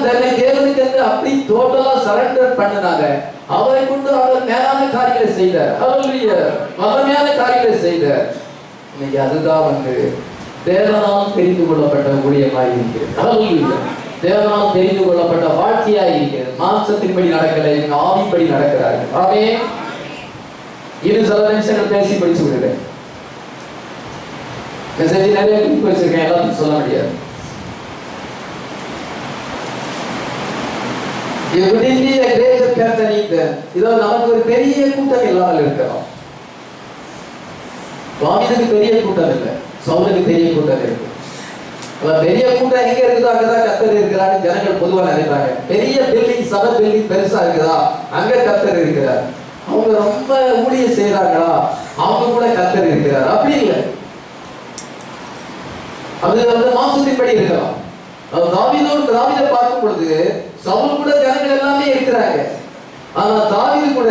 தன்னை தேவனுக்கு என்று அப்படி டோட்டலா சரண்டர் பண்ணினாங்க. அவரை கொண்டு அவர் மேலான காரியங்களை செய்தார். ஹல்லேலூயா. வல்லமையான காரியங்களை செய்தார். இன்னைக்கு அதுதான் வந்து தேவனால் தெரிந்து கொள்ளப்பட்ட ஊழியமாக இருக்கிறது. ஹல்லேலூயா. தேவனால் தெரிந்து கொள்ளப்பட்ட வாழ்க்கையாக இருக்கிறது. மாம்சத்தின்படி நடக்கலை, நீங்க ஆவிப்படி நடக்கிறார்கள். ஆமென். இது சில நிமிஷங்கள் பேசி படிச்சு விடுறேன். மெசேஜ் நிறைய குறிப்பு வச்சிருக்கேன், எல்லாத்தையும் சொல்ல முடியாது. இதோ நமக்கு ஒரு பெரிய கூட்டம் இல்லாமல் இருக்கலாம். தாவீதுக்கு பெரிய கூட்டம் இல்லை, சவுலுக்கு பெரிய கூட்டம் இருக்கு. பெரிய கூட்டம் எங்க இருக்குதோ அங்கதான் கர்த்தர் இருக்கிறான்னு ஜனங்கள் பொதுவாக நினைப்பாங்க. பெரிய பில்டிங், சபை பில்டிங் பெருசா இருக்குதா, அங்க கர்த்தர் இருக்கிறார். அவங்க ரொம்ப ஊழியம் செய்யறாங்களா, அவங்க கூட கர்த்தர் இருக்கிறார். அப்படி இல்லை, அது வந்து மாம்சத்தின்படி இருக்கலாம். தாவீதை பார்க்கும் பொழுது சவுல் கூட ஜனங்கள் எல்லாமே இருக்கிறாங்க. ஆனா தாவீது கூட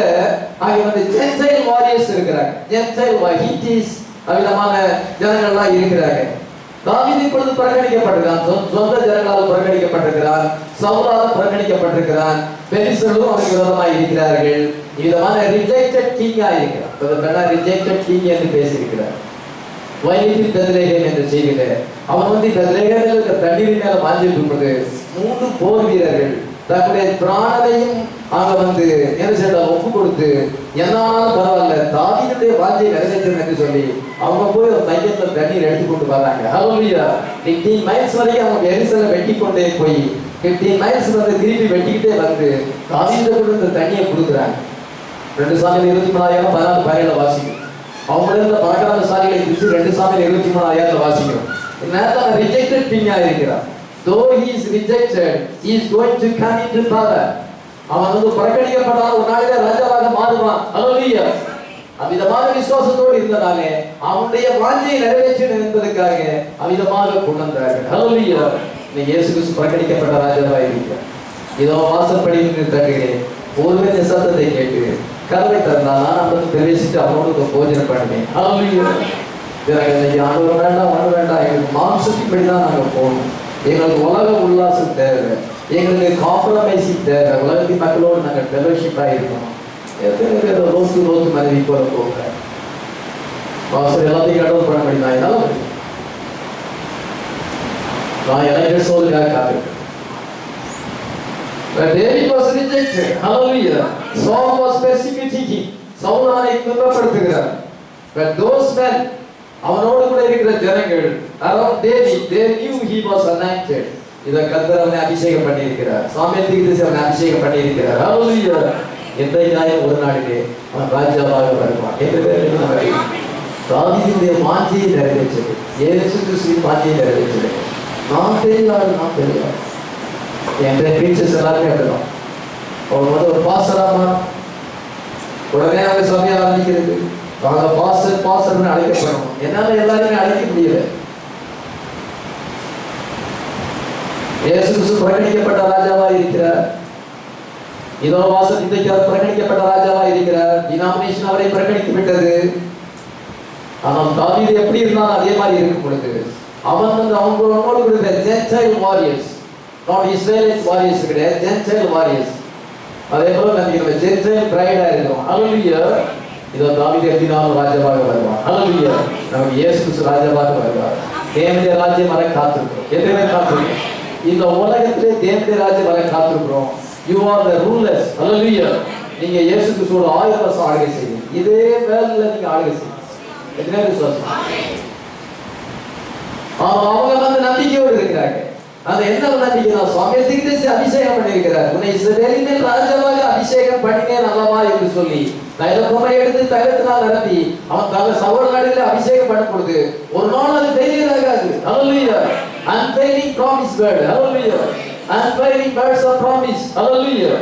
அங்க வந்து ஜென்டைல் வாரியர்ஸ் இருக்கிறாங்க. ஜென்டைல் ஹிட்டிஸ் அவிதமான ஜனங்கள் எல்லாம் இருக்கிறாங்க. தாவீது இப்பொழுது புறக்கணிக்கப்பட்டிருக்கிறான், சொந்த ஜனங்களால் புறக்கணிக்கப்பட்டிருக்கிறான், சவுலால் புறக்கணிக்கப்பட்டிருக்கிறான், பெலிஸ்தர்களும் அவருக்கு விரோதமாக இருக்கிறார்கள். விதமான ரிஜெக்டட் கிங்கா இருக்கிறார். ரிஜெக்டட் கிங் என்று பேசியிருக்கிறார். வைனில் பெத்லெகேம் என்ற செய்தியில அவன் பெத்லெகேமில் இருக்கிற தண்ணீரின் மேல வாஞ்சிட்டு இருப்பது 3 போர் வீரர்கள் தன்னுடைய பிராணனையும் அங்க என்ன செய்ய ஒப்பு கொடுத்து என்னாலும் பரவாயில்ல தாவீதுடைய வாஞ்சையை நிறைவேற்றணும் என்று சொல்லி அவங்க போய் ஒரு மையத்துல தண்ணீர் எடுத்துக்கொண்டு வர்றாங்க. ஹல்லேலூயா. 15 மைல்ஸ் வரைக்கும் அவங்க எரிசலை வெட்டி கொண்டே போய் 15 மைல்ஸ் திருப்பி வெட்டிக்கிட்டே தாவீது கூட இந்த தண்ணியை கொடுக்குறாங்க. 2 சாமியில் 23,000 14 பதினேழு வாசிக்கும். அவங்கள இருந்த பணக்காரசாலிகளை குறித்து 2 சாமியில் 23,000 வாசிக்கிறோம். நேரத்தில் ரிஜெக்டட் கிங்கா இருக்கிறார். Though he is rejected, he is going to come into power. அவன் புறக்கணிக்கப்பட்டால் ஒரு நாளிலே ராஜாவாக மாறுவான். ஹல்லேலூயா. அவ்விதமான விசுவாசத்தோடு இருந்தனாலே அவனுடைய வாஞ்சையை நிறைவேற்றணும் என்பதற்காக அவ்விதமாக கொண்டு வந்தார்கள். ஹல்லேலூயா. இயேசு கிறிஸ்து புறக்கணிக்கப்பட்ட ராஜாவாக இருக்கிறார். இதோ வாசற்படி நின்று தட்டுகிறேன், ஒருவன் சத்தத்தை கேட்டு கதவை திறந்தால் நான் பிரவேசித்து அவனோடு போஜனம் பண்ணுவேன். ஹல்லேலூயா. இன்னைக்கு ஆண்டவர் வேண்டாம் ஒன்று வேண்டாம், எங்களுக்கு மாம்சத்தின்படிதான் நாங்கள் போகணும். எங்களுக்கு உலக உல்லாசம் தேவை, எங்களுக்கு காம்ப்ரமைசிங் தேவை. உலகத்தின் மக்களோடு நாங்கள் ஃபெலோஷிப்பாக இருக்கணும். எத்தனை பேர் ரோத்து மனைவி போல போகிறேன் வாசல் எல்லாத்தையும் கடவுள் பண்ண முடியும். நான் என்னால் முடியும். நான் எனக்கு சொல்லுக்காக காத்திருக்கேன். David was rejected. Hallelujah. Saul was persecuting him. Saul அவனை துன்பப்படுத்துகிறார். But those men, அவனோடு கூட இருக்கிற ஜனங்கள், around David, they knew he was anointed. இத கர்த்தர் அவனை அபிஷேகம் பண்ணி இருக்கிறார். சாமுவேல் தீர்க்கதரிசி அவனை அபிஷேகம் பண்ணி இருக்கிறார். ஹல்லேலூயா. எந்த ஒரு நாளிலே அவன் ராஜாவாக வருவான். தாவீதுடைய வாஞ்சையை நிறைவேற்றது, இயேசு கிறிஸ்துவின் வாஞ்சையை நிறைவேற்றது. நான் பெரியாள் என் டீச்சர்ஸ் எல்லாருமே அப்படிதான். அவங்க ஒரு பாசராமா உடனே அவங்க சபையை ஆரம்பிக்கிறது. அவங்க பாசர்னு அழைக்கப்படணும். என்னால எல்லாருமே அழைக்க முடியல. இயேசு கிறிஸ்து புறக்கணிக்கப்பட்ட ராஜாவா இருக்கிறார். இதோ வாசல் இன்றைக்கு புறக்கணிக்கப்பட்ட ராஜாவா இருக்கிறார். டினாமினேஷன் அவரை புறக்கணித்து விட்டது. ஆனால் தாவீது எப்படி இருந்தாலும் அதே மாதிரி இருக்கும் பொழுது அவன் அவங்களோடு கூட ஜென்டைல் வாரியர்ஸ், நாட் இஸ்ரேலியன் வாரியர்ஸ் கிடையாது, ஜென்டைல் வாரியர்ஸ். அதே போல நம்ம ஜென்டைல் பிரைடா இருக்கிறோம். ஹல்லேலூயா. இதோ தாவீது எப்படினாலும் ராஜாவாக வருவான். ஹல்லேலூயா. நமக்கு இயேசு கிறிஸ்து ராஜாவாக வருவார். தேவனுடைய ராஜ்யம் வர காத்திருக்கிறோம். எதுவுமே காத்திருக்கிறோம். இந்த உலகத்திலே தேவனுடைய ராஜ்யம் வர காத்திருக்கிறோம். You are the rulers. ஹல்லேலூயா. நீங்க இயேசு கிறிஸ்துவோட 1000 வருஷம் ஆளுகை செய்யுங்க. இதே வேலையில நீங்க ஆளுகை செய்யுங்க. எத்தனை விசுவாசம்? அவங்க நம்பிக்கையோடு இருக்கிறாங்க. அந்த என்ன நம்பிக்கை? சாமுவேல் தீர்க்கதரிசி அபிஷேகம் பண்ணியிருக்கிறார். உன்னை இஸ்ரவேலின் மேல் ராஜாவாக அபிஷேகம் பண்ணினேன் அல்லவா என்று சொல்லி தைலப்பொம்மை எடுத்து தைலத்தினால் நிரப்பி அவன் தலை சவுல் நாடுகளை அபிஷேகம் பண்ணும் பொழுது ஒரு நாள் அது ஃபெயிலியர் ஆகாது. ஹல்லேலூயா. unfailing promise word. Hallelujah. unfailing words of promise. Hallelujah.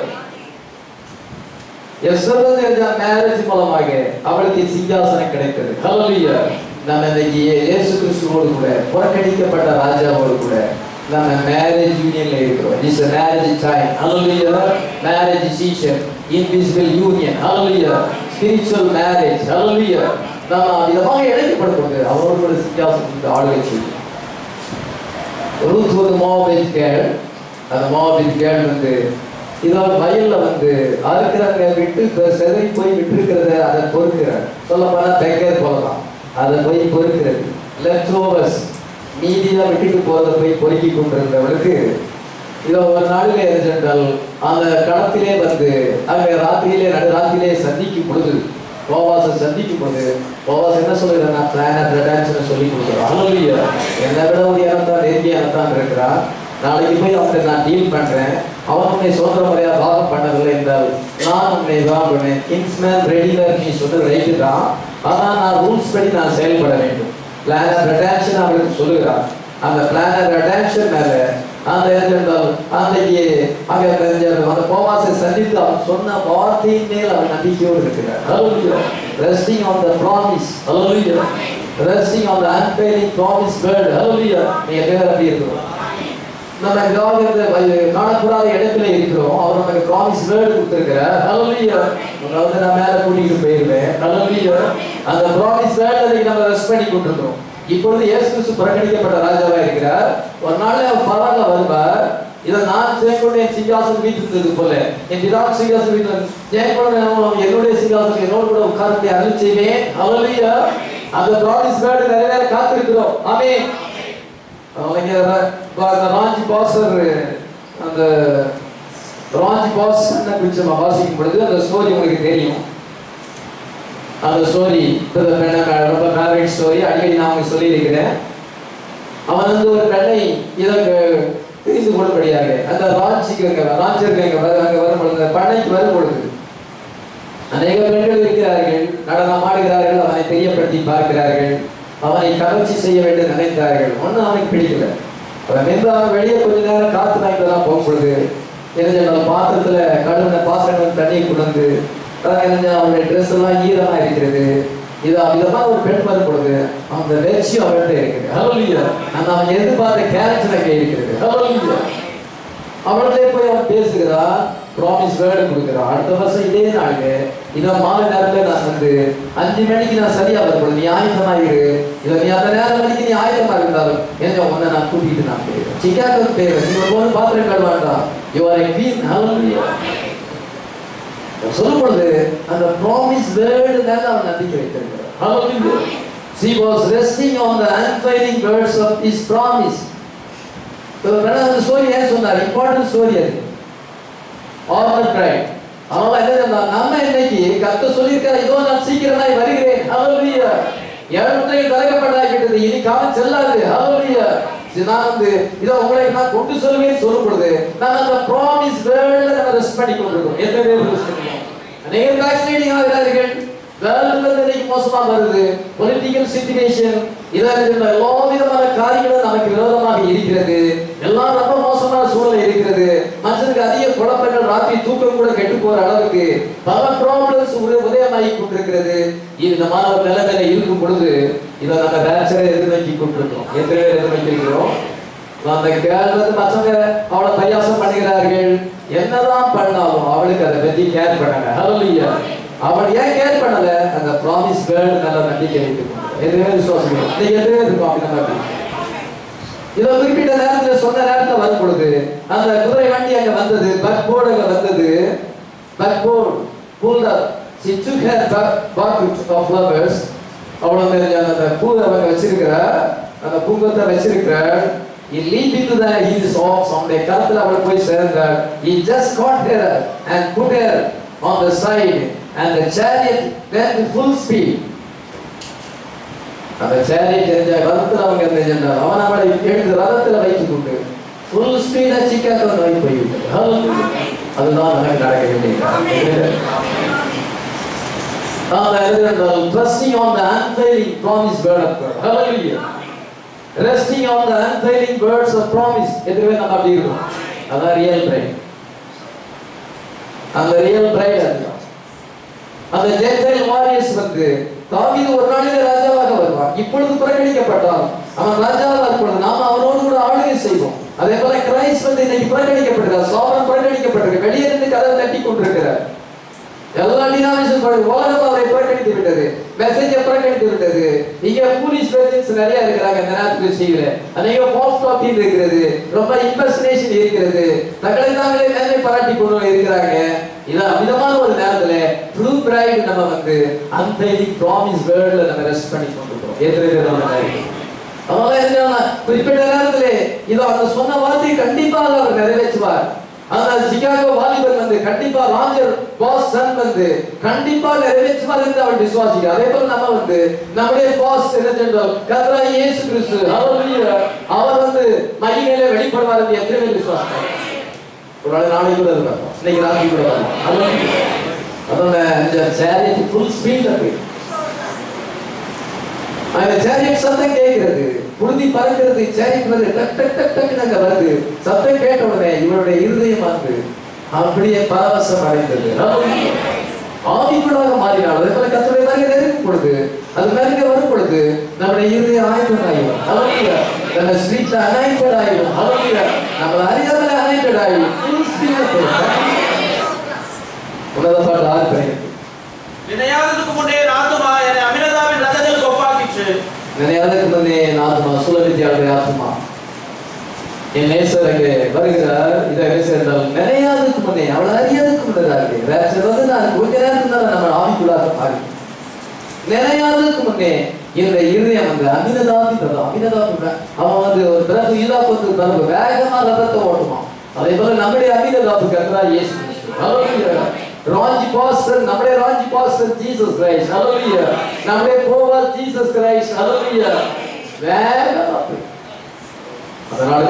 Esther marriage மூலமாக அவளுக்கு சிங்காசனம் கிடைத்தது. ஹல்லேலூயா. நம்ம இன்னைக்கு இயேசு கிறிஸ்துவோடு கூட புறக்கணிக்கப்பட்ட ராஜாவோடு கூட நம்ம மேரேஜ் யூனியன்ல இருக்கிறோம். It's a marriage time. Hallelujah. Marriage season, invisible union. Hallelujah. Spiritual marriage. Hallelujah. நம்ம விதமாக இணைக்கப்படும்போது அவரோடு கூட சிங்காசனத்தை ஆளுகை செய்யும். ரூத் ஒரு மோவாபிட் கேர்ள். அந்த மோவாபிட் கேர்ள் இதோட வயல்ல அறுக்கிறவங்க விட்டு செதறி போய் விட்டுருக்கிறத அதை பொறுக்கிறார். சொல்ல போனா பெக்கர் போகலாம். அதை போய் பொறுக்கிறது. லெஃப்ட் ஓவர்ஸ் மீதியா விட்டுட்டு போறதை போய் பொறுக்கி கொண்டிருந்தவளுக்கு இதோ ஒரு நாளிலே இருந்தால் அந்த களத்திலே அங்க ராத்திரியிலே நடுராத்திரியிலே சந்திக்கும் பொழுது போவாசை சந்திக்கும் பொழுது போவாஸ் என்ன சொல்லுறேன்? நான் பிளான் ஆஃப் ரெடான்ஷன் சொல்லி கொடுக்குறேன். ஹல்லேலூயா. என்னை விட ஒரு இனத்தான் நெருங்கியானத்தான் இருக்கிறான். நாளைக்கு போய் அவனை நான் டீல் பண்றேன். அவன் உன்னை சுதந்திர முறையா பாகம் பண்ணவில்லை என்றால் நான் உன்னை தான் பண்ணுவேன். கிங்ஸ்மேன் ரெடிலர் நீ சொல்றது ரைட்டு தான், ஆனா நான் ரூல்ஸ் படி நான் செயல்பட வேண்டும். பிளான் ஆஃப் ரெடான்ஷன் அவளுக்கு சொல்லுகிறான். அந்த பிளான் ஆஃப் ரெடான்ஷன் மேல அந்த அன்றைக்கு அந்த போவாசை சந்தித்து அவன் சொன்ன வார்த்தையின் மேல் அவன் நம்பிக்கையோடு இருக்கிறார். ஹல்லேலூயா. Resting on the promise. ஹல்லேலூயா. Resting on the unfailing promise word. ஹல்லேலூயா. நீங்க பேர் அப்படி இருக்கிறோம். நம்ம காணக்கூடாத இடத்துல இருக்கிறோம். அவர் நமக்கு ப்ராமிஸ் வேர்டு கொடுத்திருக்கிறார். ஹல்லேலூயா. உங்களை நான் மேல கூட்டிட்டு போயிருவேன். ஹல்லேலூயா. அந்த ப்ராமிஸ் வேர்டை நம்ம ரெஸ்ட் பண்ணி கொண்டிருக்கிறோம். இப்பொழுது இயேசு கிறிஸ்து புறக்கணிக்கப்பட்ட ராஜாவா இருக்கிறார். ஒரு நாள் அவர் பரவாயில்ல வருவார். இதை நான் ஜெயக்கொண்டு என் சிங்காசனம் வீட்டிருந்தது போல என் பிதாவின் சிங்காசனம் வீட்டில் ஜெயக்கொண்டு என்னுடைய சிங்காசனம் என்னோடு கூட உட்கார்ந்து அருள் செய்வேன். ஹல்லேலூயா. அந்த ப்ராமிஸ் வேர்டு நிறைவேற காத்திருக்கிறோம். ஆமென். ராஞ்சி பாஸ்டர் அந்த ராஞ்சி பாஸ் குறித்து நம்ம வாசிக்கும் பொழுது அந்த ஸ்டோரி உங்களுக்கு தெரியும். அந்த ஸ்டோரி ரொம்ப ஃபேவரட் ஸ்டோரி. அடிக்கடி நான் உங்களுக்கு சொல்லியிருக்கிறேன். அவன் வந்து ஒரு பெண்ணை இதற்கு தெரிந்து கொள்ளும்படியாக அந்த ராஞ்சிக்கு அங்கே வரும் பொழுது பண்ணைக்கு வரும் பொழுது அநேக பெண்கள் இருக்கிறார்கள், நடனம் ஆடுகிறார்கள், அவனை தெரியப்படுத்தி பார்க்கிறார்கள், அவனை கவர்ச்சி செய்ய வேண்டும் நினைத்தார்கள். ஒன்றும் அவனுக்கு பிடிக்கல. அவன் நின்று அவன் வெளியே கொஞ்ச நேரம் காத்து வாங்கிட்டு தான் போகும் பொழுது என்ன பாத்திரத்துல கழுவின பாத்திரங்கள் தண்ணியை கொண்டு அவனுடைய ட்ரெஸ் எல்லாம் ஈரமா இருக்கிறது. இது விதமா ஒரு பெண் வரும் பொழுது அந்த லட்சியம் அவர்கிட்ட இருக்குது. ஹல்லேலூயா. அந்த அவன் எதிர்பார்த்த கேரக்டர் அங்கே இருக்கிறது. ஹல்லேலூயா. அவர்களே போய் அவன் பேசுகிறான், ப்ராமிஸ் வேர்டு கொடுக்குறான். அடுத்த வருஷம் இதே நாளுக்கு இதை மாலை நேரத்தில் நான் வந்து 5 மணிக்கு நான் சரியா வரும், நீ ஆயுதமாயிரு. இதை நீ அந்த நேரம் மணிக்கு நீ ஆயுதமா இருந்தாலும் என்ன உன்னை நான் கூட்டிட்டு நான் போயிடுவேன். சிக்காகோ பேரு நீ ஒரு பாத்திரம் கழுவாண்டாம். You are a queen. ஹல்லேலூயா. சொல்லும் பொழுது அந்த ப்ராமிஸ் வேர்டு மேல அவன் நம்பிக்கை வைத்திருக்கிறார். Hallelujah. She was resting on the unfailing words of his promise. அந்த ஸ்டோரி ஏன் சொன்னார்? இம்பார்ட்டன்ட் ஸ்டோரி அது. All right. அதனால என்ன நம்ம இன்னைக்கு கர்த்தர் சொல்லியிருக்கார், இதோ நான் சீக்கிரமாய் வருகிறேன். ஹல்லேலூயா. ஏழுத்தையும் திறக்கப்பட்டாகிவிட்டது, இனி காலம் செல்லாது. ஹல்லேலூயா. நான் வந்து இதோ உங்களை நான் கொண்டு சொல்லுவேன் சொல்லும் பொழுது நான் அந்த ப்ராமிஸ் வேர்ட்ல நம்ம ரெஸ்ட் பண்ணி கொண்டிருக்கோம். எந்த வேர்டு ரெஸ்ட் பண்ணுவோம்? அநேக பேக்ஸ்லைடிங் ஆகிறார்கள். வேர்ல்டு இன்னைக்கு மோசமா வருது. பொலிட்டிக்கல் சிச்சுவேஷன் இதற்கு எல்லா விதமான காரியங்களும் நமக்கு விரோதமாக இருக்கிறது. எல்லாம் ரொம்ப மோசமான சூழ்நிலை இருக்கிறது. மனுஷனுக்கு அதிக குழப்பங்கள், ராத்திரி தூக்கம் கூட கெட்டு போற அளவுக்கு பல ப்ராப்ளம்ஸ் உதயமாகி கொண்டிருக்கிறது. இந்த மாதிரி ஒரு நிலைமையில இருக்கும் பொழுது இதை நம்ம நேச்சரை எதிர்நோக்கி கொண்டிருக்கிறோம். எத்தனை பேர் எதிர்நோக்கியிருக்கிறோம்? அந்த கேர்ள் வந்து மற்றவங்க அவளை பரியாசம் பண்ணுகிறார்கள். என்னதான் பண்ணாலும் அவளுக்கு அதை பற்றி கேர் பண்ணல. ஹல்லேலூயா. அவன் ஏன் கேர் பண்ணல? அந்த ப்ராமிஸ் வேர்டு நல்ல நம்பிக்கை வைத்துக்கணும். எதுவே விசுவாசம் இன்னைக்கு எதுவே இருக்கும். அப்படி நம்ம இதை குறிப்பிட்ட நேரத்தில் சொன்ன நேரத்தில் வரும் பொழுது அந்த குதிரை வண்டி அங்க வந்தது, பக் போர்டு அங்க வந்தது. Buck board pulled up. She took her bucket of flowers. அவளை அந்த பூவை அவங்க வச்சிருக்கிற அந்த பூங்கத்தை வச்சிருக்கிறாள். He leaped into his arms. அவனுடைய கரத்தில் அவளை போய் சேர்ந்தாள். He just caught her and put her on the side and the chariot went with full speed. அந்த chariot தெரிஞ்ச ரதத்தில் அவங்க தெரிஞ்சார். அவன் அவளை எடுத்து ரதத்தில் வைத்துக் கொண்டு full speed சிக்காகோ நோக்கி போய்விட்டது. அதுதான் நமக்கு நடக்க வேண்டியது. Trusting on the unfailing promise word of God. Hallelujah. Resting on the unfailing words of promise. எதுவே நம்ம அப்படி இருக்கும். அதான் ரியல் பிரைட். அந்த ரியல் பிரைட் அதுதான். அந்த ஜென்டைல் வாரியர்ஸ் வந்து தாவீது ஒரு நாளிலே ராஜாவாக வருவான். இப்பொழுது புறக்கணிக்கப்பட்டான். அவன் ராஜாவாக இருப்பொழுது நாம் அவனோடு கூட ஆளுகை செய்வோம். அதே போல கிரைஸ்ட் வந்து இன்னைக்கு புறக்கணிக்கப்படுகிறார். சோபன் புறக்கணிக்கப்பட்டிருக்கு. வெளியே இருந்து கதவை தட்டி கொண்டிருக்கிறார். எல்லா டினாமினேஷன் உலகம் அவரை புறக்கணித்து விட்டது. மெசேஜை புறக்கணித்து விட்டது. இங்க போலீஸ் வெர்ஜன்ஸ் நிறைய இருக்கிறாங்க. இந்த நேரத்துக்கு செய்யல அநேக ஃபால்ஸ் டாக்டின் இருக்கிறது. ரொம்ப இம்பர்சனேஷன் இருக்கிறது. தங்களை தாங்களே மேன்மை பாராட்டி கொண்டு இருக்கிறாங்க. இதான் விதமான ஒரு நேரத்துல ட்ரூ பிரைட் நம்ம வந்து அன்ஃபெயிலிங் ப்ராமிஸ் வேர்ட்ல நம்ம ரெஸ்ட் பண்ணி கொண்டிருக்கிறோம். அதனால என்ன குறிப்பிட்ட நேரத்துல இதோ அந்த சொன்ன வார்த்தையை கண்டிப்பாக அவர் நிறைவேற்றுவார். அந்த சிகாகோ வாலிபர் வந்து கண்டிப்பா ராஜர் பாஸ் சன் வந்து கண்டிப்பா நிறைவேற்றுவார் என்று அவர் விசுவாசிக்கிறார். அதே போல நம்ம வந்து நம்முடைய பாஸ் என்ன சென்றால் கர்த்தராகிய இயேசு கிறிஸ்து ஹல்லேலூயா அவர் வந்து மகிமையிலே வெளிப்படுவார் என்று எத்தனை பேர் விசுவாசிக்கிறார்? ஒரு நாளைக்கு கூட இருக்கலாம், இன்னைக்கு ராத்திரி கூட வரலாம். அதோட இந்த சேரியட் ஃபுல் ஸ்பீட்ல போய் அந்த சேரியட் சத்தம் கேட்கிறது, புழுதி பறக்கிறது. சேரியட் வந்து டக் டக் டக் டக் அங்க வருது. சத்தம் கேட்ட உடனே இவருடைய இருதயம் வந்து அப்படியே பரவசம் அடைந்தது. ஆவிக்குள்ளாக மாறினாள். அதே போல கர்த்தருடைய வருகை நெருங்கும் பொழுது அது நெருங்க வரும் பொழுது நம்முடைய இருதயம் ஆயத்தம் ஆகிடும். ஹல்லேலூயா. நம்ம ஸ்பிரிட்ல அனாயிண்டட் ஆகிடும். ஹல்லேலூயா. நம்ம அறியாமலே அனாயிண்டட் ஆகிடும். ஃபுல் ஸ்பிரிட்ல போய் உலக பாட்டு ஆறு பேர் வினையாததுக்கு முன்னே ஆத்துமா என்னை அமினதாவின் ரதங்களுக்கு ஒப்பாக்கிற்று. நினையாததுக்கு முன்னே என் ஆத்மா சுலபித்தியாளுடைய ஆத்மா என் நேசர் அங்கே வருகிறார். இதை என்றால் நினையாததுக்கு முன்னே அவளை அறியாததுக்கு முன்னதாக ரேப்சர் வந்து நான் கொஞ்ச நேரத்துக்கு தான் நம்ம ஆவிக்குள்ளாக மாறி நினையாததுக்கு முன்னே இந்த இருதயம் வந்து அமினதாபி அவன் வந்து ஒரு பிறகு ஈலாப்பத்து பிறகு வேகமா ரதத்தை ஓட்டுவான். அதே போல நம்முடைய அமினதாபு கர்த்தராகிய இயேசு கிறிஸ்து. ராஞ்சி பாஸ்டர் நம்முடைய ராஞ்சி பாஸ்டர் ஜீசஸ் கிரைஸ்ட். ஹalleluya. நம்முடைய போவால் ஜீசஸ் கிரைஸ்ட். ஹalleluya. வேகமா அதனால